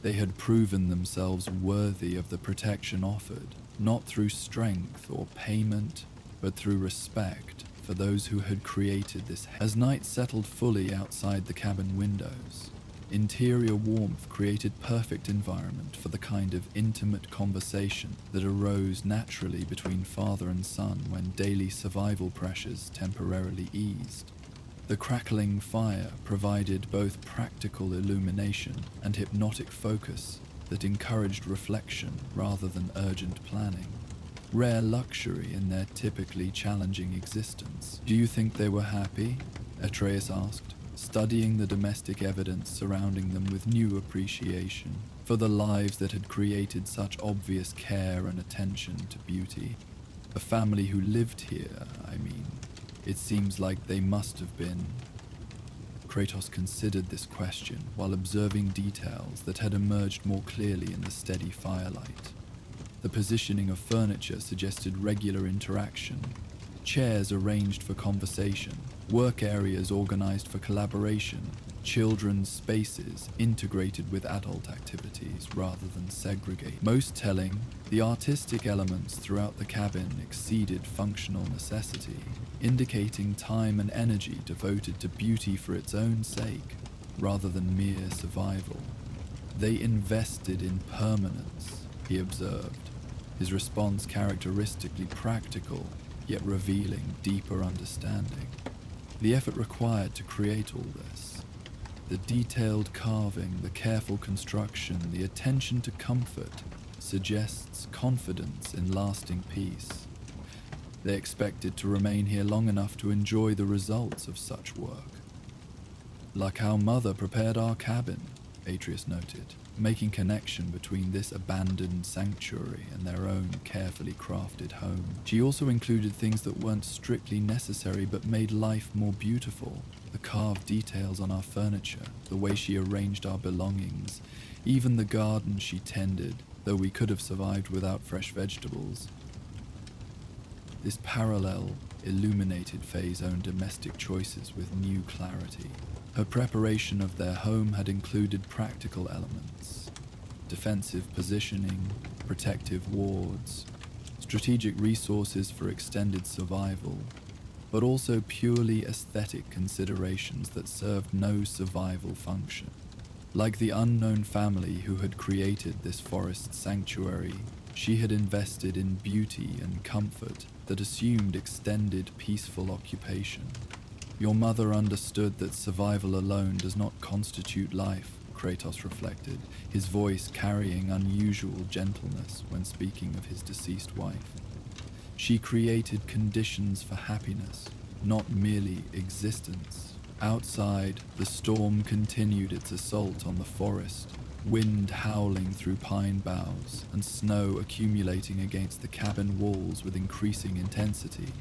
They had proven themselves worthy of the protection offered, not through strength or payment, but through respect for those who had created this. As night settled fully outside the cabin windows, interior warmth created perfect environment for the kind of intimate conversation that arose naturally between father and son when daily survival pressures temporarily eased. The crackling fire provided both practical illumination and hypnotic focus that encouraged reflection rather than urgent planning. Rare luxury in their typically challenging existence. "Do you think they were happy?" Atreus asked, studying the domestic evidence surrounding them with new appreciation for the lives that had created such obvious care and attention to beauty. "A family who lived here, I mean. It seems like they must have been." Kratos considered this question while observing details that had emerged more clearly in the steady firelight. The positioning of furniture suggested regular interaction. Chairs arranged for conversation, work areas organized for collaboration, children's spaces integrated with adult activities rather than segregated. Most telling, the artistic elements throughout the cabin exceeded functional necessity, indicating time and energy devoted to beauty for its own sake, rather than mere survival. "They invested in permanence," he observed, his response characteristically practical, yet revealing deeper understanding. The effort required to create all this, the detailed carving, the careful construction, the attention to comfort, suggests confidence in lasting peace. They expected to remain here long enough to enjoy the results of such work. "Like how Mother prepared our cabin," Atreus noted, making connection between this abandoned sanctuary and their own carefully crafted home. She also included things that weren't strictly necessary but made life more beautiful. The carved details on our furniture, the way she arranged our belongings, even the garden she tended, though we could have survived without fresh vegetables. This parallel illuminated Faye's own domestic choices with new clarity. Her preparation of their home had included practical elements: defensive positioning, protective wards, strategic resources for extended survival, but also purely aesthetic considerations that served no survival function. Like the unknown family who had created this forest sanctuary, she had invested in beauty and comfort that assumed extended peaceful occupation. "Your mother understood that survival alone does not constitute life," Kratos reflected, his voice carrying unusual gentleness when speaking of his deceased wife. "She created conditions for happiness, not merely existence." Outside, the storm continued its assault on the forest, wind howling through pine boughs and snow accumulating against the cabin walls with increasing intensity.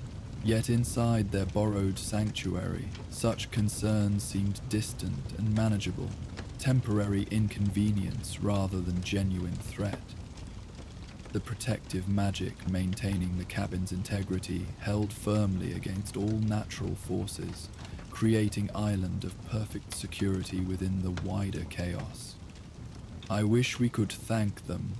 Yet inside their borrowed sanctuary, such concerns seemed distant and manageable, temporary inconvenience rather than genuine threat. The protective magic maintaining the cabin's integrity held firmly against all natural forces, creating an island of perfect security within the wider chaos. "I wish we could thank them,"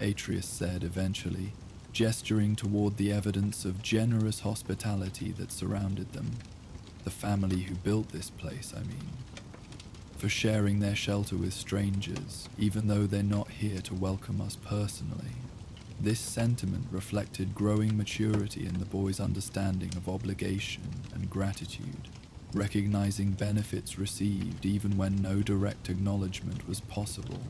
Atreus said eventually, gesturing toward the evidence of generous hospitality that surrounded them. "The family who built this place, I mean. For sharing their shelter with strangers, even though they're not here to welcome us personally." This sentiment reflected growing maturity in the boy's understanding of obligation and gratitude, recognizing benefits received even when no direct acknowledgement was possible.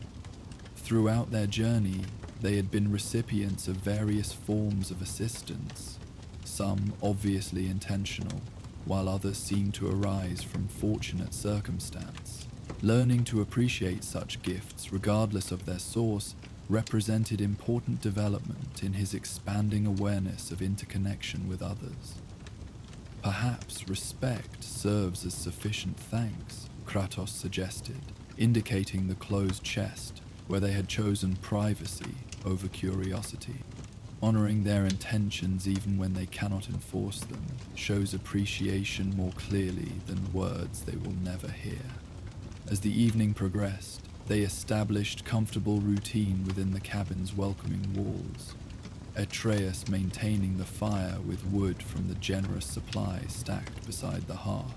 Throughout their journey, they had been recipients of various forms of assistance, some obviously intentional, while others seemed to arise from fortunate circumstance. Learning to appreciate such gifts, regardless of their source, represented important development in his expanding awareness of interconnection with others. "Perhaps respect serves as sufficient thanks," Kratos suggested, indicating the closed chest where they had chosen privacy over curiosity. Honoring their intentions even when they cannot enforce them shows appreciation more clearly than words they will never hear. As the evening progressed, they established comfortable routine within the cabin's welcoming walls, Atreus maintaining the fire with wood from the generous supply stacked beside the hearth,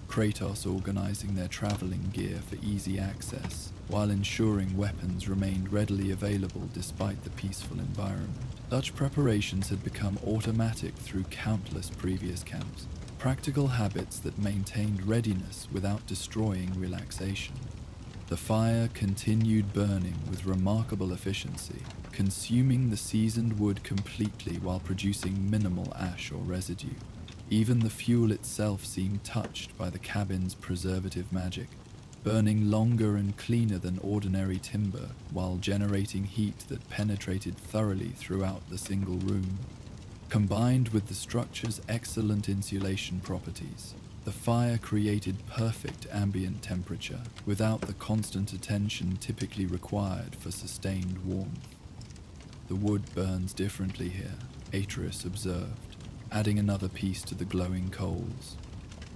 Kratos organizing their traveling gear for easy access, while ensuring weapons remained readily available despite the peaceful environment. Such preparations had become automatic through countless previous camps, practical habits that maintained readiness without destroying relaxation. The fire continued burning with remarkable efficiency, consuming the seasoned wood completely while producing minimal ash or residue. Even the fuel itself seemed touched by the cabin's preservative magic, burning longer and cleaner than ordinary timber while generating heat that penetrated thoroughly throughout the single room. Combined with the structure's excellent insulation properties, the fire created perfect ambient temperature without the constant attention typically required for sustained warmth. "The wood burns differently here," Atreus observed, adding another piece to the glowing coals.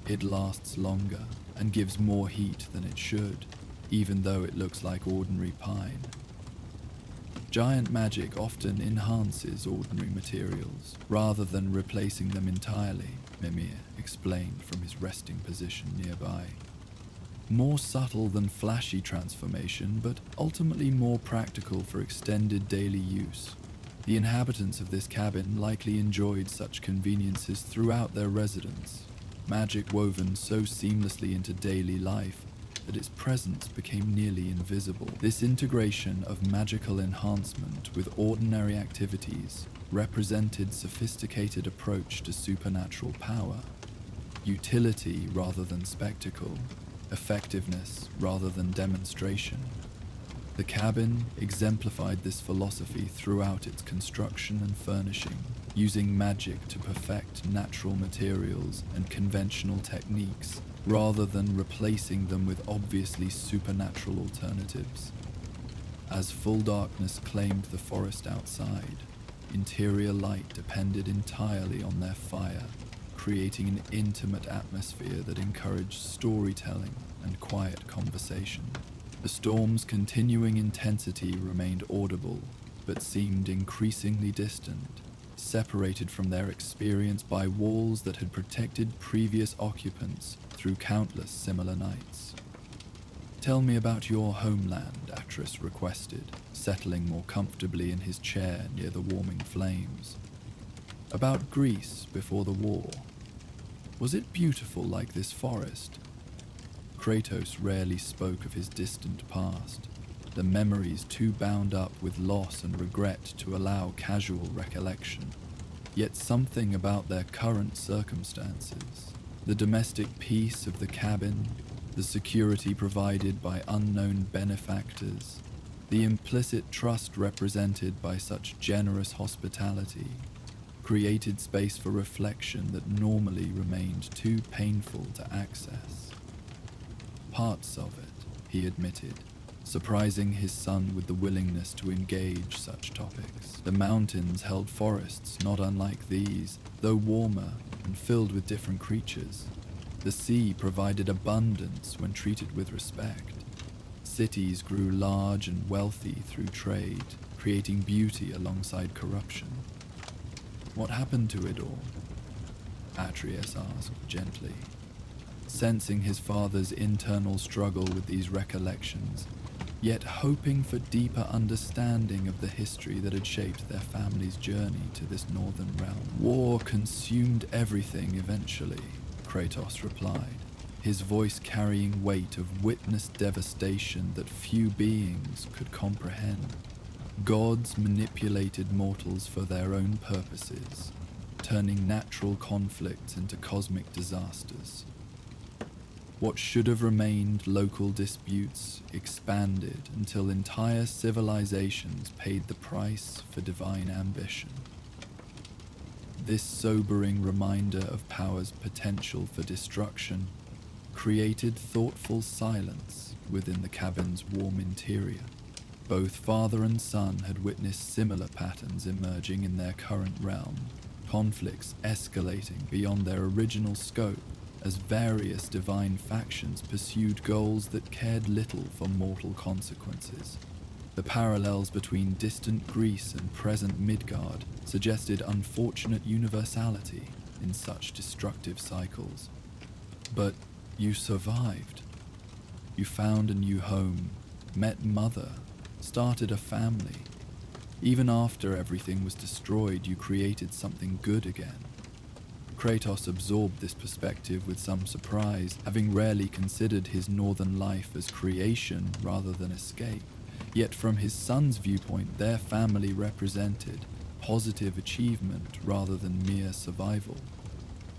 "It lasts longer and gives more heat than it should, even though it looks like ordinary pine." Giant magic often enhances ordinary materials, rather than replacing them entirely, Mimir explained from his resting position nearby. "More subtle than flashy transformation, but ultimately more practical for extended daily use. The inhabitants of this cabin likely enjoyed such conveniences throughout their residence, magic woven so seamlessly into daily life that its presence became nearly invisible. This integration of magical enhancement with ordinary activities represented sophisticated approach to supernatural power, utility rather than spectacle, effectiveness rather than demonstration. The cabin exemplified this philosophy throughout its construction and furnishing, using magic to perfect natural materials and conventional techniques, rather than replacing them with obviously supernatural alternatives. As full darkness claimed the forest outside, interior light depended entirely on their fire, creating an intimate atmosphere that encouraged storytelling and quiet conversation. The storm's continuing intensity remained audible, but seemed increasingly distant, separated from their experience by walls that had protected previous occupants through countless similar nights. "Tell me about your homeland," Atreus requested, settling more comfortably in his chair near the warming flames. "About Greece before the war. Was it beautiful like this forest?" Kratos rarely spoke of his distant past, the memories too bound up with loss and regret to allow casual recollection. Yet something about their current circumstances, the domestic peace of the cabin, the security provided by unknown benefactors, the implicit trust represented by such generous hospitality, created space for reflection that normally remained too painful to access. Parts of it, he admitted, surprising his son with the willingness to engage such topics. The mountains held forests not unlike these, though warmer and filled with different creatures. The sea provided abundance when treated with respect. Cities grew large and wealthy through trade, creating beauty alongside corruption. What happened to it all? Atreus asked gently, sensing his father's internal struggle with these recollections, yet hoping for deeper understanding of the history that had shaped their family's journey to this northern realm. War consumed everything eventually, Kratos replied, his voice carrying weight of witnessed devastation that few beings could comprehend. Gods manipulated mortals for their own purposes, turning natural conflicts into cosmic disasters. What should have remained local disputes expanded until entire civilizations paid the price for divine ambition. This sobering reminder of power's potential for destruction created thoughtful silence within the cabin's warm interior. Both father and son had witnessed similar patterns emerging in their current realm, conflicts escalating beyond their original scope as various divine factions pursued goals that cared little for mortal consequences. The parallels between distant Greece and present Midgard suggested unfortunate universality in such destructive cycles. But you survived. You found a new home, met Mother, started a family. Even after everything was destroyed, you created something good again. Kratos absorbed this perspective with some surprise, having rarely considered his northern life as creation rather than escape. Yet from his son's viewpoint, their family represented positive achievement rather than mere survival.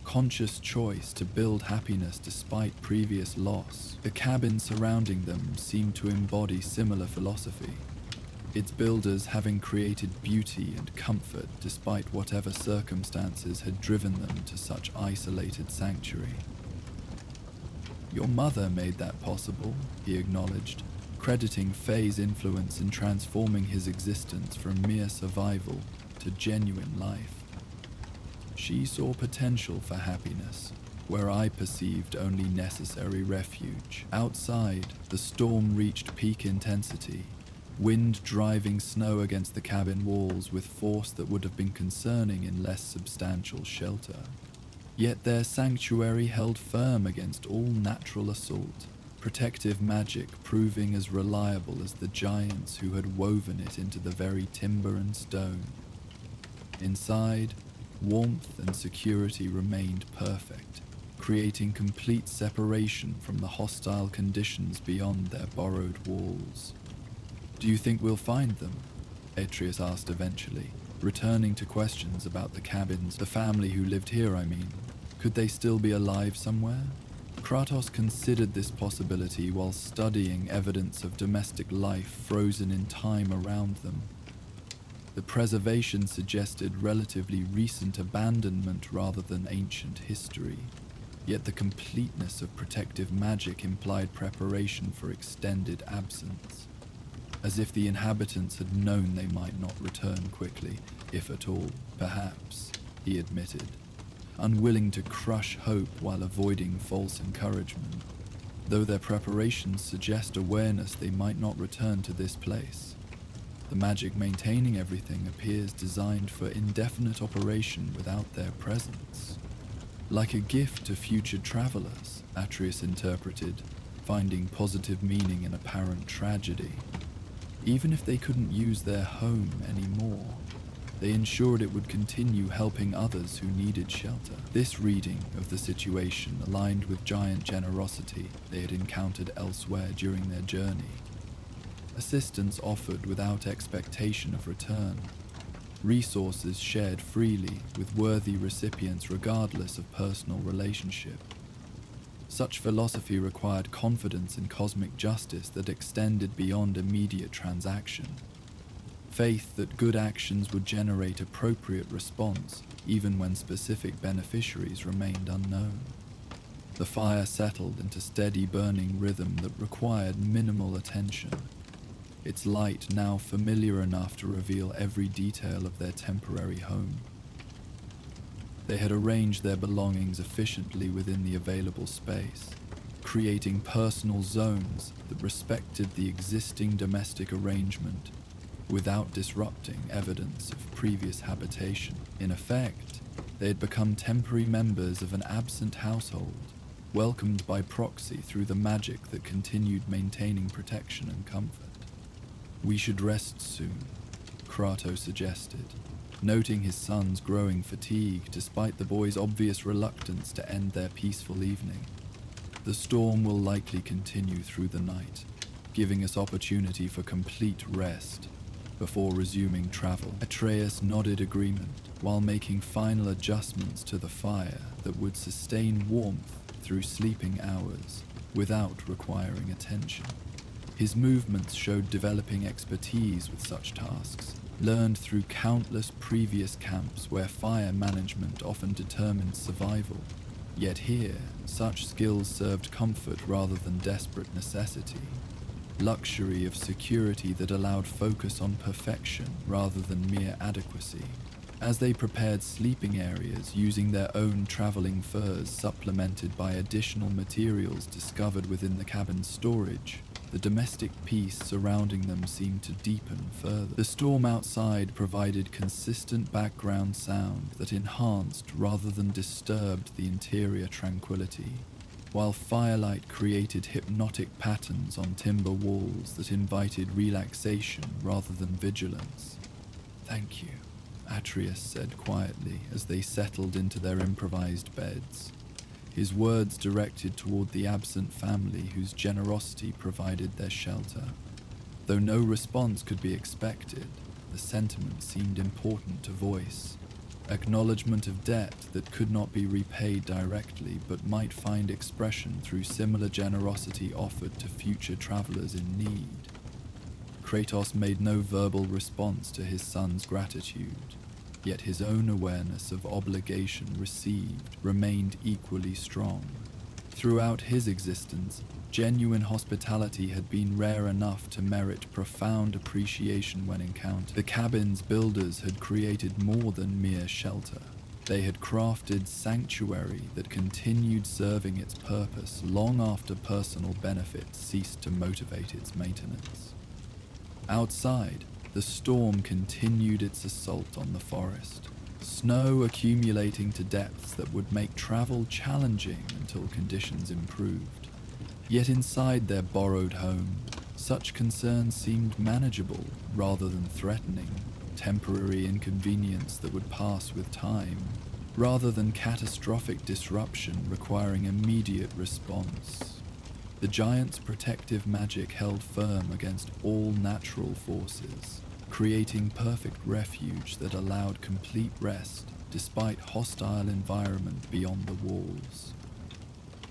Conscious choice to build happiness despite previous loss. The cabin surrounding them seemed to embody similar philosophy, its builders having created beauty and comfort despite whatever circumstances had driven them to such isolated sanctuary. Your mother made that possible, he acknowledged, crediting Faye's influence in transforming his existence from mere survival to genuine life. She saw potential for happiness, where I perceived only necessary refuge. Outside, the storm reached peak intensity, wind driving snow against the cabin walls with force that would have been concerning in less substantial shelter. Yet their sanctuary held firm against all natural assault, protective magic proving as reliable as the giants who had woven it into the very timber and stone. Inside, warmth and security remained perfect, creating complete separation from the hostile conditions beyond their borrowed walls. Do you think we'll find them? Atreus asked eventually, returning to questions about the cabins, the family who lived here, I mean. Could they still be alive somewhere? Kratos considered this possibility while studying evidence of domestic life frozen in time around them. The preservation suggested relatively recent abandonment rather than ancient history, yet the completeness of protective magic implied preparation for extended absence, as if the inhabitants had known they might not return quickly, if at all, perhaps, he admitted, unwilling to crush hope while avoiding false encouragement, though their preparations suggest awareness they might not return to this place. The magic maintaining everything appears designed for indefinite operation without their presence. Like a gift to future travelers, Atreus interpreted, finding positive meaning in apparent tragedy. Even if they couldn't use their home anymore, they ensured it would continue helping others who needed shelter. This reading of the situation aligned with giant generosity they had encountered elsewhere during their journey. Assistance offered without expectation of return. Resources shared freely with worthy recipients regardless of personal relationship. Such philosophy required confidence in cosmic justice that extended beyond immediate transaction. faith that good actions would generate appropriate response even when specific beneficiaries remained unknown. The fire settled into steady burning rhythm that required minimal attention, its light now familiar enough to reveal every detail of their temporary home. They had arranged their belongings efficiently within the available space, creating personal zones that respected the existing domestic arrangement without disrupting evidence of previous habitation. In effect, they had become temporary members of an absent household, welcomed by proxy through the magic that continued maintaining protection and comfort. "We should rest soon," Kratos suggested, noting his son's growing fatigue despite the boy's obvious reluctance to end their peaceful evening. "The storm will likely continue through the night, giving us opportunity for complete rest before resuming travel." Atreus nodded agreement while making final adjustments to the fire that would sustain warmth through sleeping hours without requiring attention. His movements showed developing expertise with such tasks, learned through countless previous camps where fire management often determined survival. Yet here, such skills served comfort rather than desperate necessity, luxury of security that allowed focus on perfection rather than mere adequacy. As they prepared sleeping areas using their own traveling furs supplemented by additional materials discovered within the cabin's storage, the domestic peace surrounding them seemed to deepen further. The storm outside provided consistent background sound that enhanced rather than disturbed the interior tranquility, while firelight created hypnotic patterns on timber walls that invited relaxation rather than vigilance. "Thank you," Atreus said quietly as they settled into their improvised beds, his words directed toward the absent family whose generosity provided their shelter. Though no response could be expected, the sentiment seemed important to voice. Acknowledgement of debt that could not be repaid directly but might find expression through similar generosity offered to future travelers in need. Kratos made no verbal response to his son's gratitude, yet his own awareness of obligation received remained equally strong. Throughout his existence, genuine hospitality had been rare enough to merit profound appreciation when encountered. The cabin's builders had created more than mere shelter. They had crafted sanctuary that continued serving its purpose long after personal benefits ceased to motivate its maintenance. Outside, the storm continued its assault on the forest, snow accumulating to depths that would make travel challenging until conditions improved. Yet inside their borrowed home, such concerns seemed manageable rather than threatening, temporary inconvenience that would pass with time, rather than catastrophic disruption requiring immediate response. The giant's protective magic held firm against all natural forces, creating perfect refuge that allowed complete rest despite hostile environment beyond the walls.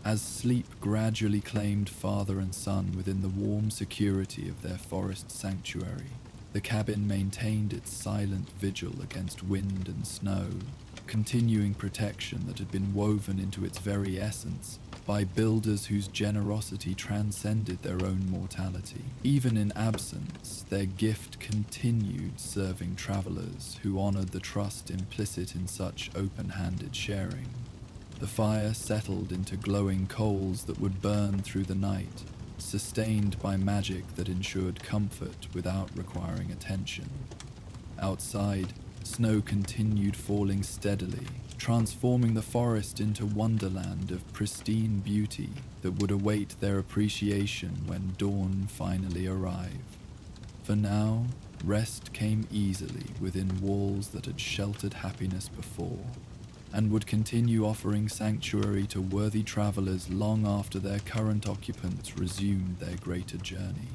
As sleep gradually claimed father and son within the warm security of their forest sanctuary, the cabin maintained its silent vigil against wind and snow, continuing protection that had been woven into its very essence by builders whose generosity transcended their own mortality. Even in absence, their gift continued serving travelers who honored the trust implicit in such open-handed sharing. The fire settled into glowing coals that would burn through the night, sustained by magic that ensured comfort without requiring attention. Outside, snow continued falling steadily, transforming the forest into wonderland of pristine beauty that would await their appreciation when dawn finally arrived. For now, rest came easily within walls that had sheltered happiness before, and would continue offering sanctuary to worthy travelers long after their current occupants resumed their greater journey.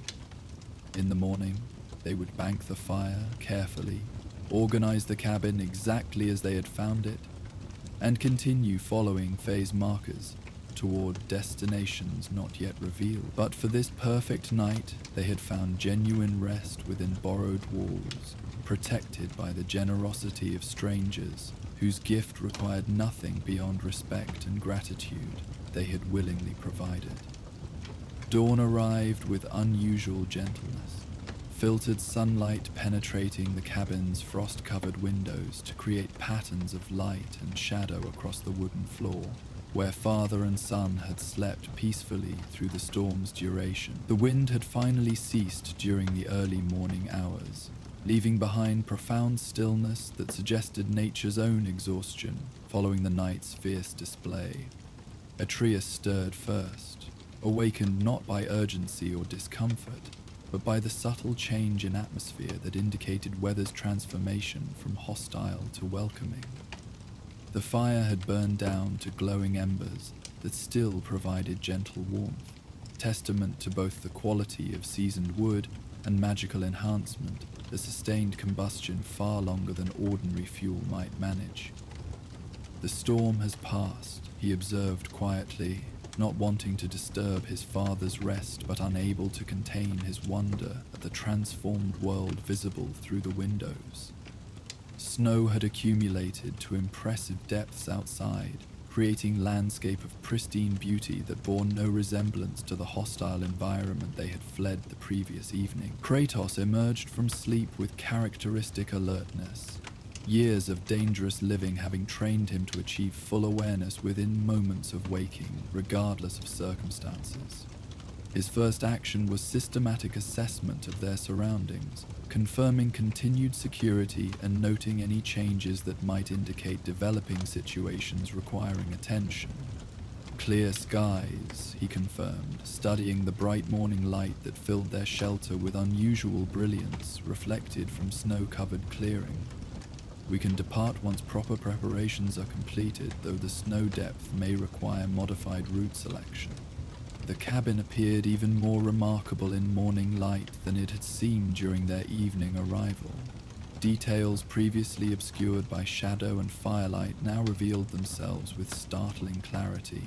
In the morning, they would bank the fire carefully, organize the cabin exactly as they had found it, and continue following phase markers toward destinations not yet revealed. But for this perfect night, they had found genuine rest within borrowed walls, protected by the generosity of strangers, whose gift required nothing beyond respect and gratitude they had willingly provided. Dawn arrived with unusual gentleness, filtered sunlight penetrating the cabin's frost-covered windows to create patterns of light and shadow across the wooden floor, where father and son had slept peacefully through the storm's duration. The wind had finally ceased during the early morning hours, leaving behind profound stillness that suggested nature's own exhaustion following the night's fierce display. Atreus stirred first, awakened not by urgency or discomfort, but by the subtle change in atmosphere that indicated weather's transformation from hostile to welcoming. The fire had burned down to glowing embers that still provided gentle warmth, testament to both the quality of seasoned wood and magical enhancement that sustained combustion far longer than ordinary fuel might manage. The storm has passed, he observed quietly, not wanting to disturb his father's rest but unable to contain his wonder at the transformed world visible through the windows. Snow had accumulated to impressive depths outside, creating landscape of pristine beauty that bore no resemblance to the hostile environment they had fled the previous evening. Kratos emerged from sleep with characteristic alertness, years of dangerous living having trained him to achieve full awareness within moments of waking, regardless of circumstances. His first action was systematic assessment of their surroundings, confirming continued security and noting any changes that might indicate developing situations requiring attention. Clear skies, he confirmed, studying the bright morning light that filled their shelter with unusual brilliance reflected from snow-covered clearing. We can depart once proper preparations are completed, though the snow depth may require modified route selection. The cabin appeared even more remarkable in morning light than it had seemed during their evening arrival. Details previously obscured by shadow and firelight now revealed themselves with startling clarity.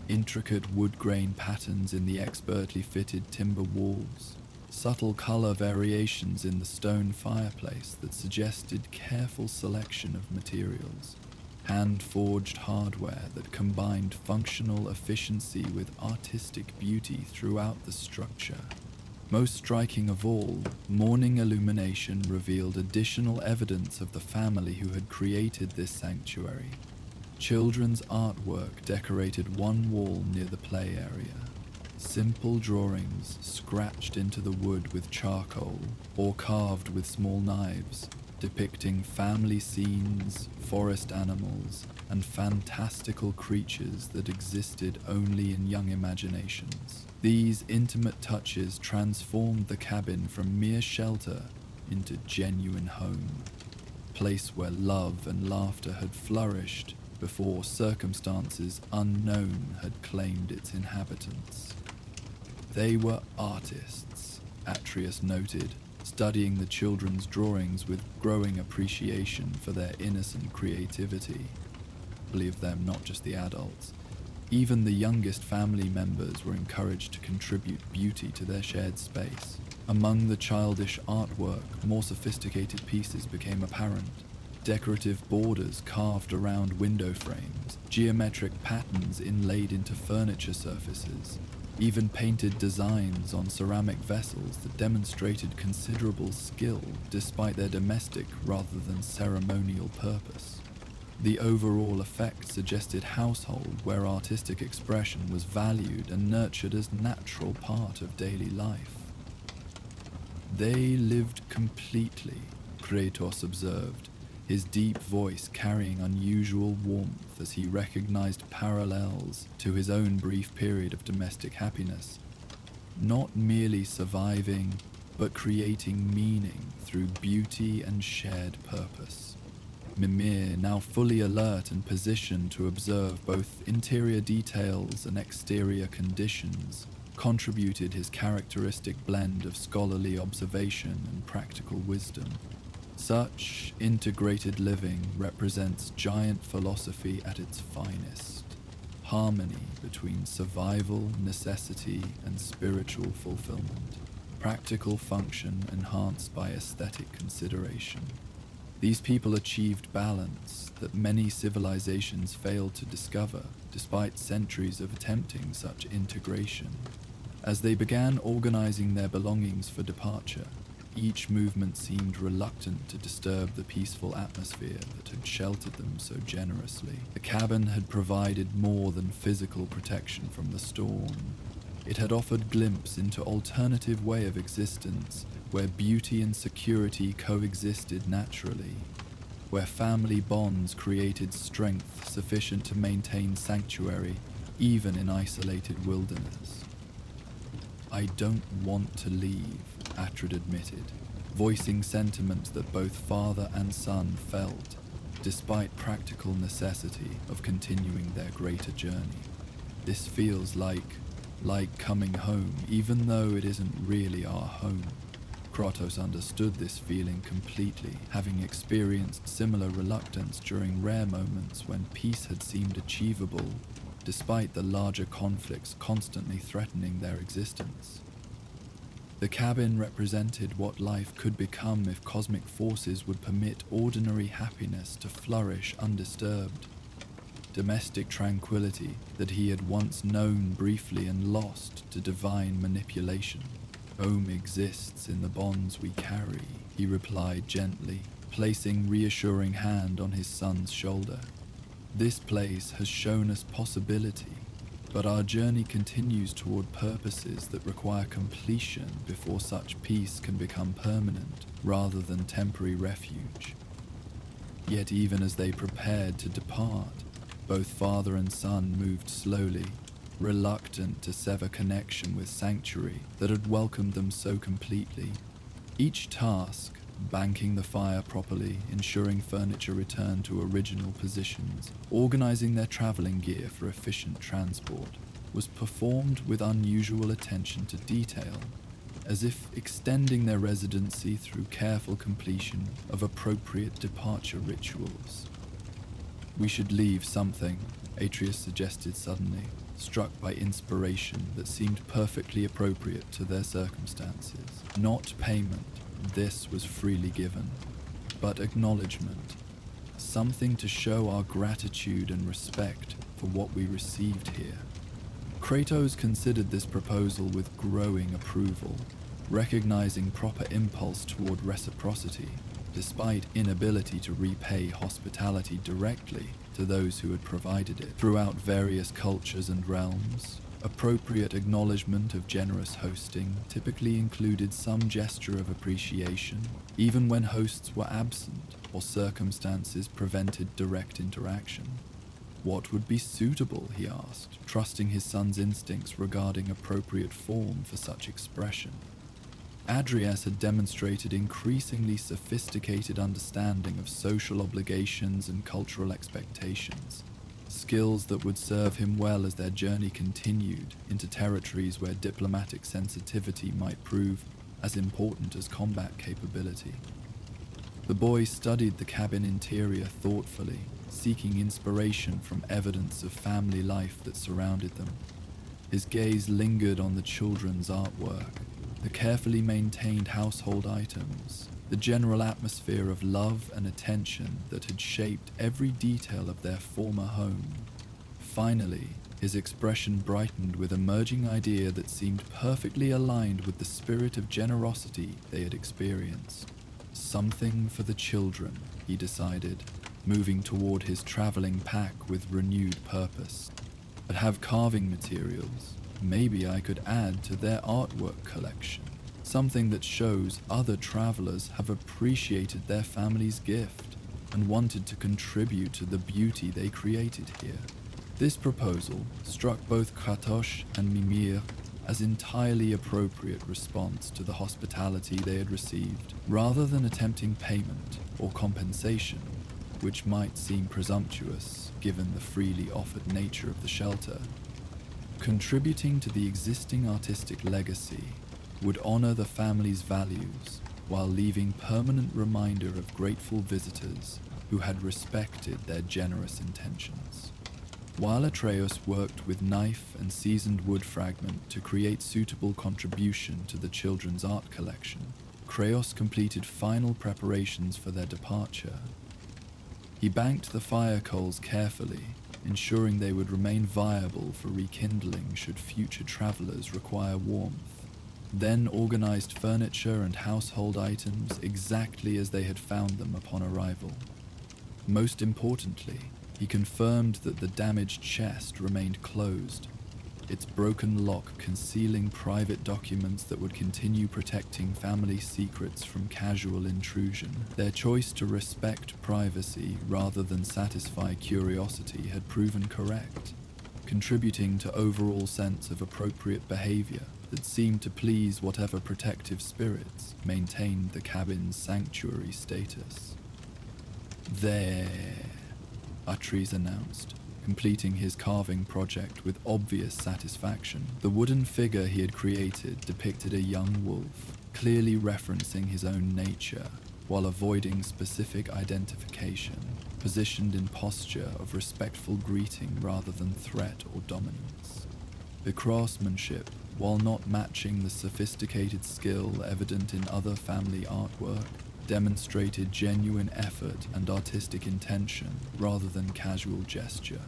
Intricate wood grain patterns in the expertly fitted timber walls, subtle color variations in the stone fireplace that suggested careful selection of materials, hand-forged hardware that combined functional efficiency with artistic beauty throughout the structure. Most striking of all, morning illumination revealed additional evidence of the family who had created this sanctuary. Children's artwork decorated one wall near the play area. Simple drawings scratched into the wood with charcoal or carved with small knives, depicting family scenes, forest animals, and fantastical creatures that existed only in young imaginations. These intimate touches transformed the cabin from mere shelter into genuine home, a place where love and laughter had flourished before circumstances unknown had claimed its inhabitants. They were artists, Atreus noted, studying the children's drawings with growing appreciation for their innocent creativity. Believe them, not just the adults. Even the youngest family members were encouraged to contribute beauty to their shared space. Among the childish artwork, more sophisticated pieces became apparent. Decorative borders carved around window frames, geometric patterns inlaid into furniture surfaces, even painted designs on ceramic vessels that demonstrated considerable skill despite their domestic rather than ceremonial purpose. The overall effect suggested household where artistic expression was valued and nurtured as natural part of daily life. They lived completely, Kratos observed, his deep voice carrying unusual warmth as he recognized parallels to his own brief period of domestic happiness. Not merely surviving, but creating meaning through beauty and shared purpose. Mimir, now fully alert and positioned to observe both interior details and exterior conditions, contributed his characteristic blend of scholarly observation and practical wisdom. Such integrated living represents giant philosophy at its finest, harmony between survival, necessity, and spiritual fulfillment, practical function enhanced by aesthetic consideration. These people achieved balance that many civilizations failed to discover despite centuries of attempting such integration. As they began organizing their belongings for departure, each movement seemed reluctant to disturb the peaceful atmosphere that had sheltered them so generously. The cabin had provided more than physical protection from the storm. It had offered glimpse into alternative way of existence where beauty and security coexisted naturally, where family bonds created strength sufficient to maintain sanctuary even in isolated wilderness. "I don't want to leave," Atrid admitted, voicing sentiment that both father and son felt, despite practical necessity of continuing their greater journey. "This feels like coming home, even though it isn't really our home." Kratos understood this feeling completely, having experienced similar reluctance during rare moments when peace had seemed achievable, despite the larger conflicts constantly threatening their existence. The cabin represented what life could become if cosmic forces would permit ordinary happiness to flourish undisturbed. Domestic tranquility that he had once known briefly and lost to divine manipulation. "Home exists in the bonds we carry," he replied gently, placing reassuring hand on his son's shoulder. "This place has shown us possibility, but our journey continues toward purposes that require completion before such peace can become permanent rather than temporary refuge." Yet even as they prepared to depart, both father and son moved slowly, reluctant to sever connection with sanctuary that had welcomed them so completely. Each task, banking the fire properly, ensuring furniture returned to original positions, organizing their traveling gear for efficient transport, was performed with unusual attention to detail, as if extending their residency through careful completion of appropriate departure rituals. "We should leave something," Atreus suggested suddenly, struck by inspiration that seemed perfectly appropriate to their circumstances. Not payment, this was freely given, but acknowledgement, something to show our gratitude and respect for what we received here. Kratos considered this proposal with growing approval, recognizing proper impulse toward reciprocity, despite inability to repay hospitality directly to those who had provided it. Throughout various cultures and realms, appropriate acknowledgement of generous hosting typically included some gesture of appreciation, even when hosts were absent or circumstances prevented direct interaction. What would be suitable, he asked, trusting his son's instincts regarding appropriate form for such expression. Adrias had demonstrated increasingly sophisticated understanding of social obligations and cultural expectations, skills that would serve him well as their journey continued into territories where diplomatic sensitivity might prove as important as combat capability. The boy studied the cabin interior thoughtfully, seeking inspiration from evidence of family life that surrounded them. His gaze lingered on the children's artwork, the carefully maintained household items, the general atmosphere of love and attention that had shaped every detail of their former home. Finally, his expression brightened with a merging idea that seemed perfectly aligned with the spirit of generosity they had experienced. Something for the children, he decided, moving toward his traveling pack with renewed purpose. But have carving materials. Maybe I could add to their artwork collection, something that shows other travelers have appreciated their family's gift and wanted to contribute to the beauty they created here. This proposal struck both Kratos and Mimir as entirely appropriate response to the hospitality they had received, rather than attempting payment or compensation, which might seem presumptuous given the freely offered nature of the shelter. Contributing to the existing artistic legacy would honor the family's values while leaving permanent reminder of grateful visitors who had respected their generous intentions. While Atreus worked with knife and seasoned wood fragment to create suitable contribution to the children's art collection, Kratos completed final preparations for their departure. He banked the fire coals carefully, ensuring they would remain viable for rekindling should future travelers require warmth, then organized furniture and household items exactly as they had found them upon arrival. Most importantly, he confirmed that the damaged chest remained closed, its broken lock concealing private documents that would continue protecting family secrets from casual intrusion. Their choice to respect privacy rather than satisfy curiosity had proven correct, contributing to overall sense of appropriate behavior that seemed to please whatever protective spirits maintained the cabin's sanctuary status. There, Atreus announced, completing his carving project with obvious satisfaction. The wooden figure he had created depicted a young wolf, clearly referencing his own nature, while avoiding specific identification, positioned in posture of respectful greeting rather than threat or dominance. The craftsmanship, while not matching the sophisticated skill evident in other family artwork, demonstrated genuine effort and artistic intention rather than casual gesture.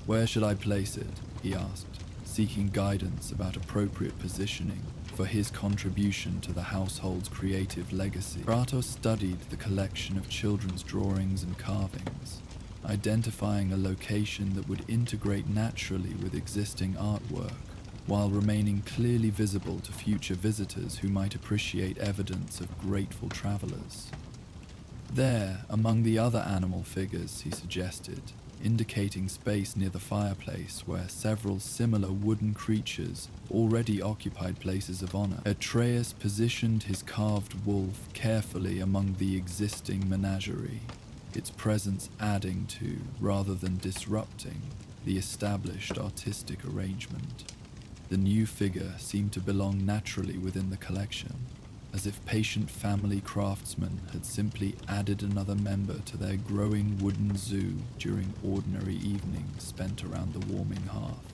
"Where should I place it?" he asked, seeking guidance about appropriate positioning for his contribution to the household's creative legacy. Kratos studied the collection of children's drawings and carvings, identifying a location that would integrate naturally with existing artwork, while remaining clearly visible to future visitors who might appreciate evidence of grateful travelers. "There, among the other animal figures," he suggested, indicating space near the fireplace where several similar wooden creatures already occupied places of honor. Atreus positioned his carved wolf carefully among the existing menagerie, its presence adding to, rather than disrupting, the established artistic arrangement. The new figure seemed to belong naturally within the collection, as if patient family craftsmen had simply added another member to their growing wooden zoo during ordinary evenings spent around the warming hearth.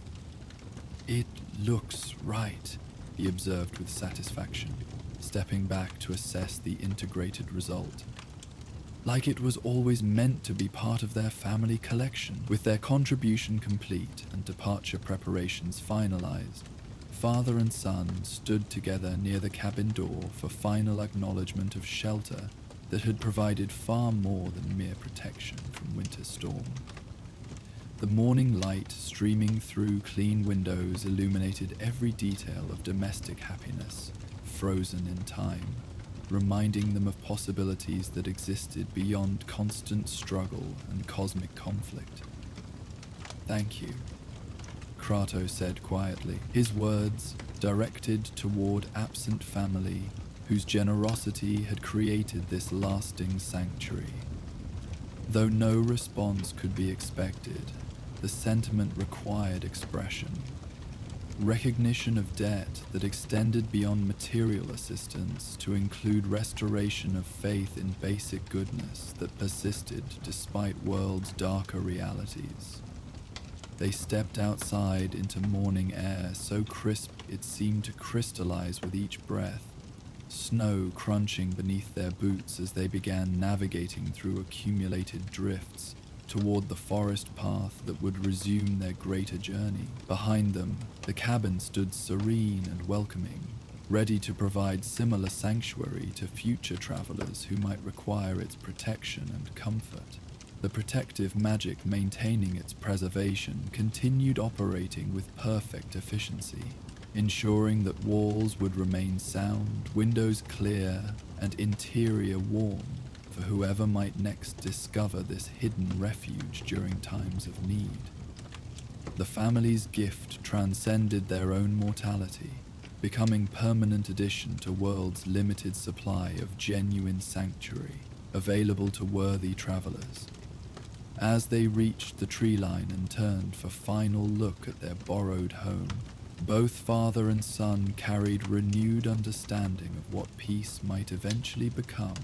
"It looks right," he observed with satisfaction, stepping back to assess the integrated result. Like it was always meant to be part of their family collection. With their contribution complete and departure preparations finalized, father and son stood together near the cabin door for final acknowledgement of shelter that had provided far more than mere protection from winter storm. The morning light streaming through clean windows illuminated every detail of domestic happiness, frozen in time, reminding them of possibilities that existed beyond constant struggle and cosmic conflict. "Thank you," Kratos said quietly, his words directed toward absent family whose generosity had created this lasting sanctuary. Though no response could be expected, the sentiment required expression. Recognition of debt that extended beyond material assistance to include restoration of faith in basic goodness that persisted despite world's darker realities. They stepped outside into morning air so crisp it seemed to crystallize with each breath, snow crunching beneath their boots as they began navigating through accumulated drifts toward the forest path that would resume their greater journey. Behind them, the cabin stood serene and welcoming, ready to provide similar sanctuary to future travelers who might require its protection and comfort. The protective magic maintaining its preservation continued operating with perfect efficiency, ensuring that walls would remain sound, windows clear, and interior warm for whoever might next discover this hidden refuge during times of need. The family's gift transcended their own mortality, becoming permanent addition to world's limited supply of genuine sanctuary available to worthy travelers. As they reached the tree line and turned for final look at their borrowed home, both father and son carried renewed understanding of what peace might eventually become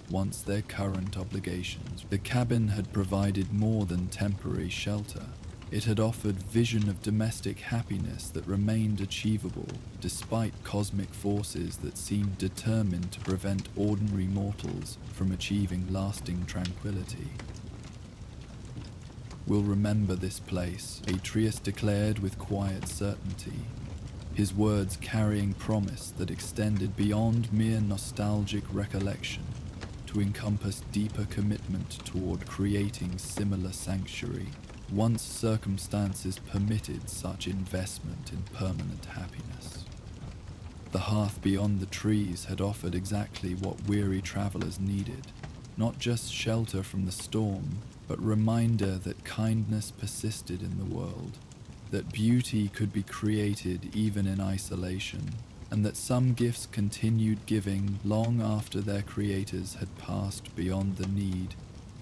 once their current obligations. The cabin had provided more than temporary shelter, It had offered vision of domestic happiness that remained achievable despite cosmic forces that seemed determined to prevent ordinary mortals from achieving lasting tranquility. "We'll remember this place," Atreus declared with quiet certainty, his words carrying promise that extended beyond mere nostalgic recollection to encompass deeper commitment toward creating similar sanctuary once circumstances permitted such investment in permanent happiness. The hearth beyond the trees had offered exactly what weary travelers needed, not just shelter from the storm, but reminder that kindness persisted in the world, that beauty could be created even in isolation, and that some gifts continued giving long after their creators had passed beyond the need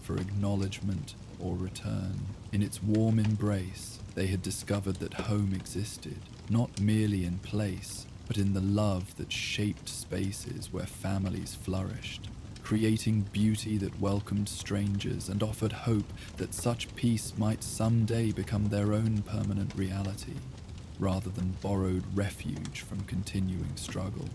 for acknowledgement or return. In its warm embrace, they had discovered that home existed, not merely in place, but in the love that shaped spaces where families flourished, creating beauty that welcomed strangers and offered hope that such peace might someday become their own permanent reality, rather than borrowed refuge from continuing struggle.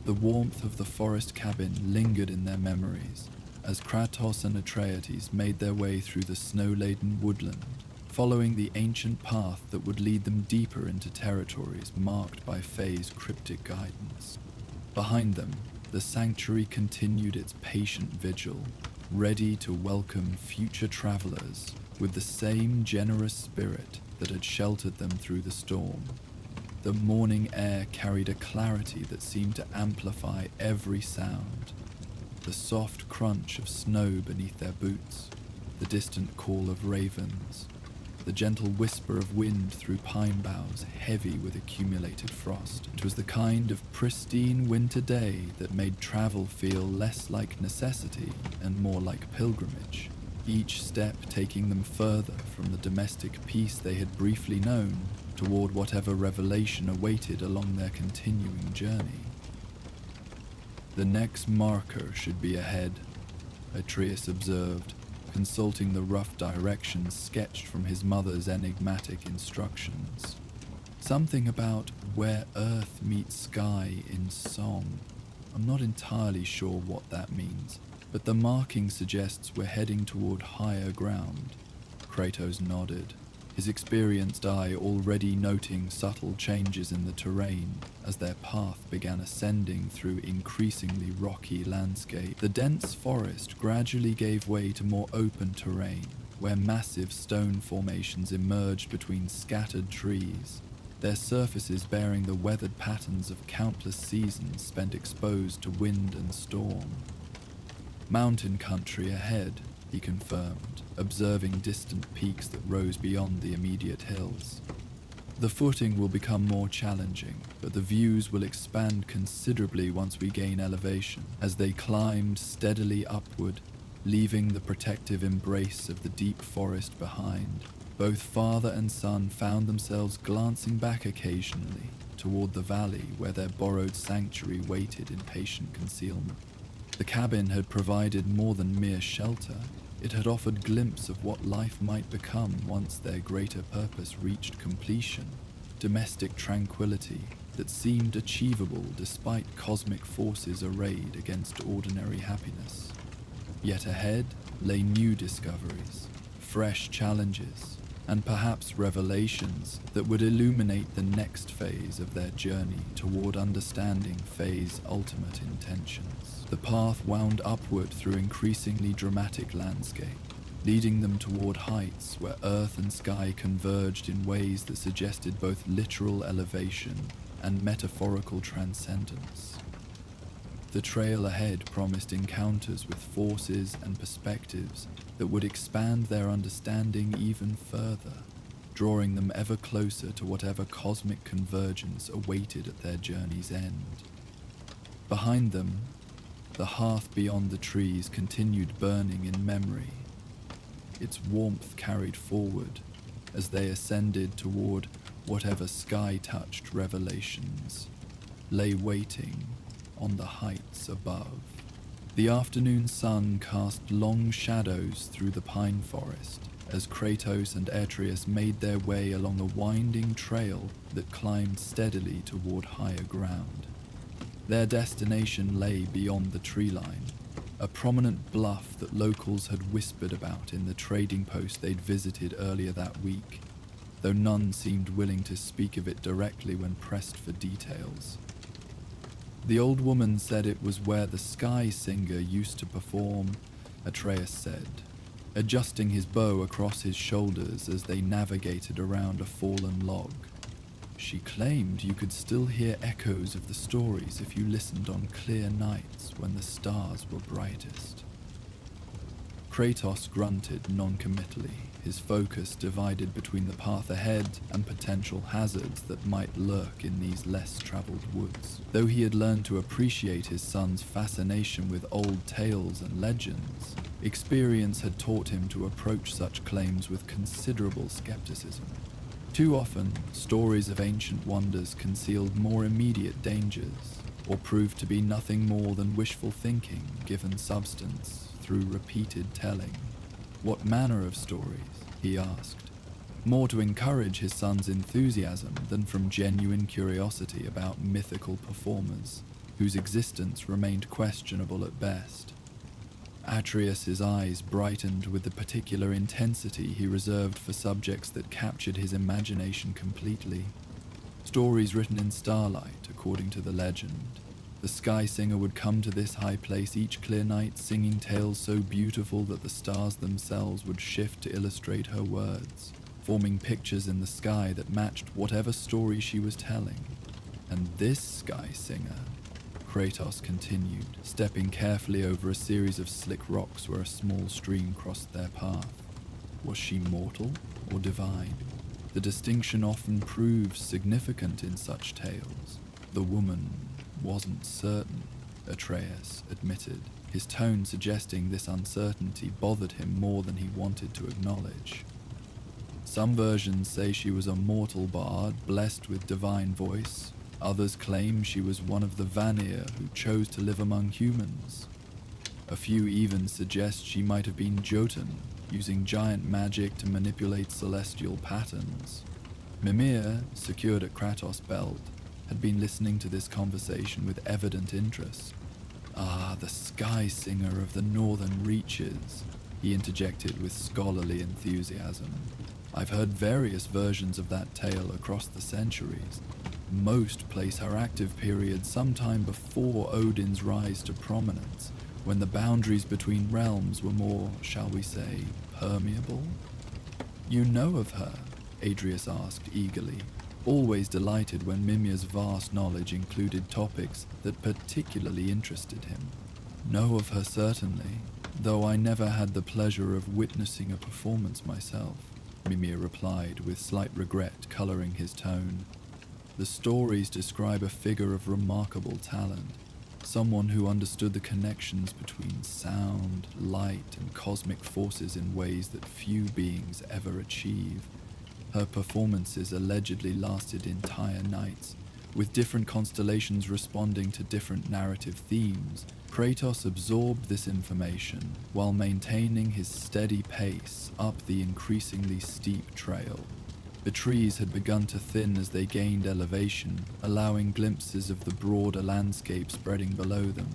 The warmth of the forest cabin lingered in their memories as Kratos and Atreides made their way through the snow-laden woodland, following the ancient path that would lead them deeper into territories marked by Fae's cryptic guidance. Behind them, the sanctuary continued its patient vigil, ready to welcome future travelers with the same generous spirit that had sheltered them through the storm. The morning air carried a clarity that seemed to amplify every sound. The soft crunch of snow beneath their boots, the distant call of ravens, the gentle whisper of wind through pine boughs heavy with accumulated frost. It was the kind of pristine winter day that made travel feel less like necessity and more like pilgrimage, each step taking them further from the domestic peace they had briefly known toward whatever revelation awaited along their continuing journey. "The next marker should be ahead," Atreus observed, consulting the rough directions sketched from his mother's enigmatic instructions. "Something about where earth meets sky in song. I'm not entirely sure what that means, but the marking suggests we're heading toward higher ground." Kratos nodded, his experienced eye already noting subtle changes in the terrain as their path began ascending through increasingly rocky landscape. The dense forest gradually gave way to more open terrain, where massive stone formations emerged between scattered trees, their surfaces bearing the weathered patterns of countless seasons spent exposed to wind and storm. "Mountain country ahead," he confirmed, observing distant peaks that rose beyond the immediate hills. "The footing will become more challenging, but the views will expand considerably once we gain elevation." As they climbed steadily upward, leaving the protective embrace of the deep forest behind, both father and son found themselves glancing back occasionally toward the valley where their borrowed sanctuary waited in patient concealment. The cabin had provided more than mere shelter. It had offered a glimpse of what life might become once their greater purpose reached completion, domestic tranquility that seemed achievable despite cosmic forces arrayed against ordinary happiness. Yet ahead lay new discoveries, fresh challenges, and perhaps revelations that would illuminate the next phase of their journey toward understanding Fae's ultimate intentions. The path wound upward through increasingly dramatic landscape, leading them toward heights where earth and sky converged in ways that suggested both literal elevation and metaphorical transcendence. The trail ahead promised encounters with forces and perspectives that would expand their understanding even further, drawing them ever closer to whatever cosmic convergence awaited at their journey's end. Behind them, the hearth beyond the trees continued burning in memory, its warmth carried forward as they ascended toward whatever sky-touched revelations lay waiting on the heights above. The afternoon sun cast long shadows through the pine forest, as Kratos and Atreus made their way along a winding trail that climbed steadily toward higher ground. Their destination lay beyond the tree line, a prominent bluff that locals had whispered about in the trading post they'd visited earlier that week, though none seemed willing to speak of it directly when pressed for details. The old woman said it was where the Sky Singer used to perform, Atreus said, adjusting his bow across his shoulders as they navigated around a fallen log. She claimed you could still hear echoes of the stories if you listened on clear nights when the stars were brightest. Kratos grunted non-committally, his focus divided between the path ahead and potential hazards that might lurk in these less traveled woods. Though he had learned to appreciate his son's fascination with old tales and legends, experience had taught him to approach such claims with considerable skepticism. Too often, stories of ancient wonders concealed more immediate dangers, or proved to be nothing more than wishful thinking given substance through repeated telling. What manner of stories? He asked, more to encourage his son's enthusiasm than from genuine curiosity about mythical performers, whose existence remained questionable at best. Atreus's eyes brightened with the particular intensity he reserved for subjects that captured his imagination completely. Stories written in starlight, according to the legend. The Sky Singer would come to this high place each clear night, singing tales so beautiful that the stars themselves would shift to illustrate her words, forming pictures in the sky that matched whatever story she was telling. And this Sky Singer, Kratos continued, stepping carefully over a series of slick rocks where a small stream crossed their path. Was she mortal or divine? The distinction often proves significant in such tales. The woman wasn't certain, Atreus admitted, his tone suggesting this uncertainty bothered him more than he wanted to acknowledge. Some versions say she was a mortal bard blessed with divine voice. Others claim she was one of the Vanir who chose to live among humans. A few even suggest she might have been Jotun, using giant magic to manipulate celestial patterns. Mimir, secured at Kratos' belt, had been listening to this conversation with evident interest. Ah, the Sky Singer of the Northern Reaches, he interjected with scholarly enthusiasm. I've heard various versions of that tale across the centuries. Most place her active period sometime before Odin's rise to prominence, when the boundaries between realms were more, shall we say, permeable. You know of her? Atreus asked eagerly, always delighted when Mimir's vast knowledge included topics that particularly interested him. Know of her certainly, though I never had the pleasure of witnessing a performance myself, Mimir replied with slight regret coloring his tone. The stories describe a figure of remarkable talent, someone who understood the connections between sound, light, and cosmic forces in ways that few beings ever achieve. Her performances allegedly lasted entire nights, with different constellations responding to different narrative themes. Kratos absorbed this information while maintaining his steady pace up the increasingly steep trail. The trees had begun to thin as they gained elevation, allowing glimpses of the broader landscape spreading below them.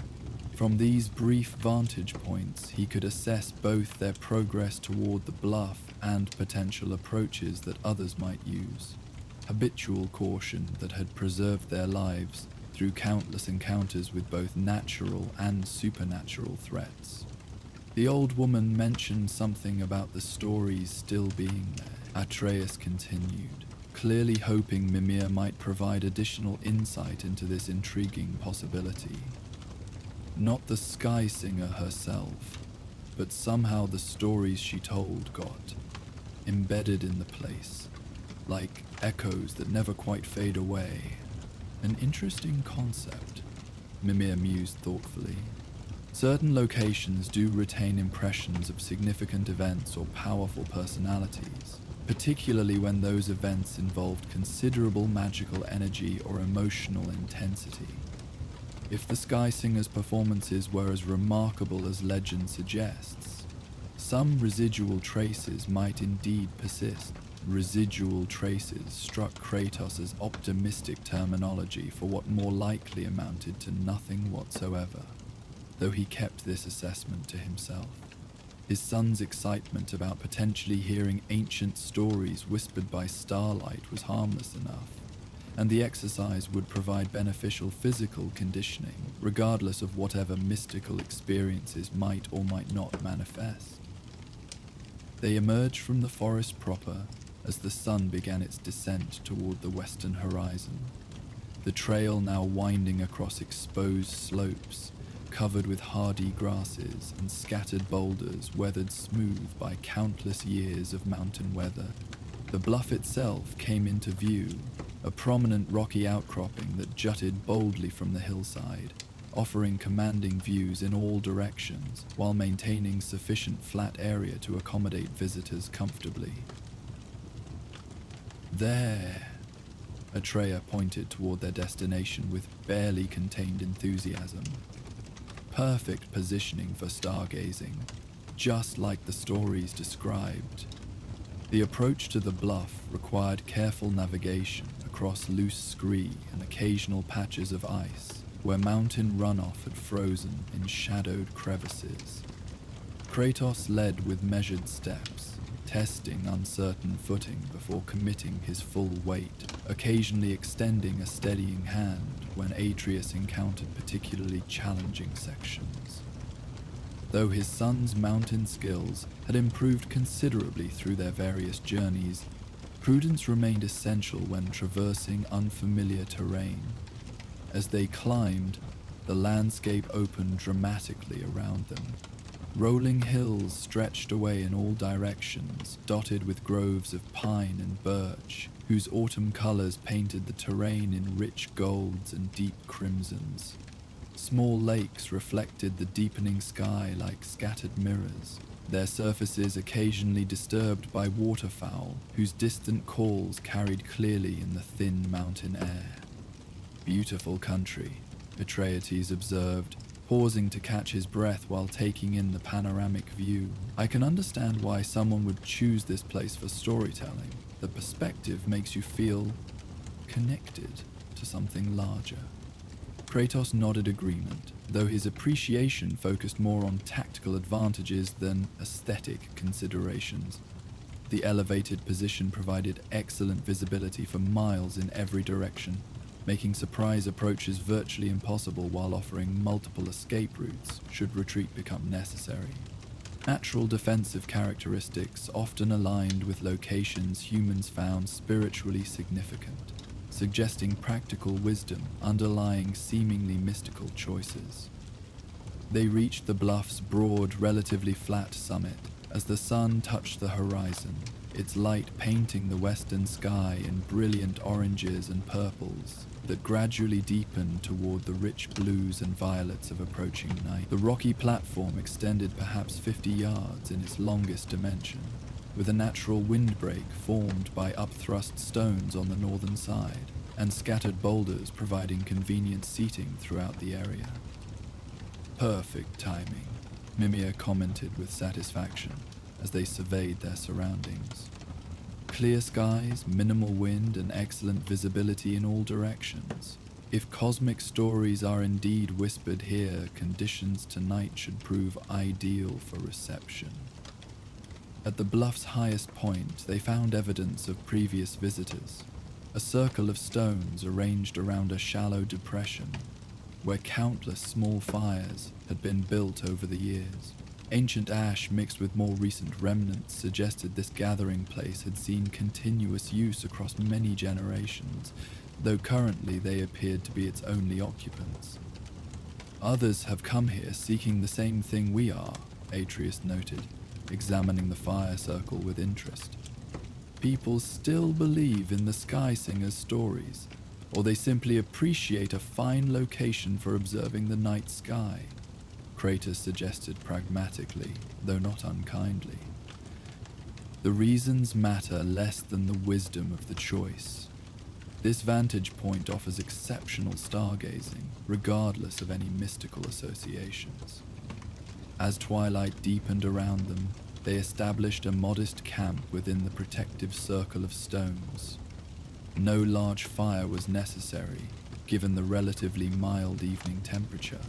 From these brief vantage points, he could assess both their progress toward the bluff and potential approaches that others might use. Habitual caution that had preserved their lives through countless encounters with both natural and supernatural threats. The old woman mentioned something about the stories still being there. Atreus continued, clearly hoping Mimir might provide additional insight into this intriguing possibility. Not the Sky Singer herself, but somehow the stories she told got embedded in the place, like echoes that never quite fade away. An interesting concept, Mimir mused thoughtfully. Certain locations do retain impressions of significant events or powerful personalities, particularly when those events involved considerable magical energy or emotional intensity. If the Sky Singer's performances were as remarkable as legend suggests, some residual traces might indeed persist. Residual traces struck Kratos as optimistic terminology for what more likely amounted to nothing whatsoever, though he kept this assessment to himself. His son's excitement about potentially hearing ancient stories whispered by starlight was harmless enough, and the exercise would provide beneficial physical conditioning, regardless of whatever mystical experiences might or might not manifest. They emerged from the forest proper as the sun began its descent toward the western horizon, the trail now winding across exposed slopes, covered with hardy grasses and scattered boulders weathered smooth by countless years of mountain weather. The bluff itself came into view, a prominent rocky outcropping that jutted boldly from the hillside, offering commanding views in all directions while maintaining sufficient flat area to accommodate visitors comfortably. There! Atreya pointed toward their destination with barely contained enthusiasm. Perfect positioning for stargazing, just like the stories described. The approach to the bluff required careful navigation across loose scree and occasional patches of ice, where mountain runoff had frozen in shadowed crevices. Kratos led with measured steps, testing uncertain footing before committing his full weight, occasionally extending a steadying hand when Atreus encountered particularly challenging sections. Though his son's mountain skills had improved considerably through their various journeys, prudence remained essential when traversing unfamiliar terrain. As they climbed, the landscape opened dramatically around them. Rolling hills stretched away in all directions, dotted with groves of pine and birch, whose autumn colors painted the terrain in rich golds and deep crimsons. Small lakes reflected the deepening sky like scattered mirrors, their surfaces occasionally disturbed by waterfowl whose distant calls carried clearly in the thin mountain air. Beautiful country, Atreides observed, pausing to catch his breath while taking in the panoramic view. I can understand why someone would choose this place for storytelling. The perspective makes you feel connected to something larger. Kratos nodded agreement, though his appreciation focused more on tactical advantages than aesthetic considerations. The elevated position provided excellent visibility for miles in every direction, making surprise approaches virtually impossible while offering multiple escape routes should retreat become necessary. Natural defensive characteristics often aligned with locations humans found spiritually significant, suggesting practical wisdom underlying seemingly mystical choices. They reached the bluff's broad, relatively flat summit as the sun touched the horizon, its light painting the western sky in brilliant oranges and purples that gradually deepened toward the rich blues and violets of approaching night. The rocky platform extended perhaps 50 yards in its longest dimension, with a natural windbreak formed by upthrust stones on the northern side, and scattered boulders providing convenient seating throughout the area. Perfect timing, Mimir commented with satisfaction as they surveyed their surroundings. Clear skies, minimal wind, and excellent visibility in all directions. If cosmic stories are indeed whispered here, conditions tonight should prove ideal for reception. At the bluff's highest point, they found evidence of previous visitors. A circle of stones arranged around a shallow depression, where countless small fires had been built over the years. Ancient ash mixed with more recent remnants suggested this gathering place had seen continuous use across many generations, though currently they appeared to be its only occupants. Others have come here seeking the same thing we are, Atreus noted, examining the fire circle with interest. People still believe in the Sky Singer's stories, or they simply appreciate a fine location for observing the night sky, Kratos suggested pragmatically, though not unkindly. The reasons matter less than the wisdom of the choice. This vantage point offers exceptional stargazing, regardless of any mystical associations. As twilight deepened around them, They established a modest camp within the protective circle of stones. No large fire was necessary, given the relatively mild evening temperature,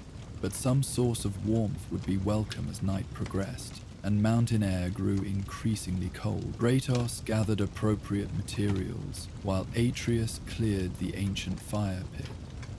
but some source of warmth would be welcome as night progressed, and mountain air grew increasingly cold. Kratos gathered appropriate materials, while Atreus cleared the ancient fire pit,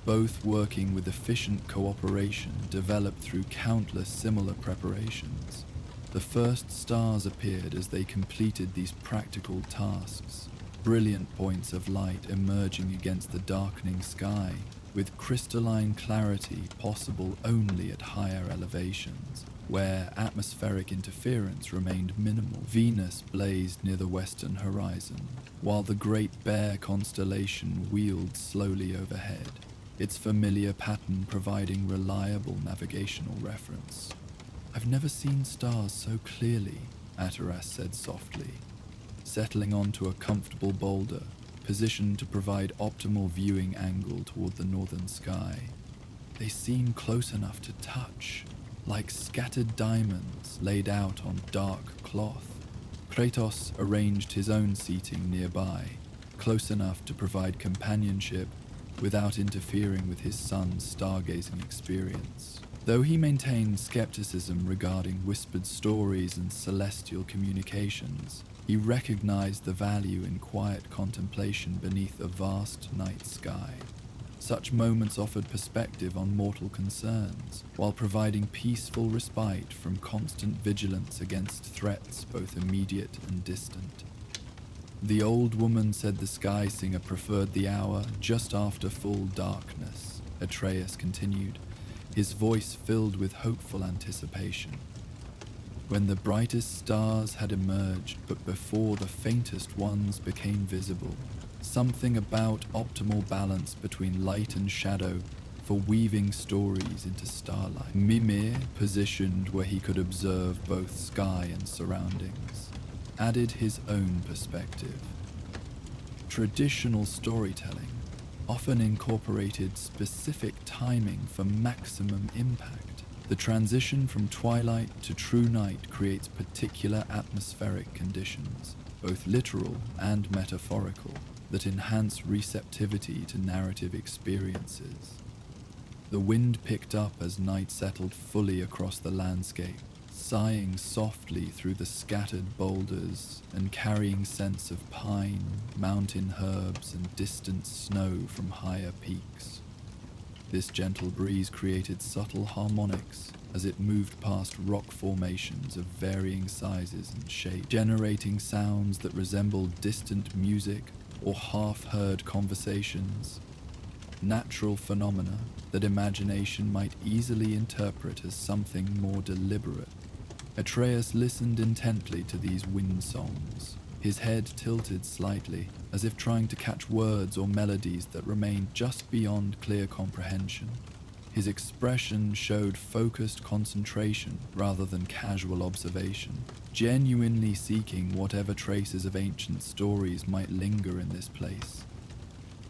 both working with efficient cooperation developed through countless similar preparations. The first stars appeared as they completed these practical tasks, brilliant points of light emerging against the darkening sky, with crystalline clarity possible only at higher elevations, where atmospheric interference remained minimal. Venus blazed near the western horizon, while the Great Bear constellation wheeled slowly overhead, its familiar pattern providing reliable navigational reference. "I've never seen stars so clearly," Atreus said softly, settling onto a comfortable boulder, positioned to provide optimal viewing angle toward the northern sky. "They seem close enough to touch, like scattered diamonds laid out on dark cloth." Kratos arranged his own seating nearby, close enough to provide companionship without interfering with his son's stargazing experience. Though he maintained skepticism regarding whispered stories and celestial communications, he recognized the value in quiet contemplation beneath a vast night sky. Such moments offered perspective on mortal concerns, while providing peaceful respite from constant vigilance against threats both immediate and distant. The old woman said the sky singer preferred the hour just after full darkness, Atreus continued, his voice filled with hopeful anticipation. "When the brightest stars had emerged, but before the faintest ones became visible, something about optimal balance between light and shadow for weaving stories into starlight." Mimir, positioned where he could observe both sky and surroundings, added his own perspective. Traditional storytelling often incorporated specific timing for maximum impact. The transition from twilight to true night creates particular atmospheric conditions, both literal and metaphorical, that enhance receptivity to narrative experiences. The wind picked up as night settled fully across the landscape, sighing softly through the scattered boulders and carrying scents of pine, mountain herbs, and distant snow from higher peaks. This gentle breeze created subtle harmonics as it moved past rock formations of varying sizes and shapes, generating sounds that resembled distant music or half-heard conversations, natural phenomena that imagination might easily interpret as something more deliberate. Atreus listened intently to these wind songs, his head tilted slightly, as if trying to catch words or melodies that remained just beyond clear comprehension. His expression showed focused concentration rather than casual observation, genuinely seeking whatever traces of ancient stories might linger in this place.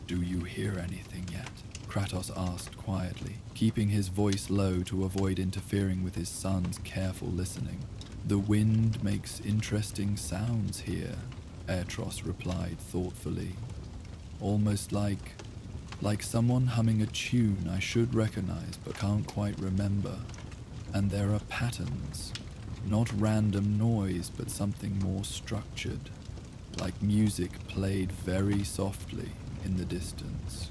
"Do you hear anything yet?" Kratos asked quietly, keeping his voice low to avoid interfering with his son's careful listening. "The wind makes interesting sounds here," Atreus replied thoughtfully. "Almost like someone humming a tune I should recognize but can't quite remember. And there are patterns, not random noise but something more structured, like music played very softly in the distance."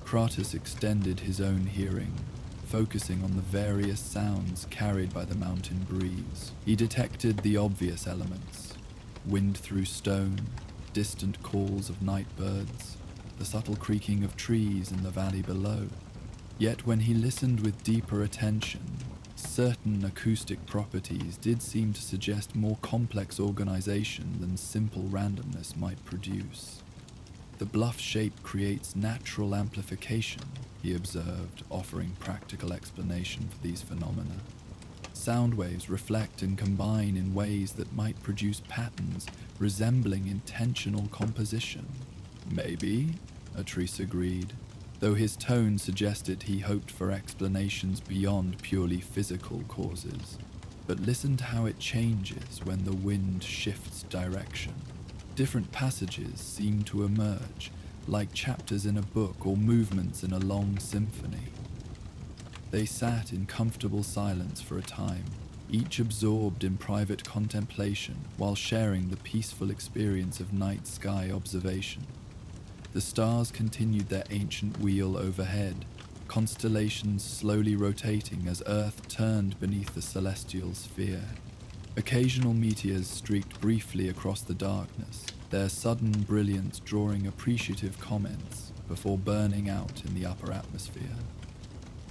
Kratos extended his own hearing, focusing on the various sounds carried by the mountain breeze. He detected the obvious elements: wind through stone, distant calls of night birds, the subtle creaking of trees in the valley below. Yet when he listened with deeper attention, certain acoustic properties did seem to suggest more complex organization than simple randomness might produce. "The bluff shape creates natural amplification," he observed, offering practical explanation for these phenomena. "Sound waves reflect and combine in ways that might produce patterns resembling intentional composition." "Maybe," Atreus agreed, though his tone suggested he hoped for explanations beyond purely physical causes. but listen to how it changes when the wind shifts direction. Different passages seem to emerge, like chapters in a book or movements in a long symphony. They sat in comfortable silence for a time, each absorbed in private contemplation while sharing the peaceful experience of night sky observation. The stars continued their ancient wheel overhead, constellations slowly rotating as Earth turned beneath the celestial sphere. Occasional meteors streaked briefly across the darkness, their sudden brilliance drawing appreciative comments before burning out in the upper atmosphere.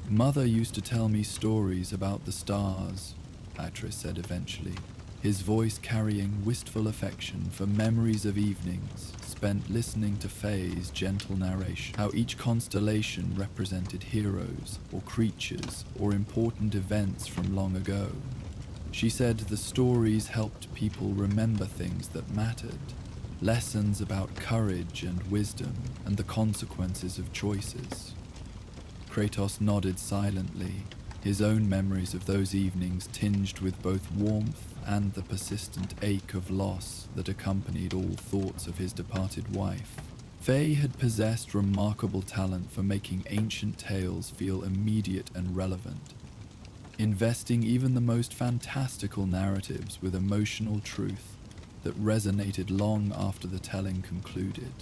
"Mother used to tell me stories about the stars," Atris said eventually, his voice carrying wistful affection for memories of evenings spent listening to Faye's gentle narration, how each constellation represented heroes or creatures or important events from long ago. She said the stories helped people remember things that mattered, lessons about courage and wisdom and the consequences of choices. Kratos nodded silently, his own memories of those evenings tinged with both warmth and the persistent ache of loss that accompanied all thoughts of his departed wife. Faye had possessed remarkable talent for making ancient tales feel immediate and relevant, investing even the most fantastical narratives with emotional truth that resonated long after the telling concluded.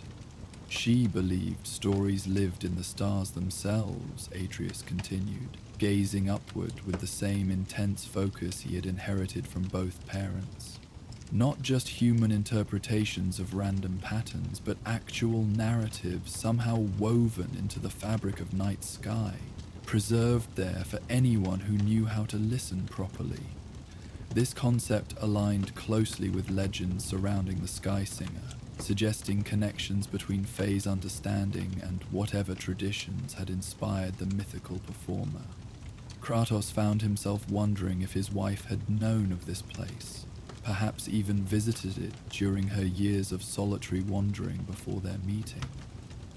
She believed stories lived in the stars themselves, Atreus continued, gazing upward with the same intense focus he had inherited from both parents. Not just human interpretations of random patterns, but actual narratives somehow woven into the fabric of night sky, preserved there for anyone who knew how to listen properly. This concept aligned closely with legends surrounding the Sky Singer, suggesting connections between Faye's understanding and whatever traditions had inspired the mythical performer. Kratos found himself wondering if his wife had known of this place, perhaps even visited it during her years of solitary wandering before their meeting.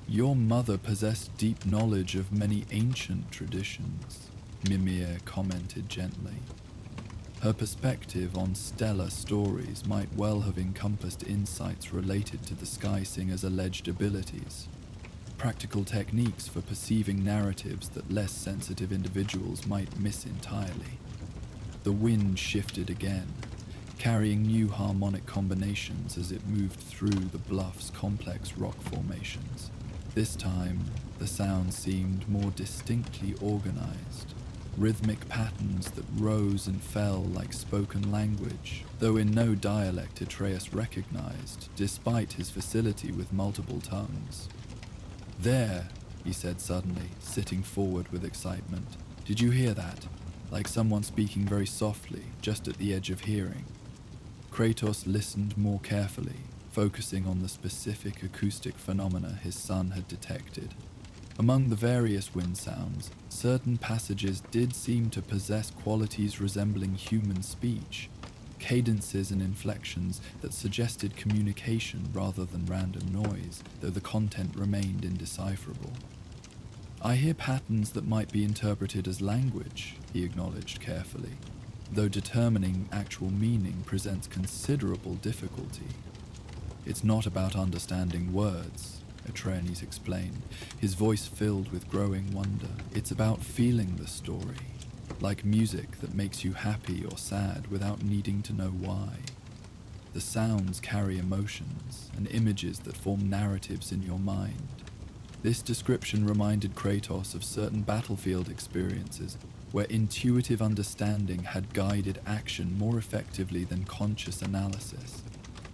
"Your mother possessed deep knowledge of many ancient traditions," Mimir commented gently. Her perspective on stellar stories might well have encompassed insights related to the Sky Singer's alleged abilities, practical techniques for perceiving narratives that less sensitive individuals might miss entirely. The wind shifted again, carrying new harmonic combinations as it moved through the bluff's complex rock formations. This time, the sound seemed more distinctly organized, rhythmic patterns that rose and fell like spoken language, though in no dialect Atreus recognized, despite his facility with multiple tongues. "There," he said suddenly, sitting forward with excitement. "Did you hear that? Like someone speaking very softly, just at the edge of hearing." Kratos listened more carefully, focusing on the specific acoustic phenomena his son had detected. Among the various wind sounds, certain passages did seem to possess qualities resembling human speech, cadences and inflections that suggested communication rather than random noise, though the content remained indecipherable. "I hear patterns that might be interpreted as language," he acknowledged carefully, though determining actual meaning presents considerable difficulty. "It's not about understanding words," Atreides explained, his voice filled with growing wonder. "It's about feeling the story, like music that makes you happy or sad without needing to know why. The sounds carry emotions and images that form narratives in your mind." This description reminded Kratos of certain battlefield experiences where intuitive understanding had guided action more effectively than conscious analysis.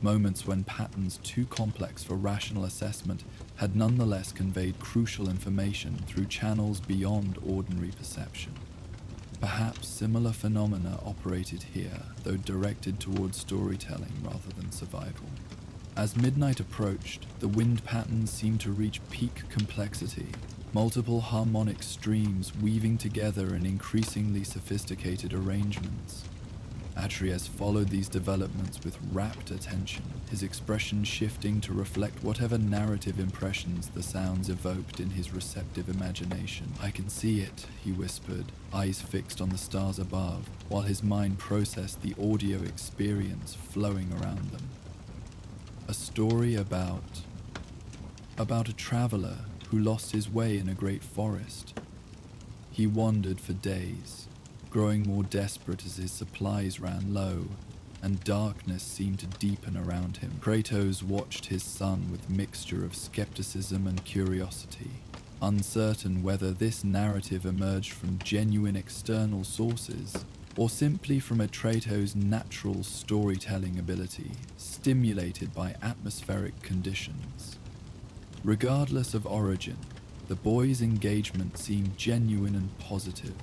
Moments when patterns too complex for rational assessment had nonetheless conveyed crucial information through channels beyond ordinary perception. Perhaps similar phenomena operated here, though directed towards storytelling rather than survival. As midnight approached, the wind patterns seemed to reach peak complexity, multiple harmonic streams weaving together in increasingly sophisticated arrangements. Atreus followed these developments with rapt attention, his expression shifting to reflect whatever narrative impressions the sounds evoked in his receptive imagination. "I can see it," he whispered, eyes fixed on the stars above, while his mind processed the audio experience flowing around them. A story about a traveler who lost his way in a great forest. He wandered for days, growing more desperate as his supplies ran low, and darkness seemed to deepen around him. Kratos watched his son with mixture of skepticism and curiosity, uncertain whether this narrative emerged from genuine external sources or simply from Atreus' natural storytelling ability, stimulated by atmospheric conditions. Regardless of origin, the boy's engagement seemed genuine and positive,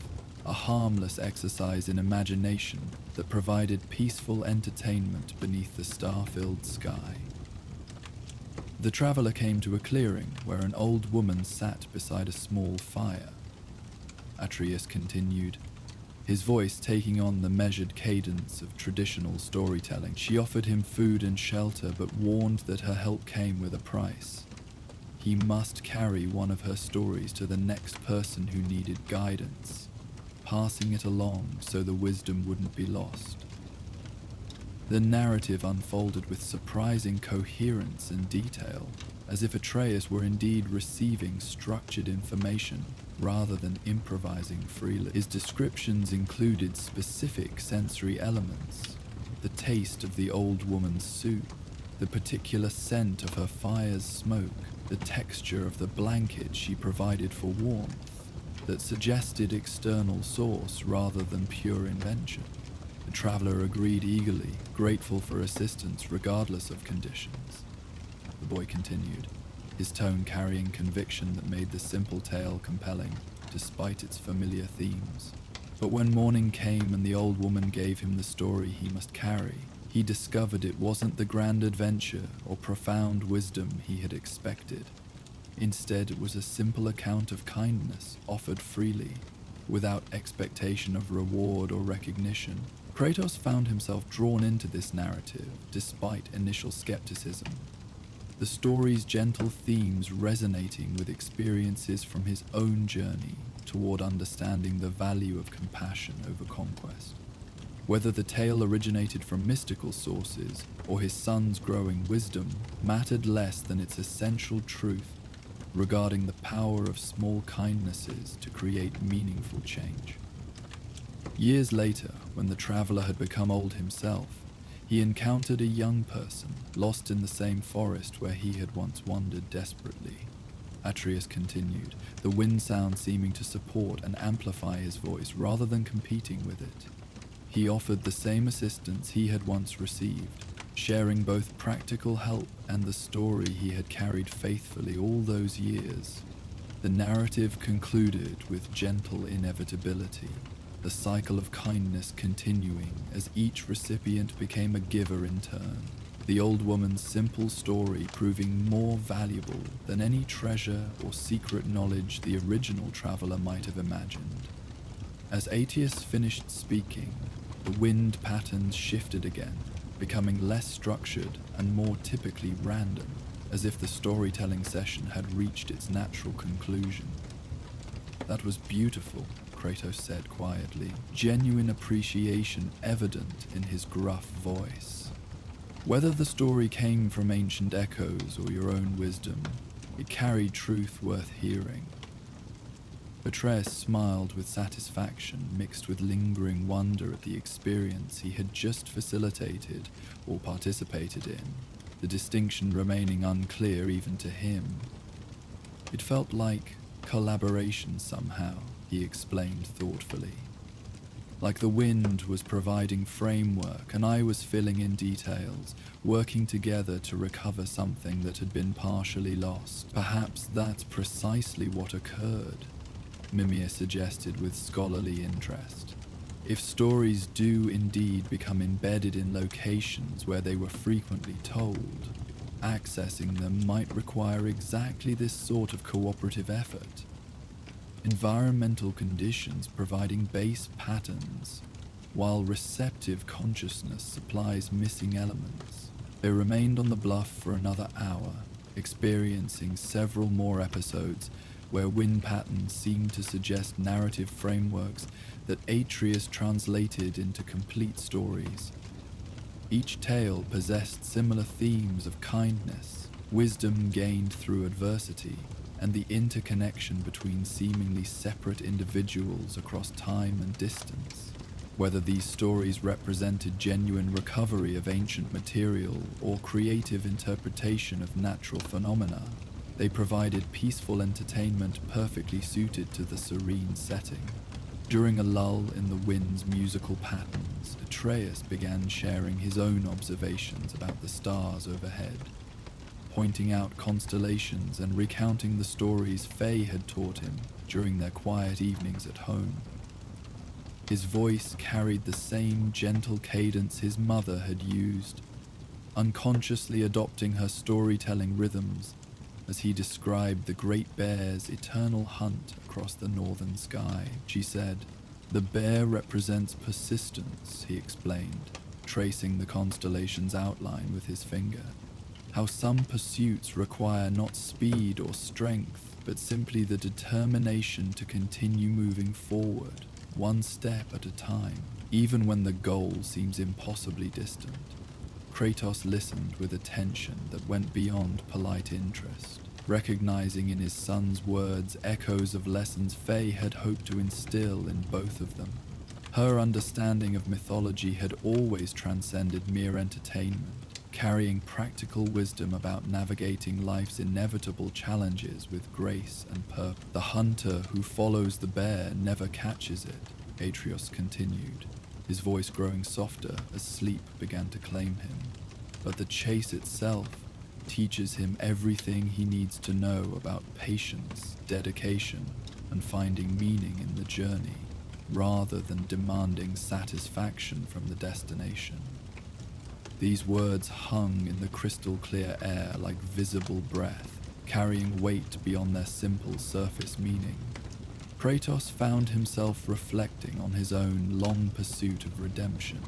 a harmless exercise in imagination that provided peaceful entertainment beneath the star-filled sky. The traveler came to a clearing where an old woman sat beside a small fire. Atreus continued, his voice taking on the measured cadence of traditional storytelling. She offered him food and shelter, but warned that her help came with a price. He must carry one of her stories to the next person who needed guidance, passing it along so the wisdom wouldn't be lost. The narrative unfolded with surprising coherence and detail, as if Atreus were indeed receiving structured information rather than improvising freely. His descriptions included specific sensory elements: the taste of the old woman's soup, the particular scent of her fire's smoke, the texture of the blanket she provided for warmth, that suggested external source rather than pure invention. The traveler agreed eagerly, grateful for assistance regardless of conditions. The boy continued, his tone carrying conviction that made the simple tale compelling, despite its familiar themes. But when morning came and the old woman gave him the story he must carry, he discovered it wasn't the grand adventure or profound wisdom he had expected. Instead, it was a simple account of kindness offered freely, without expectation of reward or recognition. Kratos found himself drawn into this narrative despite initial skepticism, the story's gentle themes resonating with experiences from his own journey toward understanding the value of compassion over conquest. Whether the tale originated from mystical sources or his son's growing wisdom mattered less than its essential truth regarding the power of small kindnesses to create meaningful change. Years later, when the traveler had become old himself, he encountered a young person lost in the same forest where he had once wandered desperately. Atreus continued, the wind sound seeming to support and amplify his voice rather than competing with it. He offered the same assistance he had once received, sharing both practical help and the story he had carried faithfully all those years. The narrative concluded with gentle inevitability, the cycle of kindness continuing as each recipient became a giver in turn, the old woman's simple story proving more valuable than any treasure or secret knowledge the original traveler might have imagined. As Atreus finished speaking, the wind patterns shifted again, becoming less structured and more typically random, as if the storytelling session had reached its natural conclusion. That was beautiful, Kratos said quietly, genuine appreciation evident in his gruff voice. Whether the story came from ancient echoes or your own wisdom, it carried truth worth hearing. Atreus smiled with satisfaction mixed with lingering wonder at the experience he had just facilitated or participated in, the distinction remaining unclear even to him. It felt like collaboration somehow, he explained thoughtfully. Like the wind was providing framework and I was filling in details, working together to recover something that had been partially lost. Perhaps that's precisely what occurred, Mimir suggested with scholarly interest. If stories do indeed become embedded in locations where they were frequently told, accessing them might require exactly this sort of cooperative effort. Environmental conditions providing base patterns, while receptive consciousness supplies missing elements. They remained on the bluff for another hour, experiencing several more episodes where wind patterns seemed to suggest narrative frameworks that Atreus translated into complete stories. Each tale possessed similar themes of kindness, wisdom gained through adversity, and the interconnection between seemingly separate individuals across time and distance. Whether these stories represented genuine recovery of ancient material or creative interpretation of natural phenomena, they provided peaceful entertainment perfectly suited to the serene setting. During a lull in the wind's musical patterns, Atreus began sharing his own observations about the stars overhead, pointing out constellations and recounting the stories Faye had taught him during their quiet evenings at home. His voice carried the same gentle cadence his mother had used, unconsciously adopting her storytelling rhythms as he described the Great Bear's eternal hunt across the northern sky. She said, "The bear represents persistence," he explained, tracing the constellation's outline with his finger. How some pursuits require not speed or strength, but simply the determination to continue moving forward, one step at a time, even when the goal seems impossibly distant. Kratos listened with attention that went beyond polite interest, recognizing in his son's words echoes of lessons Faye had hoped to instill in both of them. Her understanding of mythology had always transcended mere entertainment, carrying practical wisdom about navigating life's inevitable challenges with grace and purpose. "The hunter who follows the bear never catches it," Atreus continued, his voice growing softer as sleep began to claim him. "But the chase itself teaches him everything he needs to know about patience, dedication, and finding meaning in the journey, rather than demanding satisfaction from the destination." These words hung in the crystal-clear air like visible breath, carrying weight beyond their simple surface meaning. Kratos found himself reflecting on his own long pursuit of redemption,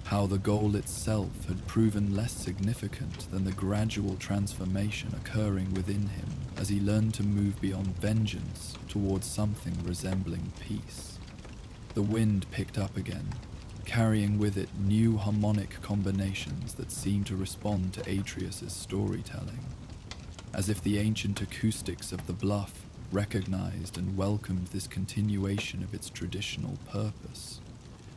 how the goal itself had proven less significant than the gradual transformation occurring within him as he learned to move beyond vengeance towards something resembling peace. The wind picked up again, carrying with it new harmonic combinations that seemed to respond to Atreus's storytelling, as if the ancient acoustics of the bluff recognized and welcomed this continuation of its traditional purpose.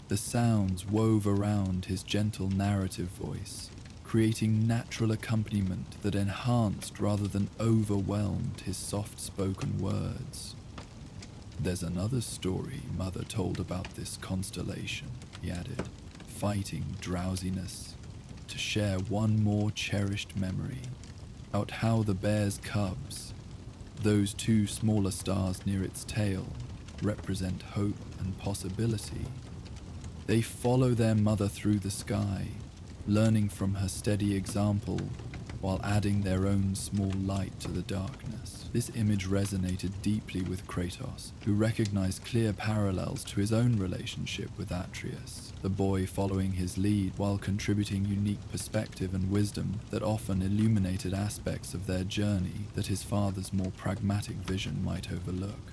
The sounds wove around his gentle narrative voice, creating natural accompaniment that enhanced rather than overwhelmed his soft-spoken words. "There's another story Mother told about this constellation," he added, fighting drowsiness to share one more cherished memory, about how the bear's cubs, those two smaller stars near its tail, represent hope and possibility. They follow their mother through the sky, learning from her steady example while adding their own small light to the darkness. This image resonated deeply with Kratos, who recognized clear parallels to his own relationship with Atreus, the boy following his lead while contributing unique perspective and wisdom that often illuminated aspects of their journey that his father's more pragmatic vision might overlook.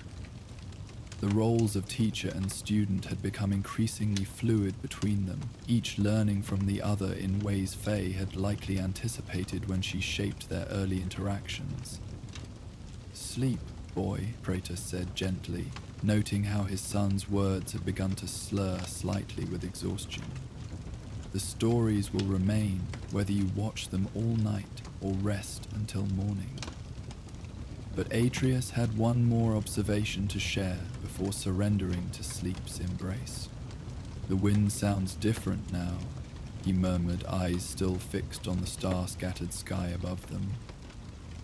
The roles of teacher and student had become increasingly fluid between them, each learning from the other in ways Faye had likely anticipated when she shaped their early interactions. "Sleep, boy," Kratos said gently, noting how his son's words had begun to slur slightly with exhaustion. "The stories will remain whether you watch them all night or rest until morning." But Atreus had one more observation to share before surrendering to sleep's embrace. "The wind sounds different now," he murmured, eyes still fixed on the star-scattered sky above them.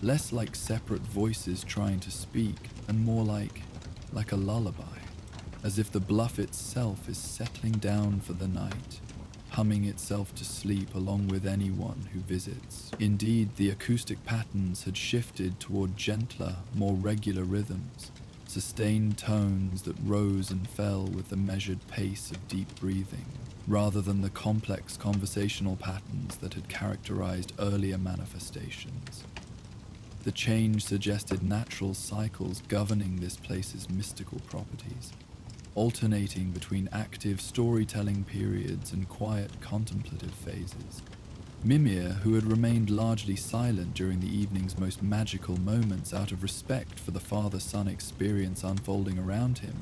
"Less like separate voices trying to speak, and more like a lullaby, as if the bluff itself is settling down for the night, humming itself to sleep along with anyone who visits." Indeed, the acoustic patterns had shifted toward gentler, more regular rhythms, sustained tones that rose and fell with the measured pace of deep breathing, rather than the complex conversational patterns that had characterized earlier manifestations. The change suggested natural cycles governing this place's mystical properties, alternating between active storytelling periods and quiet contemplative phases. Mimir, who had remained largely silent during the evening's most magical moments out of respect for the father-son experience unfolding around him,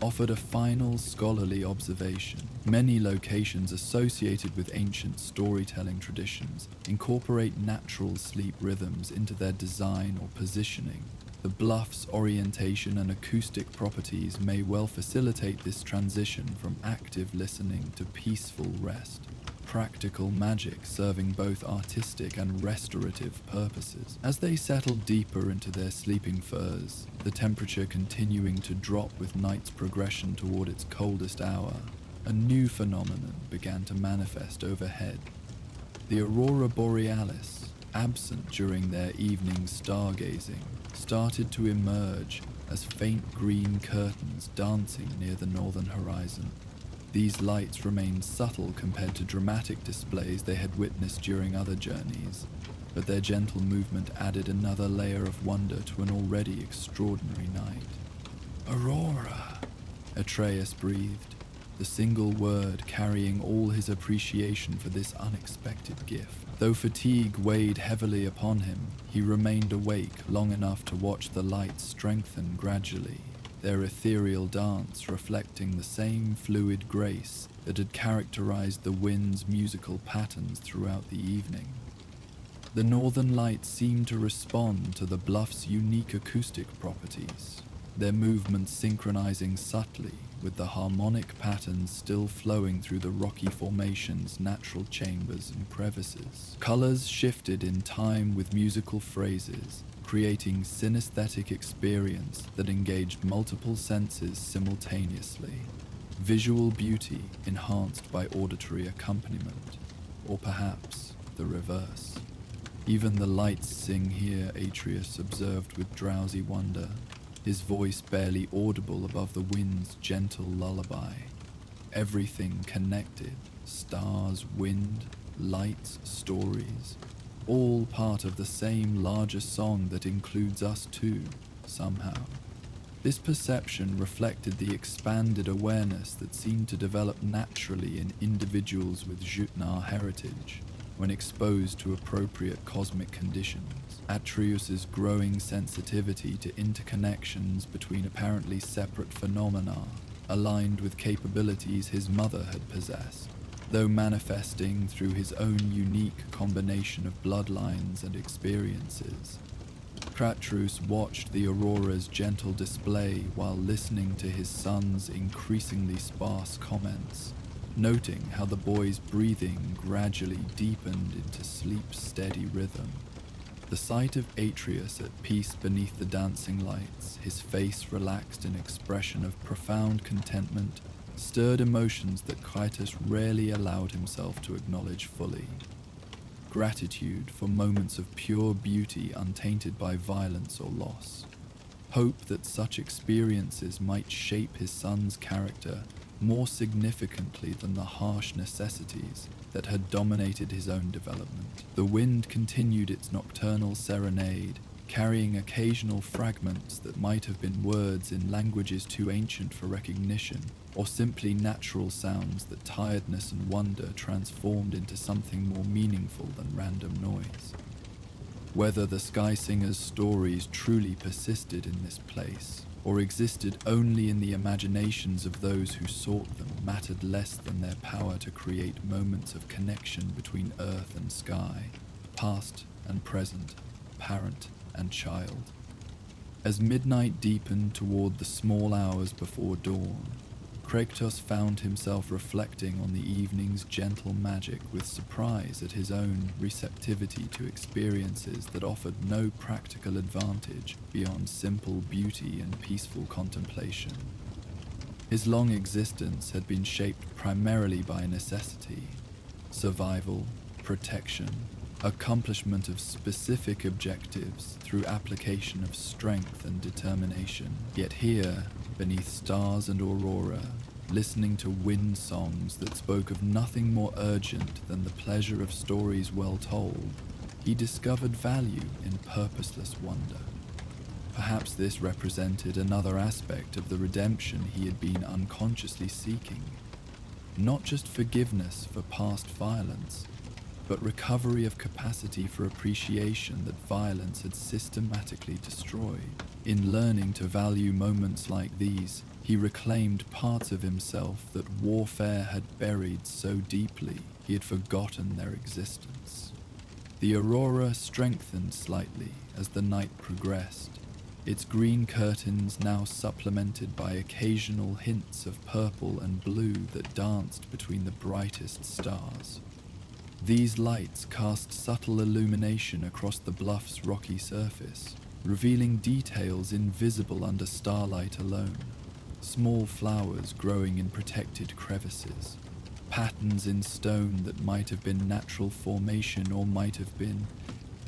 offered a final scholarly observation. Many locations associated with ancient storytelling traditions incorporate natural sleep rhythms into their design or positioning. The bluff's orientation and acoustic properties may well facilitate this transition from active listening to peaceful rest. Practical magic serving both artistic and restorative purposes. As they settled deeper into their sleeping furs, the temperature continuing to drop with night's progression toward its coldest hour, a new phenomenon began to manifest overhead. The aurora borealis, absent during their evening stargazing, started to emerge as faint green curtains dancing near the northern horizon. These lights remained subtle compared to dramatic displays they had witnessed during other journeys, but their gentle movement added another layer of wonder to an already extraordinary night. "Aurora," Atreus breathed, the single word carrying all his appreciation for this unexpected gift. Though fatigue weighed heavily upon him, he remained awake long enough to watch the lights strengthen gradually, their ethereal dance reflecting the same fluid grace that had characterized the wind's musical patterns throughout the evening. The northern lights seemed to respond to the bluff's unique acoustic properties, their movements synchronizing subtly with the harmonic patterns still flowing through the rocky formation's natural chambers and crevices. Colors shifted in time with musical phrases, creating synesthetic experience that engaged multiple senses simultaneously. Visual beauty enhanced by auditory accompaniment, or perhaps the reverse. Even the lights sing here, Atreus observed with drowsy wonder, his voice barely audible above the wind's gentle lullaby. Everything connected, stars, wind, lights, stories, all part of the same larger song that includes us too, somehow. This perception reflected the expanded awareness that seemed to develop naturally in individuals with Jutnar heritage when exposed to appropriate cosmic conditions. Atreus's growing sensitivity to interconnections between apparently separate phenomena aligned with capabilities his mother had possessed, though manifesting through his own unique combination of bloodlines and experiences. Kratos watched the aurora's gentle display while listening to his son's increasingly sparse comments, noting how the boy's breathing gradually deepened into sleep's steady rhythm. The sight of Atreus at peace beneath the dancing lights, his face relaxed in expression of profound contentment, stirred emotions that Kratos rarely allowed himself to acknowledge fully. Gratitude for moments of pure beauty untainted by violence or loss. Hope that such experiences might shape his son's character more significantly than the harsh necessities that had dominated his own development. The wind continued its nocturnal serenade, carrying occasional fragments that might have been words in languages too ancient for recognition, or simply natural sounds that tiredness and wonder transformed into something more meaningful than random noise. Whether the Sky Singer's stories truly persisted in this place, or existed only in the imaginations of those who sought them, mattered less than their power to create moments of connection between earth and sky, past and present, parent and child. As midnight deepened toward the small hours before dawn, Kratos found himself reflecting on the evening's gentle magic with surprise at his own receptivity to experiences that offered no practical advantage beyond simple beauty and peaceful contemplation. His long existence had been shaped primarily by necessity, survival, protection, accomplishment of specific objectives through application of strength and determination. Yet here, beneath stars and aurora, listening to wind songs that spoke of nothing more urgent than the pleasure of stories well told, he discovered value in purposeless wonder. Perhaps this represented another aspect of the redemption he had been unconsciously seeking. Not just forgiveness for past violence, but recovery of capacity for appreciation that violence had systematically destroyed. In learning to value moments like these, he reclaimed parts of himself that warfare had buried so deeply he had forgotten their existence. The aurora strengthened slightly as the night progressed, its green curtains now supplemented by occasional hints of purple and blue that danced between the brightest stars. These lights cast subtle illumination across the bluff's rocky surface, revealing details invisible under starlight alone. Small flowers growing in protected crevices, patterns in stone that might have been natural formation or might have been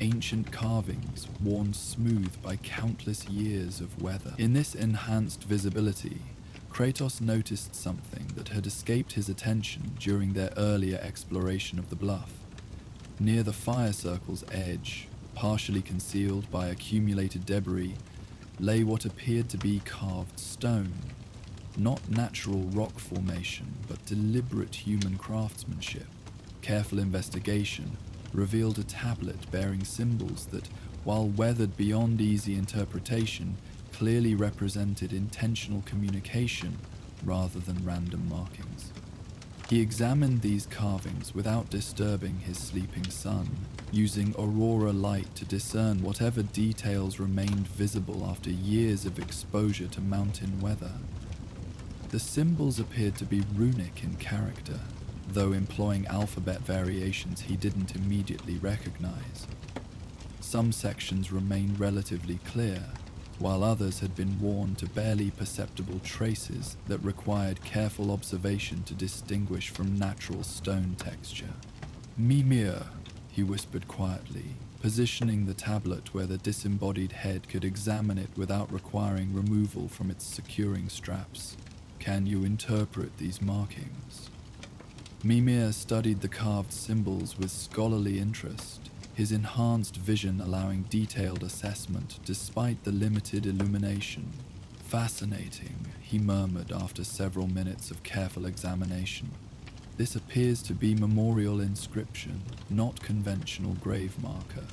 ancient carvings worn smooth by countless years of weather. In this enhanced visibility, Kratos noticed something that had escaped his attention during their earlier exploration of the bluff. Near the fire circle's edge, partially concealed by accumulated debris, lay what appeared to be carved stone. Not natural rock formation, but deliberate human craftsmanship. Careful investigation revealed a tablet bearing symbols that, while weathered beyond easy interpretation, clearly represented intentional communication rather than random markings. He examined these carvings without disturbing his sleeping son, using aurora light to discern whatever details remained visible after years of exposure to mountain weather. The symbols appeared to be runic in character, though employing alphabet variations he didn't immediately recognize. Some sections remained relatively clear, while others had been worn to barely perceptible traces that required careful observation to distinguish from natural stone texture. "Mimir," he whispered quietly, positioning the tablet where the disembodied head could examine it without requiring removal from its securing straps. "Can you interpret these markings?" Mimir studied the carved symbols with scholarly interest, his enhanced vision allowing detailed assessment despite the limited illumination. "Fascinating," he murmured after several minutes of careful examination. "This appears to be memorial inscription, not conventional grave marker,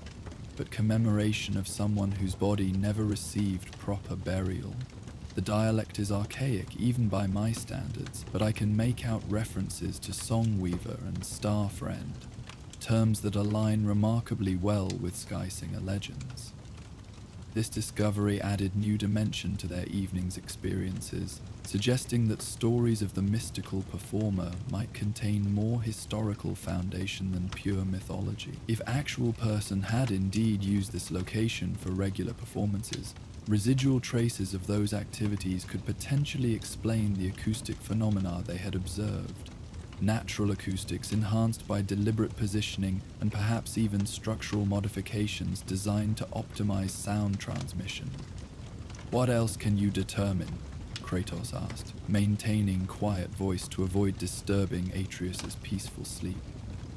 but commemoration of someone whose body never received proper burial. The dialect is archaic even by my standards, but I can make out references to Songweaver and Star Friend, terms that align remarkably well with Skysinger legends." This discovery added new dimension to their evening's experiences, suggesting that stories of the mystical performer might contain more historical foundation than pure mythology. If actual person had indeed used this location for regular performances, residual traces of those activities could potentially explain the acoustic phenomena they had observed. Natural acoustics enhanced by deliberate positioning and perhaps even structural modifications designed to optimize sound transmission. "What else can you determine?" Kratos asked, maintaining quiet voice to avoid disturbing Atreus's peaceful sleep.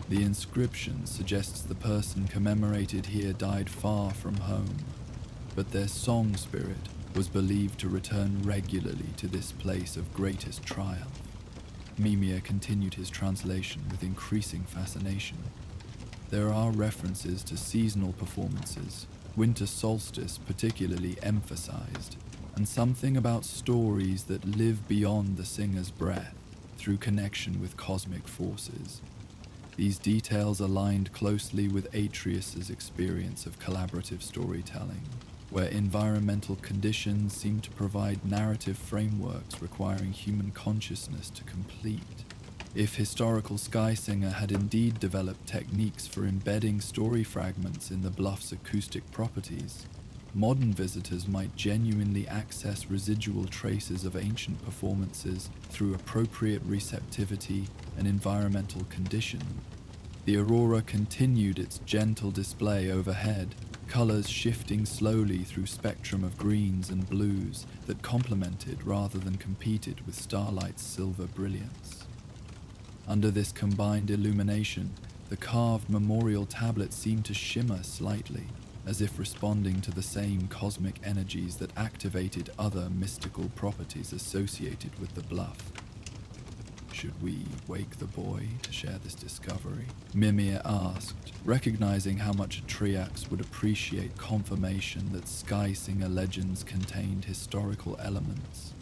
"The inscription suggests the person commemorated here died far from home, but their song spirit was believed to return regularly to this place of greatest triumph." Mimir continued his translation with increasing fascination. "There are references to seasonal performances, winter solstice particularly emphasized, and something about stories that live beyond the singer's breath through connection with cosmic forces. These details aligned closely with Atreus's experience of collaborative storytelling, where environmental conditions seem to provide narrative frameworks requiring human consciousness to complete. If historical Skysinger had indeed developed techniques for embedding story fragments in the bluff's acoustic properties, modern visitors might genuinely access residual traces of ancient performances through appropriate receptivity and environmental condition. The aurora continued its gentle display overhead, colors shifting slowly through spectrum of greens and blues that complemented rather than competed with starlight's silver brilliance. Under this combined illumination, the carved memorial tablet seemed to shimmer slightly, as if responding to the same cosmic energies that activated other mystical properties associated with the bluff. Should we wake the boy to share this discovery? Mimir asked, recognizing how much Atriax would appreciate confirmation that Sky Singer legends contained historical elements.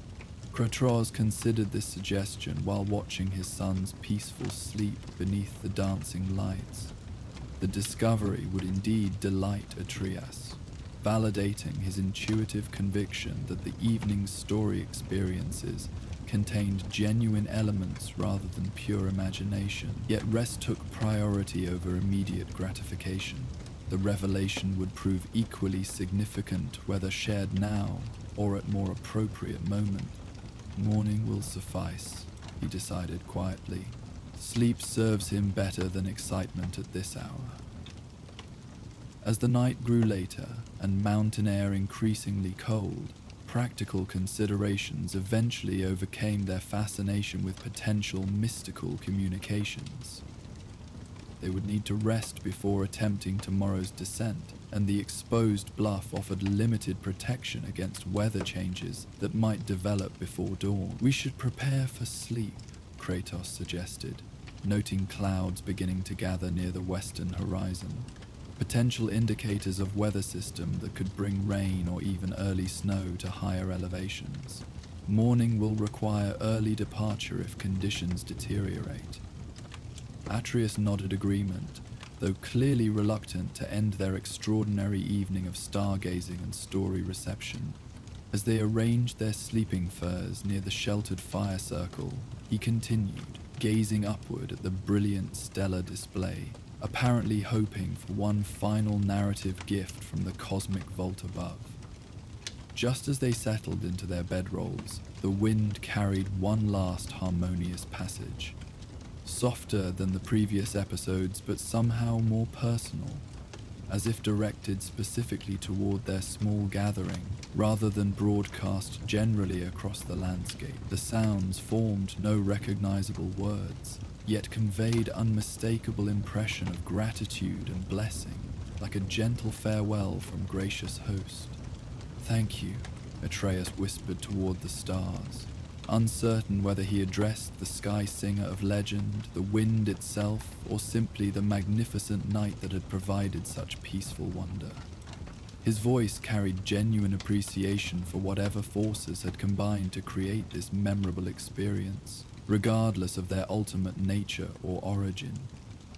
Kratos considered this suggestion while watching his son's peaceful sleep beneath the dancing lights. The discovery would indeed delight Atrias, validating his intuitive conviction that the evening's story experiences contained genuine elements rather than pure imagination. Yet rest took priority over immediate gratification. The revelation would prove equally significant whether shared now or at more appropriate moment. Morning will suffice, he decided quietly. Sleep serves him better than excitement at this hour. As the night grew later and mountain air increasingly cold, practical considerations eventually overcame their fascination with potential mystical communications. They would need to rest before attempting tomorrow's descent, and the exposed bluff offered limited protection against weather changes that might develop before dawn. We should prepare for sleep, Kratos suggested, noting clouds beginning to gather near the western horizon. Potential indicators of weather system that could bring rain or even early snow to higher elevations. Morning will require early departure if conditions deteriorate. Atreus nodded agreement, though clearly reluctant to end their extraordinary evening of stargazing and story reception. As they arranged their sleeping furs near the sheltered fire circle, he continued, gazing upward at the brilliant stellar display, apparently hoping for one final narrative gift from the cosmic vault above. Just as they settled into their bedrolls, the wind carried one last harmonious passage. Softer than the previous episodes, but somehow more personal, as if directed specifically toward their small gathering, rather than broadcast generally across the landscape. The sounds formed no recognizable words, yet conveyed unmistakable impression of gratitude and blessing, like a gentle farewell from gracious host. "Thank you," Atreus whispered toward the stars, uncertain whether he addressed the sky singer of legend, the wind itself, or simply the magnificent night that had provided such peaceful wonder. His voice carried genuine appreciation for whatever forces had combined to create this memorable experience, regardless of their ultimate nature or origin.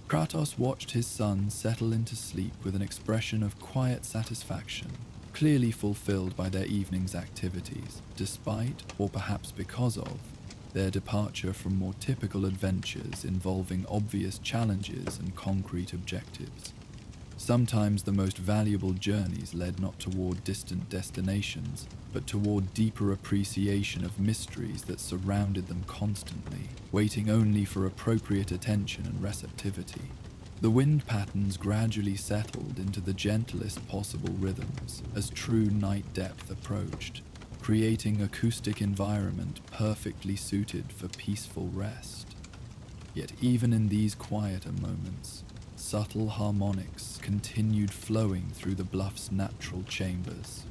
Kratos watched his son settle into sleep with an expression of quiet satisfaction, clearly fulfilled by their evening's activities, despite, or perhaps because of, their departure from more typical adventures involving obvious challenges and concrete objectives. Sometimes the most valuable journeys led not toward distant destinations, but toward deeper appreciation of mysteries that surrounded them constantly, waiting only for appropriate attention and receptivity. The wind patterns gradually settled into the gentlest possible rhythms as true night depth approached, creating acoustic environment perfectly suited for peaceful rest. Yet even in these quieter moments, subtle harmonics continued flowing through the bluff's natural chambers.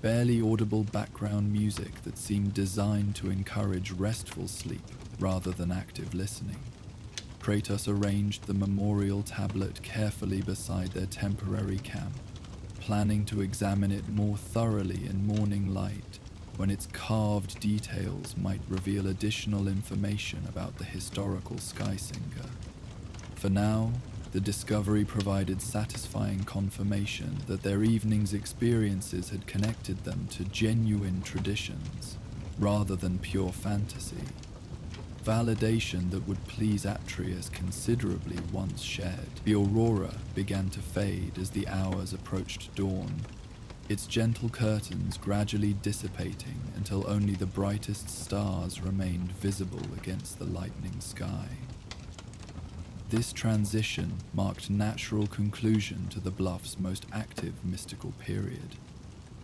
Barely audible background music that seemed designed to encourage restful sleep rather than active listening. Kratos arranged the memorial tablet carefully beside their temporary camp, planning to examine it more thoroughly in morning light when its carved details might reveal additional information about the historical Sky Singer. For now, the discovery provided satisfying confirmation that their evening's experiences had connected them to genuine traditions, rather than pure fantasy. Validation that would please Atreus considerably once shared. The aurora began to fade as the hours approached dawn, its gentle curtains gradually dissipating until only the brightest stars remained visible against the lightening sky. This transition marked natural conclusion to the bluff's most active mystical period,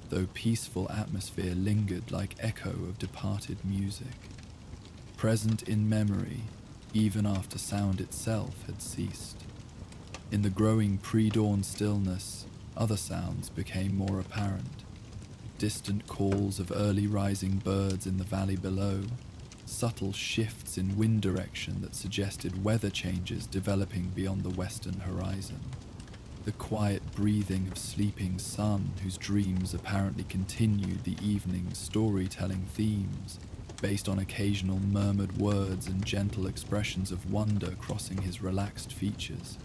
though peaceful atmosphere lingered like echo of departed music, present in memory even after sound itself had ceased. In the growing pre-dawn stillness, other sounds became more apparent. Distant calls of early rising birds in the valley below, subtle shifts in wind direction that suggested weather changes developing beyond the western horizon. The quiet breathing of sleeping sun whose dreams apparently continued the evening's storytelling themes, based on occasional murmured words and gentle expressions of wonder crossing his relaxed features.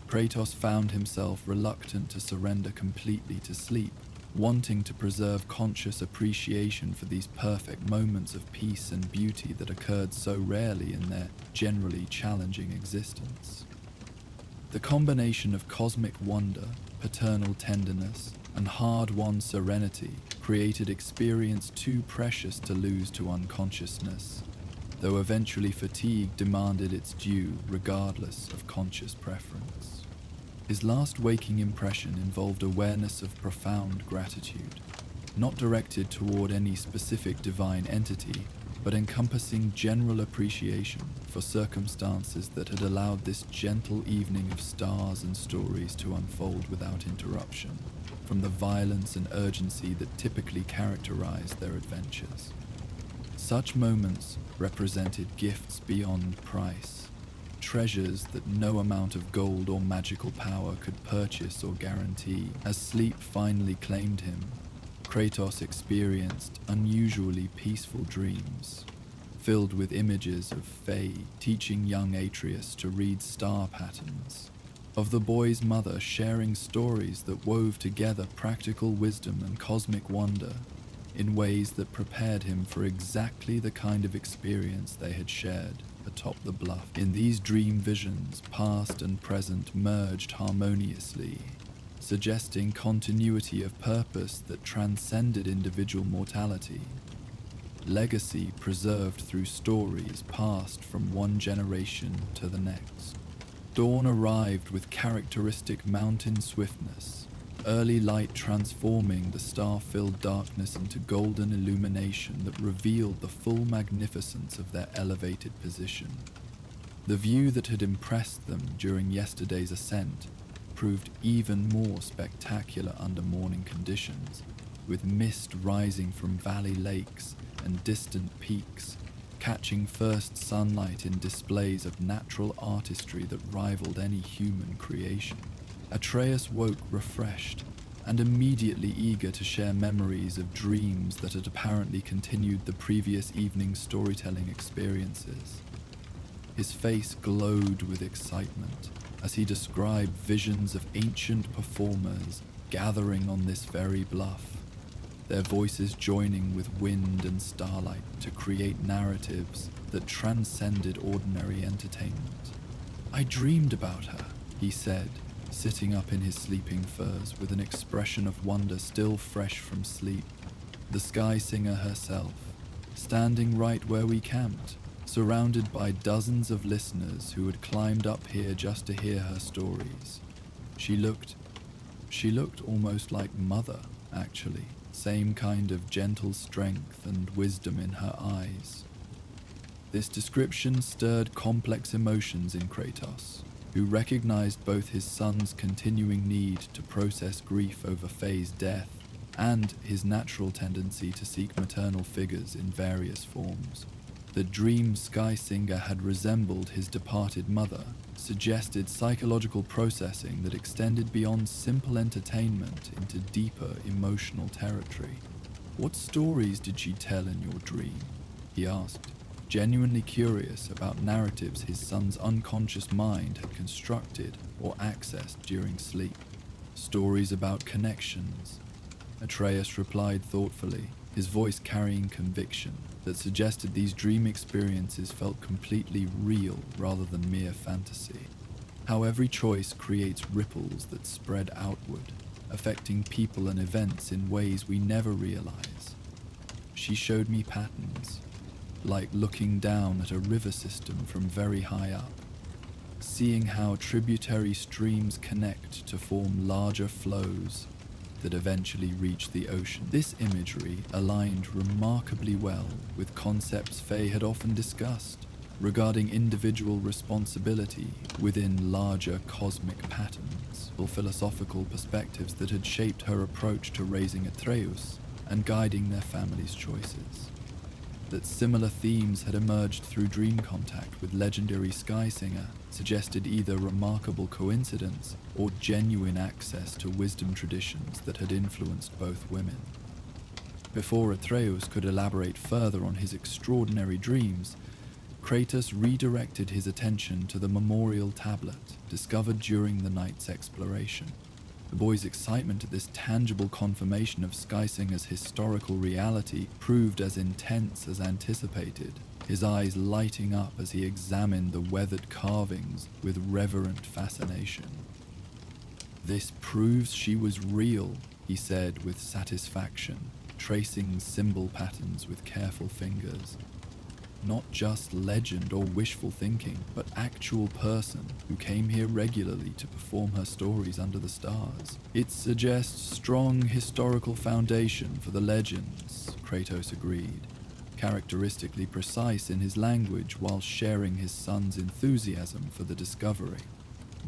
Kratos found himself reluctant to surrender completely to sleep, wanting to preserve conscious appreciation for these perfect moments of peace and beauty that occurred so rarely in their generally challenging existence. The combination of cosmic wonder, paternal tenderness, and hard-won serenity created experience too precious to lose to unconsciousness, though eventually fatigue demanded its due regardless of conscious preference. His last waking impression involved awareness of profound gratitude, not directed toward any specific divine entity, but encompassing general appreciation for circumstances that had allowed this gentle evening of stars and stories to unfold without interruption, from the violence and urgency that typically characterized their adventures. Such moments represented gifts beyond price, treasures that no amount of gold or magical power could purchase or guarantee. As sleep finally claimed him, Kratos experienced unusually peaceful dreams, filled with images of Fae teaching young Atreus to read star patterns, of the boy's mother sharing stories that wove together practical wisdom and cosmic wonder in ways that prepared him for exactly the kind of experience they had shared atop the bluff. In these dream visions, past and present merged harmoniously, suggesting continuity of purpose that transcended individual mortality. Legacy preserved through stories passed from one generation to the next. Dawn arrived with characteristic mountain swiftness, early light transforming the star-filled darkness into golden illumination that revealed the full magnificence of their elevated position. The view that had impressed them during yesterday's ascent proved even more spectacular under morning conditions, with mist rising from valley lakes and distant peaks, catching first sunlight in displays of natural artistry that rivaled any human creation. Atreus woke refreshed and immediately eager to share memories of dreams that had apparently continued the previous evening's storytelling experiences. His face glowed with excitement as he described visions of ancient performers gathering on this very bluff, their voices joining with wind and starlight to create narratives that transcended ordinary entertainment. "I dreamed about her," he said, sitting up in his sleeping furs with an expression of wonder still fresh from sleep. The Sky Singer herself, standing right where we camped, surrounded by dozens of listeners who had climbed up here just to hear her stories. She looked almost like Mother, actually. Same kind of gentle strength and wisdom in her eyes. This description stirred complex emotions in Kratos, who recognized both his son's continuing need to process grief over Faye's death and his natural tendency to seek maternal figures in various forms. The dream Sky Singer had resembled his departed mother suggested psychological processing that extended beyond simple entertainment into deeper emotional territory. "What stories did she tell in your dream?" he asked, genuinely curious about narratives his son's unconscious mind had constructed or accessed during sleep. "Stories about connections," Atreus replied thoughtfully, his voice carrying conviction that suggested these dream experiences felt completely real rather than mere fantasy. How every choice creates ripples that spread outward, affecting people and events in ways we never realize. She showed me patterns, like looking down at a river system from very high up. seeing how tributary streams connect to form larger flows that eventually reach the ocean. This imagery aligned remarkably well with concepts Faye had often discussed regarding individual responsibility within larger cosmic patterns, or philosophical perspectives that had shaped her approach to raising Atreus and guiding their family's choices. That similar themes had emerged through dream contact with legendary sky singer suggested either remarkable coincidence or genuine access to wisdom traditions that had influenced both women. Before Atreus could elaborate further on his extraordinary dreams, Kratos redirected his attention to the memorial tablet discovered during the night's exploration. The boy's excitement at this tangible confirmation of Skysinger's historical reality proved as intense as anticipated, his eyes lighting up as he examined the weathered carvings with reverent fascination. "This proves she was real," he said with satisfaction, tracing symbol patterns with careful fingers. "Not just legend or wishful thinking, but actual person who came here regularly to perform her stories under the stars. It suggests strong historical foundation for the legends," Kratos agreed, characteristically precise in his language while sharing his son's enthusiasm for the discovery.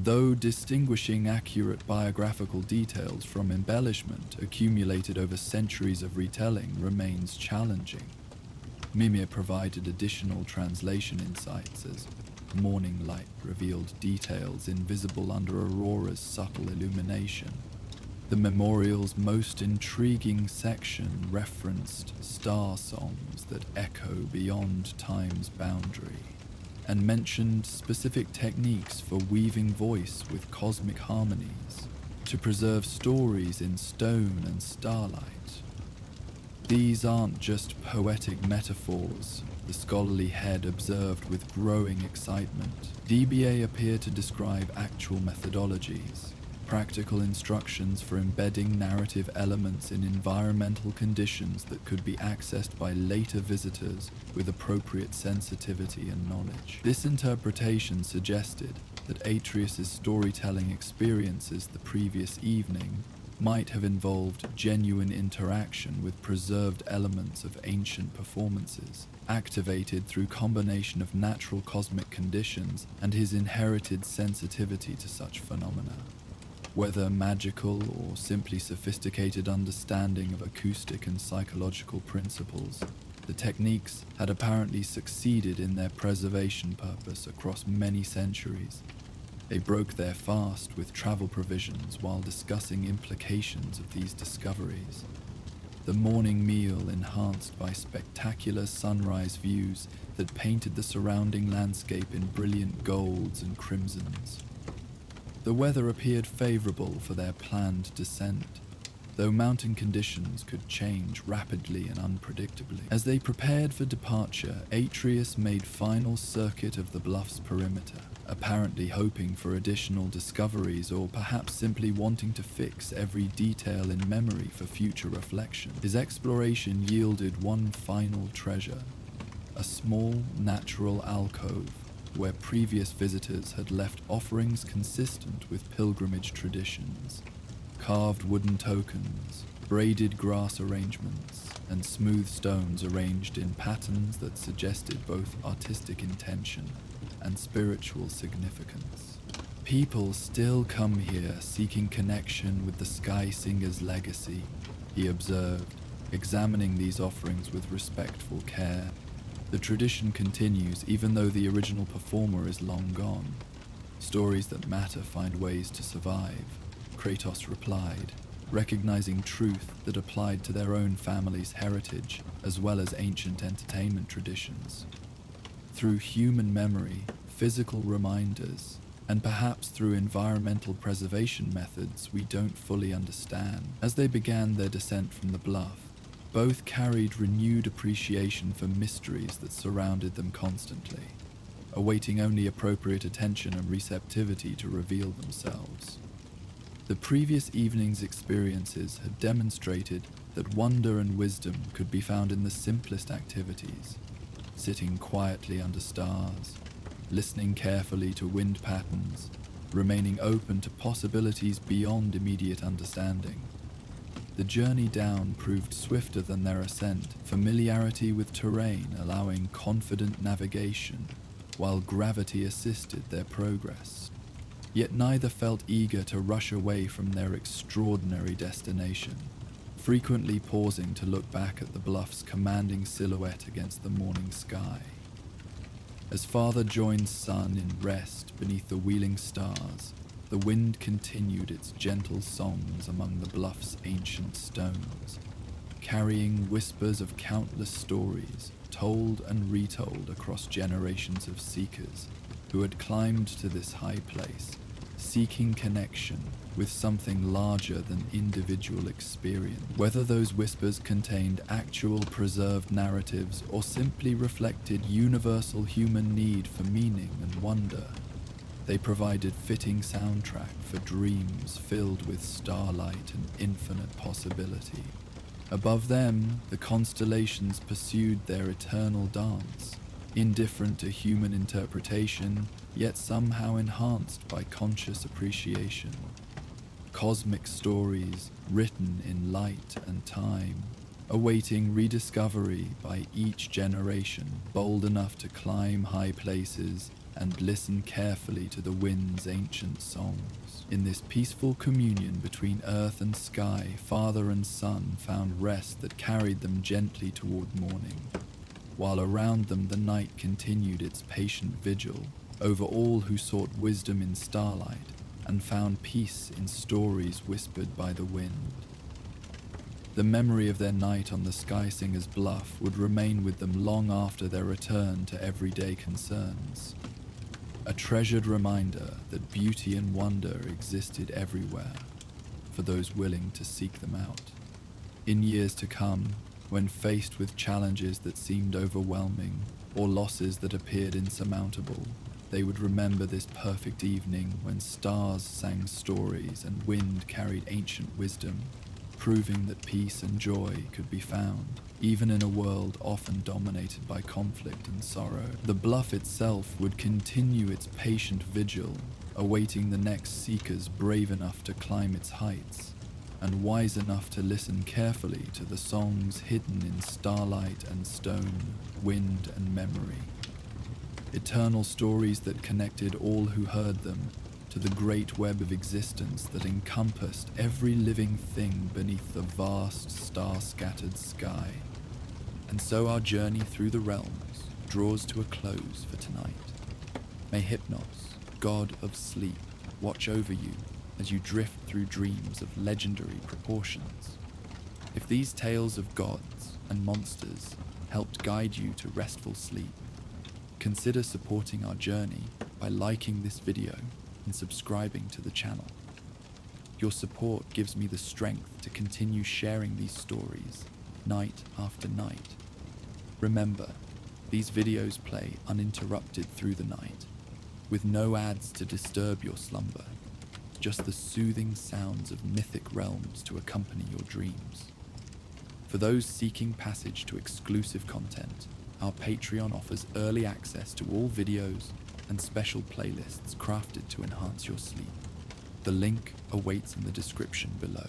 Though distinguishing accurate biographical details from embellishment accumulated over centuries of retelling remains challenging. Mimir provided additional translation insights as morning light revealed details invisible under Aurora's subtle illumination. The memorial's most intriguing section referenced star songs that echo beyond time's boundary, and mentioned specific techniques for weaving voice with cosmic harmonies to preserve stories in stone and starlight. "These aren't just poetic metaphors," the scholarly head observed with growing excitement. DBA appeared to describe actual methodologies, practical instructions for embedding narrative elements in environmental conditions that could be accessed by later visitors with appropriate sensitivity and knowledge. This interpretation suggested that Atreus' storytelling experiences the previous evening might have involved genuine interaction with preserved elements of ancient performances, activated through combination of natural cosmic conditions and his inherited sensitivity to such phenomena. Whether magical or simply sophisticated understanding of acoustic and psychological principles, the techniques had apparently succeeded in their preservation purpose across many centuries. They broke their fast with travel provisions while discussing implications of these discoveries. The morning meal enhanced by spectacular sunrise views that painted the surrounding landscape in brilliant golds and crimsons. The weather appeared favorable for their planned descent, though mountain conditions could change rapidly and unpredictably. As they prepared for departure, Atreus made final circuit of the bluff's perimeter, apparently hoping for additional discoveries or perhaps simply wanting to fix every detail in memory for future reflection. His exploration yielded one final treasure, a small natural alcove where previous visitors had left offerings consistent with pilgrimage traditions. Carved wooden tokens, braided grass arrangements, and smooth stones arranged in patterns that suggested both artistic intention and spiritual significance. "People still come here seeking connection with the Sky Singer's legacy," he observed, examining these offerings with respectful care. "The tradition continues even though the original performer is long gone. Stories that matter find ways to survive," Kratos replied, recognizing truth that applied to their own family's heritage as well as ancient entertainment traditions. Through human memory, physical reminders, and perhaps through environmental preservation methods we don't fully understand. As they began their descent from the bluff, both carried renewed appreciation for mysteries that surrounded them constantly, awaiting only appropriate attention and receptivity to reveal themselves. The previous evening's experiences had demonstrated that wonder and wisdom could be found in the simplest activities, sitting quietly under stars, listening carefully to wind patterns, remaining open to possibilities beyond immediate understanding. The journey down proved swifter than their ascent, familiarity with terrain allowing confident navigation, while gravity assisted their progress. Yet neither felt eager to rush away from their extraordinary destination, frequently pausing to look back at the bluff's commanding silhouette against the morning sky. As father joined son in rest beneath the wheeling stars, the wind continued its gentle songs among the bluff's ancient stones, carrying whispers of countless stories told and retold across generations of seekers who had climbed to this high place, seeking connection with something larger than individual experience. Whether those whispers contained actual preserved narratives or simply reflected universal human need for meaning and wonder, they provided fitting soundtrack for dreams filled with starlight and infinite possibility. Above them, the constellations pursued their eternal dance, indifferent to human interpretation, yet somehow enhanced by conscious appreciation. Cosmic stories written in light and time, awaiting rediscovery by each generation, bold enough to climb high places and listen carefully to the wind's ancient songs. In this peaceful communion between earth and sky, father and son found rest that carried them gently toward morning, while around them the night continued its patient vigil over all who sought wisdom in starlight and found peace in stories whispered by the wind. The memory of their night on the Sky Singer's bluff would remain with them long after their return to everyday concerns. A treasured reminder that beauty and wonder existed everywhere for those willing to seek them out. In years to come, when faced with challenges that seemed overwhelming or losses that appeared insurmountable, they would remember this perfect evening when stars sang stories and wind carried ancient wisdom, proving that peace and joy could be found, even in a world often dominated by conflict and sorrow. The bluff itself would continue its patient vigil, awaiting the next seekers brave enough to climb its heights, and wise enough to listen carefully to the songs hidden in starlight and stone, wind and memory. Eternal stories that connected all who heard them to the great web of existence that encompassed every living thing beneath the vast star-scattered sky. And so our journey through the realms draws to a close for tonight. May Hypnos, god of sleep, watch over you as you drift through dreams of legendary proportions. If these tales of gods and monsters helped guide you to restful sleep, consider supporting our journey by liking this video and subscribing to the channel. Your support gives me the strength to continue sharing these stories night after night. Remember, these videos play uninterrupted through the night, with no ads to disturb your slumber, just the soothing sounds of mythic realms to accompany your dreams. For those seeking passage to exclusive content, our Patreon offers early access to all videos and special playlists crafted to enhance your sleep. The link awaits in the description below.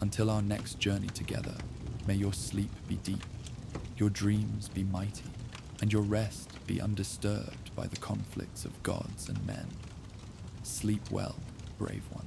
Until our next journey together, may your sleep be deep, your dreams be mighty, and your rest be undisturbed by the conflicts of gods and men. Sleep well, brave one.